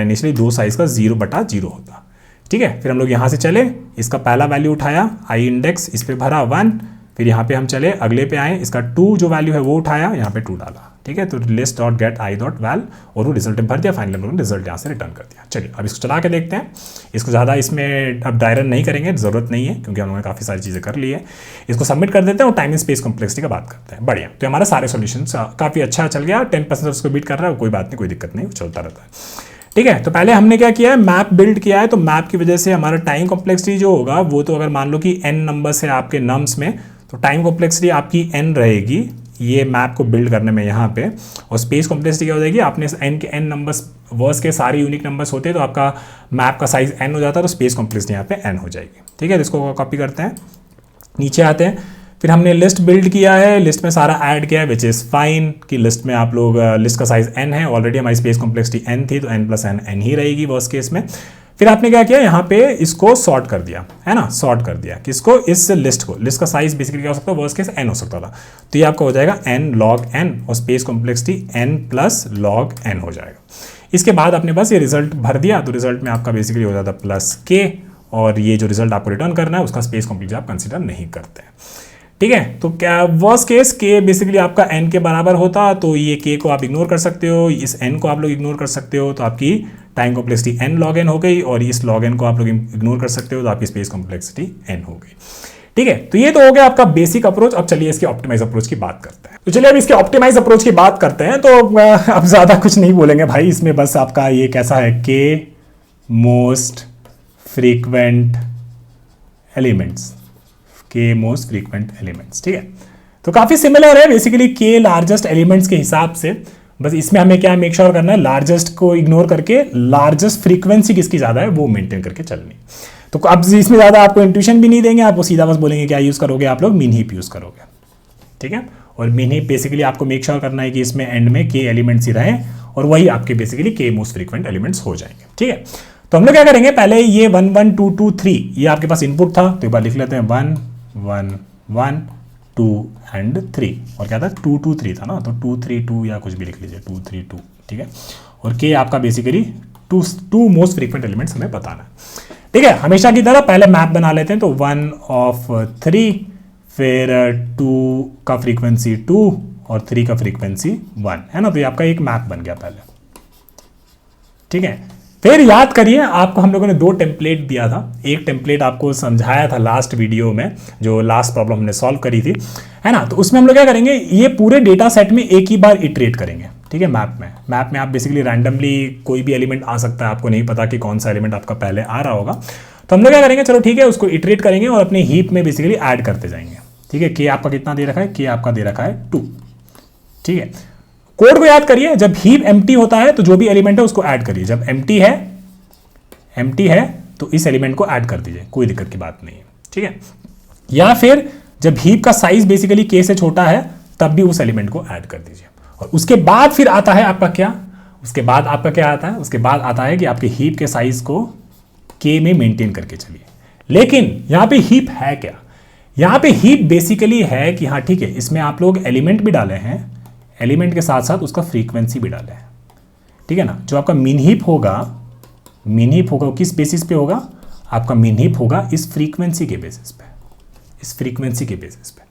इनिशियली 2 साइज का 0/0 होता, ठीक है। फिर हम लोग यहाँ से चले, इसका पहला वैल्यू उठाया आई इंडेक्स, इस पे भरा 1, फिर यहाँ पे हम चले अगले पे आए, इसका 2 जो वैल्यू है वो उठाया, यहाँ पे 2 डाला, ठीक है। तो list dot get i dot val और वो रिजल्ट में भर दिया, फाइनली हम लोगों ने रिजल्ट यहाँ से रिटर्न कर दिया। चलिए अब इसको चला के देखते हैं। इसको ज़्यादा इसमें अब ड्राई रन नहीं करेंगे, ज़रूरत नहीं है क्योंकि हम लोगों ने काफ़ी सारी चीज़ें कर ली है। इसको सबमिट कर देते हैं और टाइम एंड स्पेस कॉम्प्लेक्सिटी का बात करते हैं। बढ़िया, तो हमारा सारे सोल्यूशन काफ़ी अच्छा चल गया, 10% उसको बीट कर रहा है, कोई बात नहीं, कोई दिक्कत नहीं, चलता रहता है, ठीक है। तो पहले हमने क्या किया है, मैप बिल्ड किया है, तो मैप की वजह से हमारा टाइम कॉम्प्लेक्सिटी जो होगा वो तो अगर मान लो कि n नंबर्स है आपके नम्स में, तो टाइम कॉम्प्लेक्सिटी आपकी n रहेगी ये मैप को बिल्ड करने में यहाँ पे, और स्पेस कॉम्प्लेक्सिटी क्या हो जाएगी, आपने n के n नंबर्स वर्स के सारे यूनिक नंबर्स होते हैं तो आपका मैप का साइज n हो जाता है, तो स्पेस कॉम्प्लेक्सिटी यहाँ पे n हो जाएगी, ठीक है। तो इसको कॉपी करते हैं, नीचे आते हैं, फिर हमने लिस्ट बिल्ड किया है, लिस्ट में सारा ऐड किया है विच इज़ फाइन कि लिस्ट में आप लोग लिस्ट का साइज n है, ऑलरेडी हमारी स्पेस कॉम्प्लेक्सिटी n थी तो n + n ही रहेगी वर्स्ट केस में। फिर आपने क्या किया, यहाँ पे इसको सॉर्ट कर दिया, है ना, सॉर्ट कर दिया किसको, इस लिस्ट को। लिस्ट का साइज बेसिकली क्या हो सकता है, वर्स्ट केस n हो सकता था, तो ये आपका हो जाएगा n log n और space complexity n plus log n हो जाएगा। इसके बाद आपने बस ये रिजल्ट भर दिया, तो रिजल्ट में आपका बेसिकली हो जाता प्लस k, और ये जो रिजल्ट आपको रिटर्न करना है उसका स्पेस कॉम्प्लेक्सिटी आप कंसिडर नहीं करते हैं। ठीक है, तो क्या वर्स्ट केस के बेसिकली आपका n के बराबर होता, तो ये k को आप इग्नोर कर सकते हो, इस n को आप लोग इग्नोर कर सकते हो, तो आपकी time complexity n log n हो गई, और इस log n को आप लोग इग्नोर कर सकते हो, तो आपकी स्पेस कॉम्प्लेक्सिटी n हो गई। ठीक है, तो ये तो हो गया आपका बेसिक अप्रोच। अब चलिए इसके ऑप्टिमाइज अप्रोच की बात करते हैं। तो चलिए अब इसके ऑप्टिमाइज अप्रोच की बात करते हैं। तो अब ज्यादा कुछ नहीं बोलेंगे भाई, इसमें बस आपका ये कैसा है, k मोस्ट फ्रीक्वेंट एलिमेंट्स, के मोस्ट फ्रीक्वेंट एलिमेंट्स। ठीक है, तो काफी सिमिलर है बेसिकली के लार्जेस्ट एलिमेंट्स के हिसाब से, बस इसमें हमें क्या मेक श्योर करना है, लार्जेस्ट को इग्नोर करके लार्जेस्ट फ्रीक्वेंसी किसकी ज्यादा है वो मेंटेन करके चलनी। तो अब इसमें ज्यादा आपको इंट्यूशन भी नहीं देंगे, आपको सीधा बस बोलेंगे क्या यूज करोगे, आप लोग मीन हीप यूज करोगे। ठीक है, और मीन हीप बेसिकली आपको मेक श्योर करना है कि इसमें एंड में के एलिमेंट्स ही रहे, और वही आपके बेसिकली के मोस्ट फ्रीक्वेंट एलिमेंट्स हो जाएंगे। ठीक है, तो हम लोग क्या करेंगे, पहले ये 1 1 2 2 3 ये आपके पास इनपुट था, तो एक बार लिख लेते हैं 1 1 1 2 एंड 3, और क्या था 2 2 3 था ना, तो 2 3 2 या कुछ भी लिख लीजिए 2 3 2। ठीक है, और के आपका basically two most frequent elements हमें बताना है। ठीक है, हमेशा की तरह पहले मैप बना लेते हैं, तो 1 ऑफ 3, फिर 2 का फ्रीक्वेंसी 2 और 3 का फ्रीक्वेंसी 1, है ना, तो ये आपका एक मैप बन गया पहले। ठीक है, फिर याद करिए आपको हम लोगों ने 2 टेम्पलेट दिया था, एक टेम्पलेट आपको समझाया था लास्ट वीडियो में, जो लास्ट प्रॉब्लम हमने सॉल्व करी थी, है ना, तो उसमें हम लोग क्या करेंगे, ये पूरे डेटा सेट में एक ही बार इटरेट करेंगे। ठीक है, मैप में आप बेसिकली रैंडमली कोई भी एलिमेंट आ सकता है, आपको नहीं पता कि कौन सा एलिमेंट आपका पहले आ रहा होगा, तो हम लोग क्या करेंगे, चलो ठीक है, उसको इटरेट करेंगे और अपने हीप में बेसिकली ऐड करते जाएंगे। ठीक है, के आपका कितना दे रखा है, के आपका दे रखा है 2। ठीक है, कोड को याद करिए, जब हीप एम्प्टी होता है तो जो भी एलिमेंट है उसको ऐड करिए, जब एम्प्टी है तो इस एलिमेंट को ऐड कर दीजिए, कोई दिक्कत की बात नहीं है। ठीक है, या फिर जब हीप का साइज बेसिकली के से छोटा है तब भी उस एलिमेंट को ऐड कर दीजिए। और उसके बाद फिर आता है आपका क्या, उसके बाद आपका क्या आता है, उसके बाद आता है कि आपके हीप के साइज को के में मेंटेन करके चलिए। लेकिन यहां पे हीप है क्या, यहां पे हीप बेसिकली है कि हाँ ठीक है, इसमें आप लोग एलिमेंट भी डाले हैं, एलिमेंट के साथ साथ उसका फ्रीक्वेंसी भी डाले हैं। ठीक है ना, जो आपका मीन हीप होगा किस बेसिस पे होगा, आपका मीन हीप होगा इस फ्रीक्वेंसी के बेसिस पे, इस फ्रीक्वेंसी के बेसिस पे।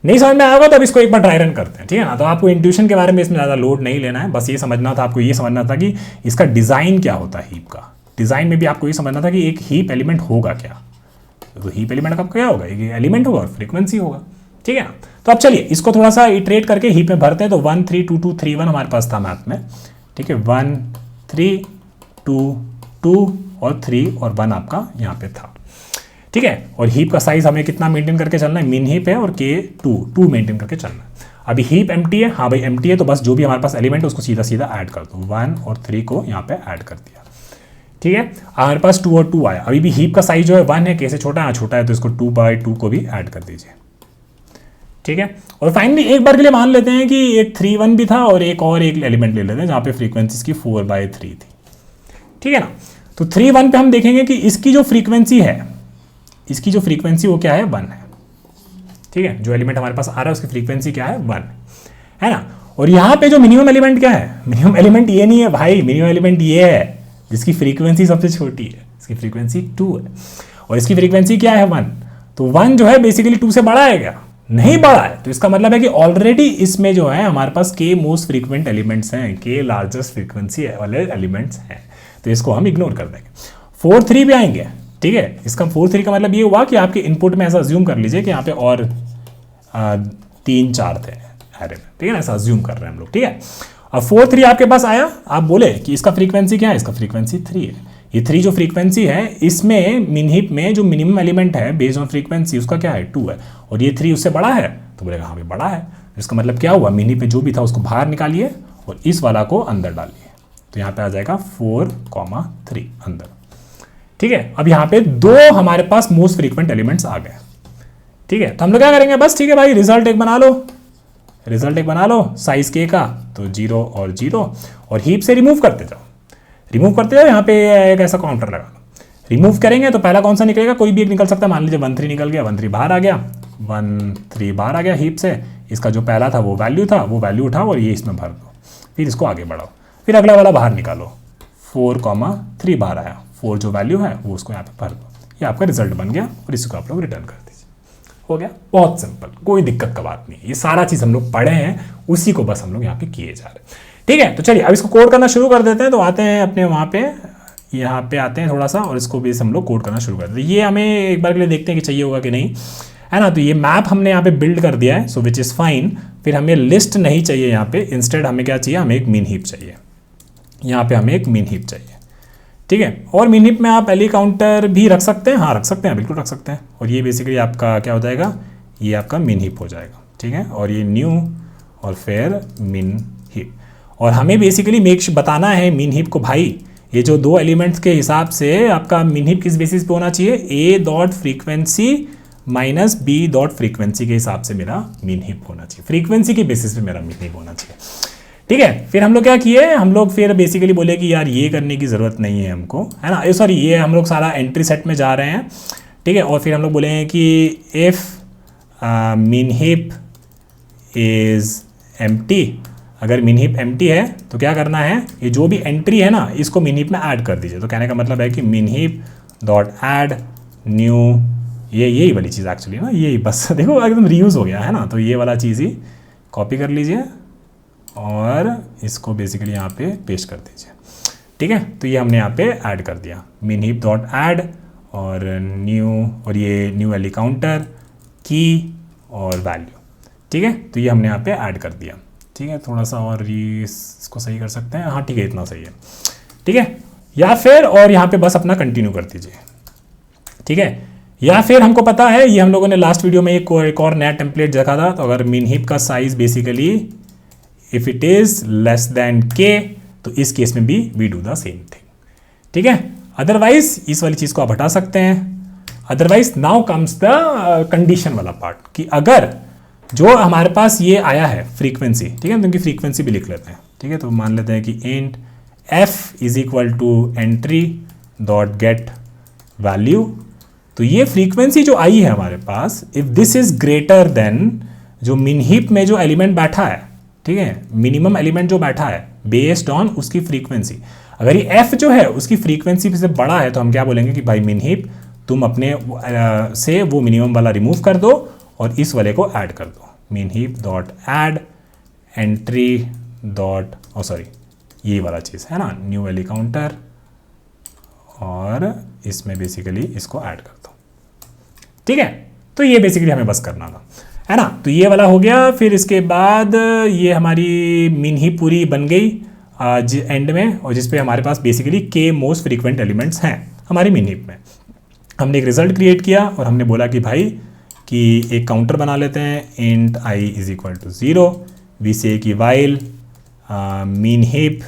नहीं समझ में आएगा तो अब इसको एक बार ट्राई रन करते हैं। ठीक है ना, तो आपको इंट्यूशन के बारे में इसमें ज़्यादा लोड नहीं लेना है, बस ये समझना था, आपको ये समझना था कि इसका डिज़ाइन क्या होता है हीप का। डिज़ाइन में भी आपको ये समझना था कि एक हीप एलिमेंट होगा क्या, तो हीप एलिमेंट का क्या होगा, एक एलिमेंट होगा और फ्रीक्वेंसी होगा। ठीक है ना, तो अब चलिए इसको थोड़ा सा इटरेट करके हीप में भरते हैं। तो 1 3 2 2 3 1 हमारे पास था मैथ में। ठीक है, 1 3 2 2 और 3 और 1 आपका यहाँ पे था। ठीक है, और हीप का साइज हमें कितना मेंटेन करके चलना है, मीन हीप है और के 2 मेंटेन करके चलना है। अभी हीप एम्प्टी है, हाँ भाई एम्प्टी है, तो बस जो भी हमारे पास एलिमेंट है उसको सीधा सीधा ऐड कर दो, 1 और 3 को यहाँ पे ऐड कर दिया। ठीक है, हमारे पास 2 और 2 आया। अभी भी हीप का साइज जो है 1 है, कैसे छोटा है, छोटा है, तो इसको 2/2 को भी ऐड कर दीजिए। ठीक है, और फाइनली एक बार के लिए मान लेते हैं कि एक 3 1 भी था और एक एलिमेंट ले लेते हैं जहाँ पे फ्रीक्वेंसी इसकी 4/3 थी। ठीक है ना, तो 3 1 पे हम देखेंगे कि इसकी जो फ्रीक्वेंसी वो क्या है, 1 है। ठीक है, जो एलिमेंट हमारे पास आ रहा है उसकी फ्रीक्वेंसी क्या है, 1 है ना। और यहाँ पे जो मिनिमम एलिमेंट क्या है, मिनिमम एलिमेंट ये नहीं है भाई, मिनिमम एलिमेंट ये है जिसकी फ्रीक्वेंसी सबसे छोटी है, इसकी फ्रीक्वेंसी 2 है और इसकी फ्रीक्वेंसी क्या है, 1। तो 1 जो है बेसिकली 2 से बड़ा है क्या, नहीं बड़ा है, तो इसका मतलब है कि ऑलरेडी इसमें जो है हमारे पास के मोस्ट फ्रीक्वेंट एलिमेंट्स हैं, के लार्जेस्ट फ्रीक्वेंसी वाले एलिमेंट्स हैं, तो इसको हम इग्नोर कर देंगे। 4 3 भी आएंगे। ठीक है, इसका 4 3 का मतलब ये हुआ कि आपके इनपुट में ऐसा अज्यूम कर लीजिए कि यहाँ पे और 3 4 थे एरे में। ठीक है ना, ऐसा अज्यूम कर रहे हैं हम लोग। ठीक है, अब 4 3 आपके पास आया, आप बोले कि इसका फ्रीक्वेंसी क्या है, इसका फ्रीक्वेंसी 3 है। ये 3 जो फ्रीक्वेंसी है, इसमें मिन हीप में जो मिनिमम एलिमेंट है बेस्ड ऑन फ्रीक्वेंसी उसका क्या है, 2 है, और ये 3 उससे बड़ा है, तो बोलेगा हाँ भाई बड़ा है। इसका मतलब क्या हुआ, मिन हीप में जो भी था उसको बाहर निकालिए और इस वाला को अंदर डालिए, तो यहाँ पे आ जाएगा 4,3 अंदर। ठीक है, अब यहाँ पे 2 हमारे पास मोस्ट फ्रीक्वेंट एलिमेंट्स आ गए। ठीक है, तो हम लोग क्या करेंगे, बस ठीक है भाई, रिजल्ट एक बना लो साइज के का, तो 0 और 0, और हीप से रिमूव करते जाओ, यहाँ पे एक ऐसा काउंटर लगा लो। रिमूव करेंगे तो पहला कौन सा निकलेगा, कोई भी एक निकल सकता है। मान लीजिए 13 निकल गया, 13 बाहर आ गया, 13 बाहर आ गया हीप से। इसका जो पहला था वो वैल्यू था, वो वैल्यू उठाओ और ये इसमें भर दो, फिर इसको आगे बढ़ाओ, फिर अगला वाला बाहर निकालो, 4,3 बाहर आया, 4 जो वैल्यू है वो उसको यहाँ पे भर दो, ये आपका रिजल्ट बन गया और इसको आप लोग रिटर्न कर दीजिए। हो गया, बहुत सिंपल, कोई दिक्कत का बात नहीं है। ये सारा चीज़ हम लोग पढ़े हैं, उसी को बस हम लोग यहाँ पे किए जा रहे हैं। ठीक है, तो चलिए अब इसको कोड करना शुरू कर देते हैं। तो आते हैं अपने वहाँ पे, यहाँ पे आते हैं थोड़ा सा और इसको भी हम लोग कोड करना शुरू कर देते हैं। ये हमें एक बार के लिए देखते हैं कि चाहिए होगा कि नहीं, है ना। तो ये मैप हमने यहाँ पे बिल्ड कर दिया है, सो विच इज़ फाइन। फिर हमें लिस्ट नहीं चाहिए यहाँ पे, इंस्टेड हमें क्या चाहिए, हमें एक मीन हीप चाहिए। यहाँ पे हमें एक मीन हीप चाहिए, ठीक है। और मीन हीप में आप एली काउंटर भी रख सकते हैं, हाँ रख सकते हैं, बिल्कुल रख सकते हैं। और ये बेसिकली आपका क्या हो जाएगा, ये आपका मीन हीप हो जाएगा, ठीक है। और ये न्यू और फिर मीन हीप। और हमें बेसिकली बताना है मीन हीप को, भाई ये जो दो एलिमेंट्स के हिसाब से आपका मीन हीप किस बेसिस पे होना चाहिए, a dot frequency minus b dot frequency के हिसाब से मेरा मीन हीप होना चाहिए, फ्रीक्वेंसी के बेसिस पे मेरा मीन हीप होना चाहिए, ठीक है। फिर हम लोग क्या किए, हम लोग फिर बेसिकली बोले कि यार ये करने की ज़रूरत नहीं है हमको, है ना। सॉरी, ये हम लोग सारा एंट्री सेट में जा रहे हैं, ठीक है। और फिर हम लोग बोलेंगे कि if mean heap is empty, अगर मीन हीप एम्प्टी है तो क्या करना है, ये जो भी एंट्री है ना इसको मीन हीप में ऐड कर दीजिए। तो कहने का मतलब है कि mean heap dot add new, ये यही वाली चीज़ एक्चुअली ना, यही बस देखो एकदम रीयूज़ हो गया है ना। तो ये वाला चीज़ ही कॉपी कर लीजिए और इसको बेसिकली यहाँ पे पेस्ट कर दीजिए, ठीक है। तो ये हमने यहाँ पे ऐड कर दिया, मीन हीप डॉट ऐड और न्यू, और ये न्यू एली काउंटर की और वैल्यू, ठीक है। तो ये हमने यहाँ पे ऐड कर दिया, ठीक है। थोड़ा सा और इसको सही कर सकते हैं, हाँ ठीक है, इतना सही है, ठीक है। या फिर और यहाँ पे बस अपना कंटिन्यू कर दीजिए, ठीक है। या फिर हमको पता है, ये हम लोगों ने लास्ट वीडियो में एक और नया टेम्पलेट देखा था। तो अगर मीन हीप का size basically if it is less than k, तो इस केस में भी we do the same thing, ठीक है। अदरवाइज इस वाली चीज़ को आप हटा सकते हैं। Otherwise now comes the condition वाला पार्ट, कि अगर जो हमारे पास ये आया है फ्रीक्वेंसी, ठीक है, तो उनकी फ्रीक्वेंसी भी लिख लेते हैं, ठीक है। तो मान लेते हैं कि int f is equal to entry dot get value. तो ये फ्रीक्वेंसी जो आई है हमारे पास, if this is greater than जो मिन हीप में जो एलिमेंट बैठा है, ठीक है, मिनिमम एलिमेंट जो बैठा है बेस्ड ऑन उसकी फ्रीक्वेंसी, अगर ये एफ जो है उसकी फ्रीक्वेंसी से बड़ा है तो हम क्या बोलेंगे कि भाई मिन हीप तुम अपने से वो मिनिमम वाला रिमूव कर दो और इस वाले को ऐड कर दो, mean heap dot add entry dot, sorry ये वाला चीज़ है ना, न्यू एली काउंटर, और इसमें बेसिकली इसको ऐड कर दो, ठीक है। तो ये बेसिकली हमें बस करना था, है ना। तो ये वाला हो गया। फिर इसके बाद ये हमारी मीन हीप पूरी बन गई एंड में, और जिसपे हमारे पास बेसिकली के मोस्ट फ्रीक्वेंट एलिमेंट्स हैं हमारी मीन हीप में। हमने एक रिजल्ट क्रिएट किया और हमने बोला कि भाई कि एक काउंटर बना लेते हैं, int i is equal to 0, we say कि while min heap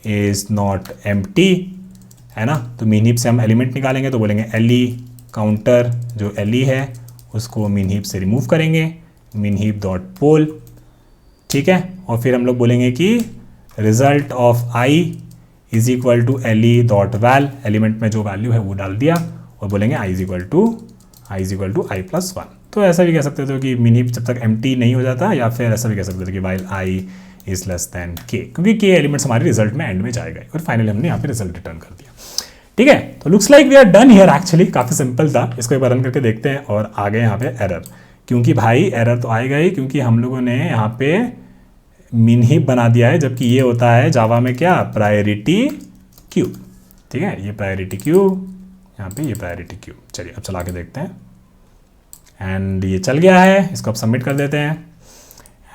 is not empty, है ना। तो मीन हीप से हम एलिमेंट निकालेंगे तो बोलेंगे एली काउंटर, जो एली है उसको मीन हीप से रिमूव करेंगे, मीन हीप डॉट पोल, ठीक है। और फिर हम लोग बोलेंगे कि result of i is equal to ele dot val, element में जो वैल्यू है वो डाल दिया, और बोलेंगे i is equal to i plus 1। तो ऐसा भी कह सकते थे कि मिन हीप जब तक एम्प्टी नहीं हो जाता, या फिर ऐसा भी कह सकते थे कि while I is less than के, क्योंकि के एलिमेंट्स हमारे रिजल्ट में एंड में जाएगा। और फाइनली हमने यहाँ पे रिजल्ट रिटर्न कर दिया, ठीक है। तो looks like we are done here, actually काफ़ी सिंपल था। इसको एक बार रन करके देखते हैं और आ गए यहाँ पे एरर, क्योंकि भाई एरर तो आएगा ही, क्योंकि हम लोगों ने यहाँ पे मिन हीप बना दिया है, जबकि ये होता है जावा में क्या, प्रायोरिटी क्यू, ठीक है। ये प्रायोरिटी क्यू, यहाँ पे ये प्रायोरिटी क्यू। चलिए अब चला के देखते हैं, एंड ये चल गया है, इसको अब सबमिट कर देते हैं,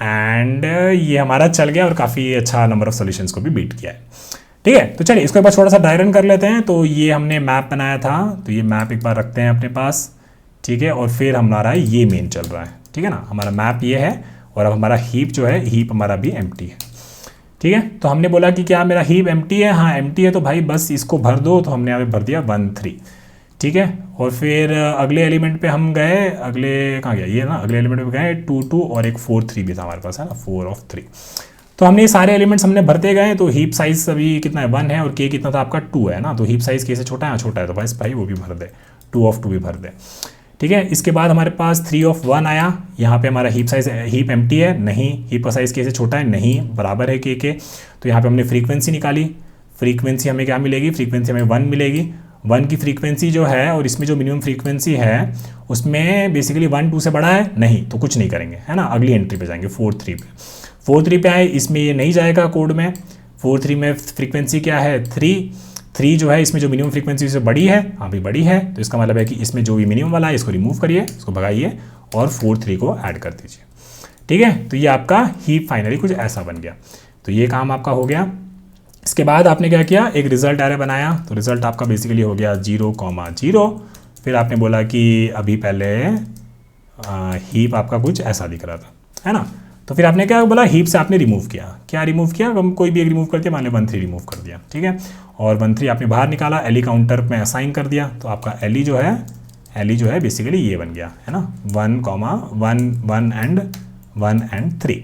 एंड ये हमारा चल गया और काफ़ी अच्छा नंबर ऑफ सॉल्यूशंस को भी बीट किया है, ठीक है। तो चलिए इसको एक बार थोड़ा सा ड्राई रन कर लेते हैं। तो ये हमने मैप बनाया था, तो ये मैप एक बार रखते हैं अपने पास, ठीक है। और फिर हमारा ये मेन चल रहा है, ठीक है ना, हमारा मैप ये है, और अब हमारा हीप जो है, हीप हमारा भी एम्प्टी है, ठीक है। तो हमने बोला कि क्या मेरा हीप एम्प्टी है, हाँ एम्प्टी है, तो भाई बस इसको भर दो। तो हमने यहाँ पे भर दिया 1 3, ठीक है। और फिर अगले एलिमेंट पे हम गए, अगले कहाँ गया ये ना, अगले एलिमेंट पे गए 2 2 और एक 4 3 भी था हमारे पास, है ना, 4 of 3। तो हमने ये सारे एलिमेंट्स हमने भरते गए, तो हीप साइज अभी कितना है 1 है और के कितना था आपका 2 है ना, तो हीप साइज के से छोटा है, छोटा है, तो बस भाई वो भी भर दे, 2 ऑफ 2 भी भर दे। ठीक है, इसके बाद हमारे पास 3 ऑफ 1 आया, यहाँ पे हमारा हीप साइज हीप एम्प्टी है, नहीं, हीप का साइज के से छोटा है, नहीं, बराबर है के, तो यहाँ पे हमने फ्रीक्वेंसी निकाली, फ्रीक्वेंसी हमें क्या मिलेगी, फ्रीक्वेंसी हमें 1 मिलेगी। 1 की फ्रीक्वेंसी जो है और इसमें जो मिनिमम फ्रीक्वेंसी है उसमें बेसिकली 1 2 से बड़ा है, नहीं, तो कुछ नहीं करेंगे, है ना, अगली एंट्री पे जाएंगे 4 3 पे। 4 3 पे आए, इसमें ये नहीं जाएगा कोड में, 4 3 में फ्रीक्वेंसी क्या है 3 जो है इसमें जो मिनिमम फ्रीक्वेंसी से बड़ी है, हाँ भी बड़ी है, तो इसका मतलब है कि इसमें जो भी मिनिमम वाला है इसको रिमूव करिए, इसको भगाइए और 4 3 को ऐड कर दीजिए। ठीक है, तो ये आपका हीप फाइनली कुछ ऐसा बन गया, तो ये काम आपका हो गया। इसके बाद आपने क्या किया, एक रिजल्ट एरे बनाया, तो रिजल्ट आपका बेसिकली हो गया 0,0। फिर आपने बोला कि अभी पहले हीप आपका कुछ ऐसा दिख रहा था, है ना, तो फिर आपने क्या बोला, हीप से आपने रिमूव किया, क्या रिमूव किया, हम कोई भी एक रिमूव कर दिया, मान लो 1 3 रिमूव कर दिया। ठीक है, और 1 3 आपने बाहर निकाला, एली काउंटर में असाइन कर दिया, तो आपका एली जो है बेसिकली ये बन गया, है ना, 1 एंड 3।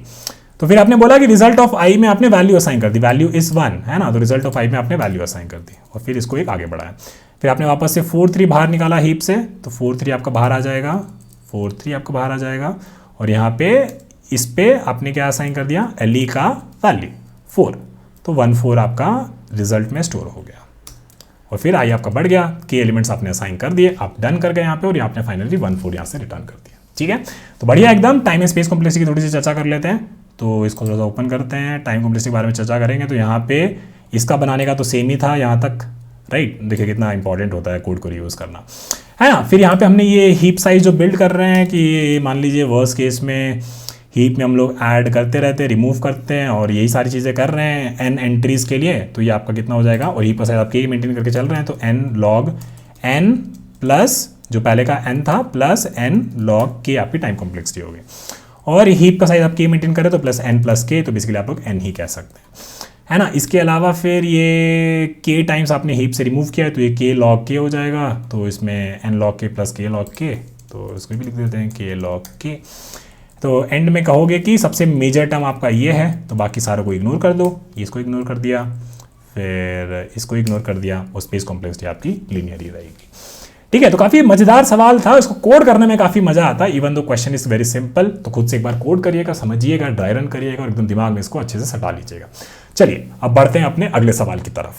तो फिर आपने बोला कि रिजल्ट ऑफ आई में आपने वैल्यू असाइन कर दी, वैल्यू इज 1, है ना, तो रिजल्ट ऑफ आई में आपने वैल्यू असाइन कर दी और फिर इसको एक आगे बढ़ाया। फिर आपने वापस से 4 3 बाहर निकाला हीप से, तो 4 3 आपका बाहर आ जाएगा, 4 3 आपका बाहर आ जाएगा, और यहाँ पे इस पे आपने क्या असाइन कर दिया, एल का वैल्यू 4, तो 1 4 आपका रिजल्ट में स्टोर हो गया। और फिर आई आपका बढ़ गया, के एलिमेंट्स आपने असाइन कर दिए, आप डन कर गए यहाँ पे, और यहाँ आपने फाइनली 1 4 यहाँ से रिटर्न कर दिया। ठीक है, तो बढ़िया एकदम। टाइम एंड स्पेस कॉम्प्लेक्सिटी की थोड़ी सी चर्चा कर लेते हैं, तो इसको थोड़ा सा ओपन करते हैं, टाइम कॉम्प्लेक्सिटी के बारे में चर्चा करेंगे। तो यहाँ पे इसका बनाने का तो सेम ही था यहाँ तक, राइट, देखिए कितना इंपॉर्टेंट होता है कोड को रीयूज करना, है ना। फिर यहाँ पे हमने ये हीप साइज जो बिल्ड कर रहे हैं कि मान लीजिए वर्स्ट केस में हीप में हम लोग ऐड करते रहते हैं, रिमूव करते हैं, और यही सारी चीज़ें कर रहे हैं n एंट्रीज के लिए, तो ये आपका कितना हो जाएगा, और हीप का साइज आप के मेंटेन करके चल रहे हैं, तो n log n प्लस जो पहले का n था प्लस n log k आपकी टाइम कॉम्प्लेक्सिटी होगी, और हीप का साइज आप के मेंटेन करें तो प्लस n प्लस k, तो बेसिकली आप लोग n ही कह सकते हैं, है ना। इसके अलावा फिर ये k टाइम्स आपने हीप से रिमूव किया है, तो ये k log k हो जाएगा, तो इसमें n log k plus k log k, तो इसको भी लिख देते हैं k log k। तो एंड में कहोगे कि सबसे मेजर टर्म आपका ये है, तो बाकी सारों को इग्नोर कर दो, इसको इग्नोर कर दिया, फिर इसको इग्नोर कर दिया, और स्पेस कॉम्प्लेक्सिटी आपकी लीनियर ही रहेगी। ठीक है, तो काफ़ी मज़ेदार सवाल था, इसको कोड करने में काफ़ी मज़ा आता है, even though question is very simple. तो खुद से एक बार कोड करिएगा, समझिएगा, ड्राई रन करिएगा और एकदम दिमाग में इसको अच्छे से सटा लीजिएगा। चलिए अब बढ़ते हैं अपने अगले सवाल की तरफ।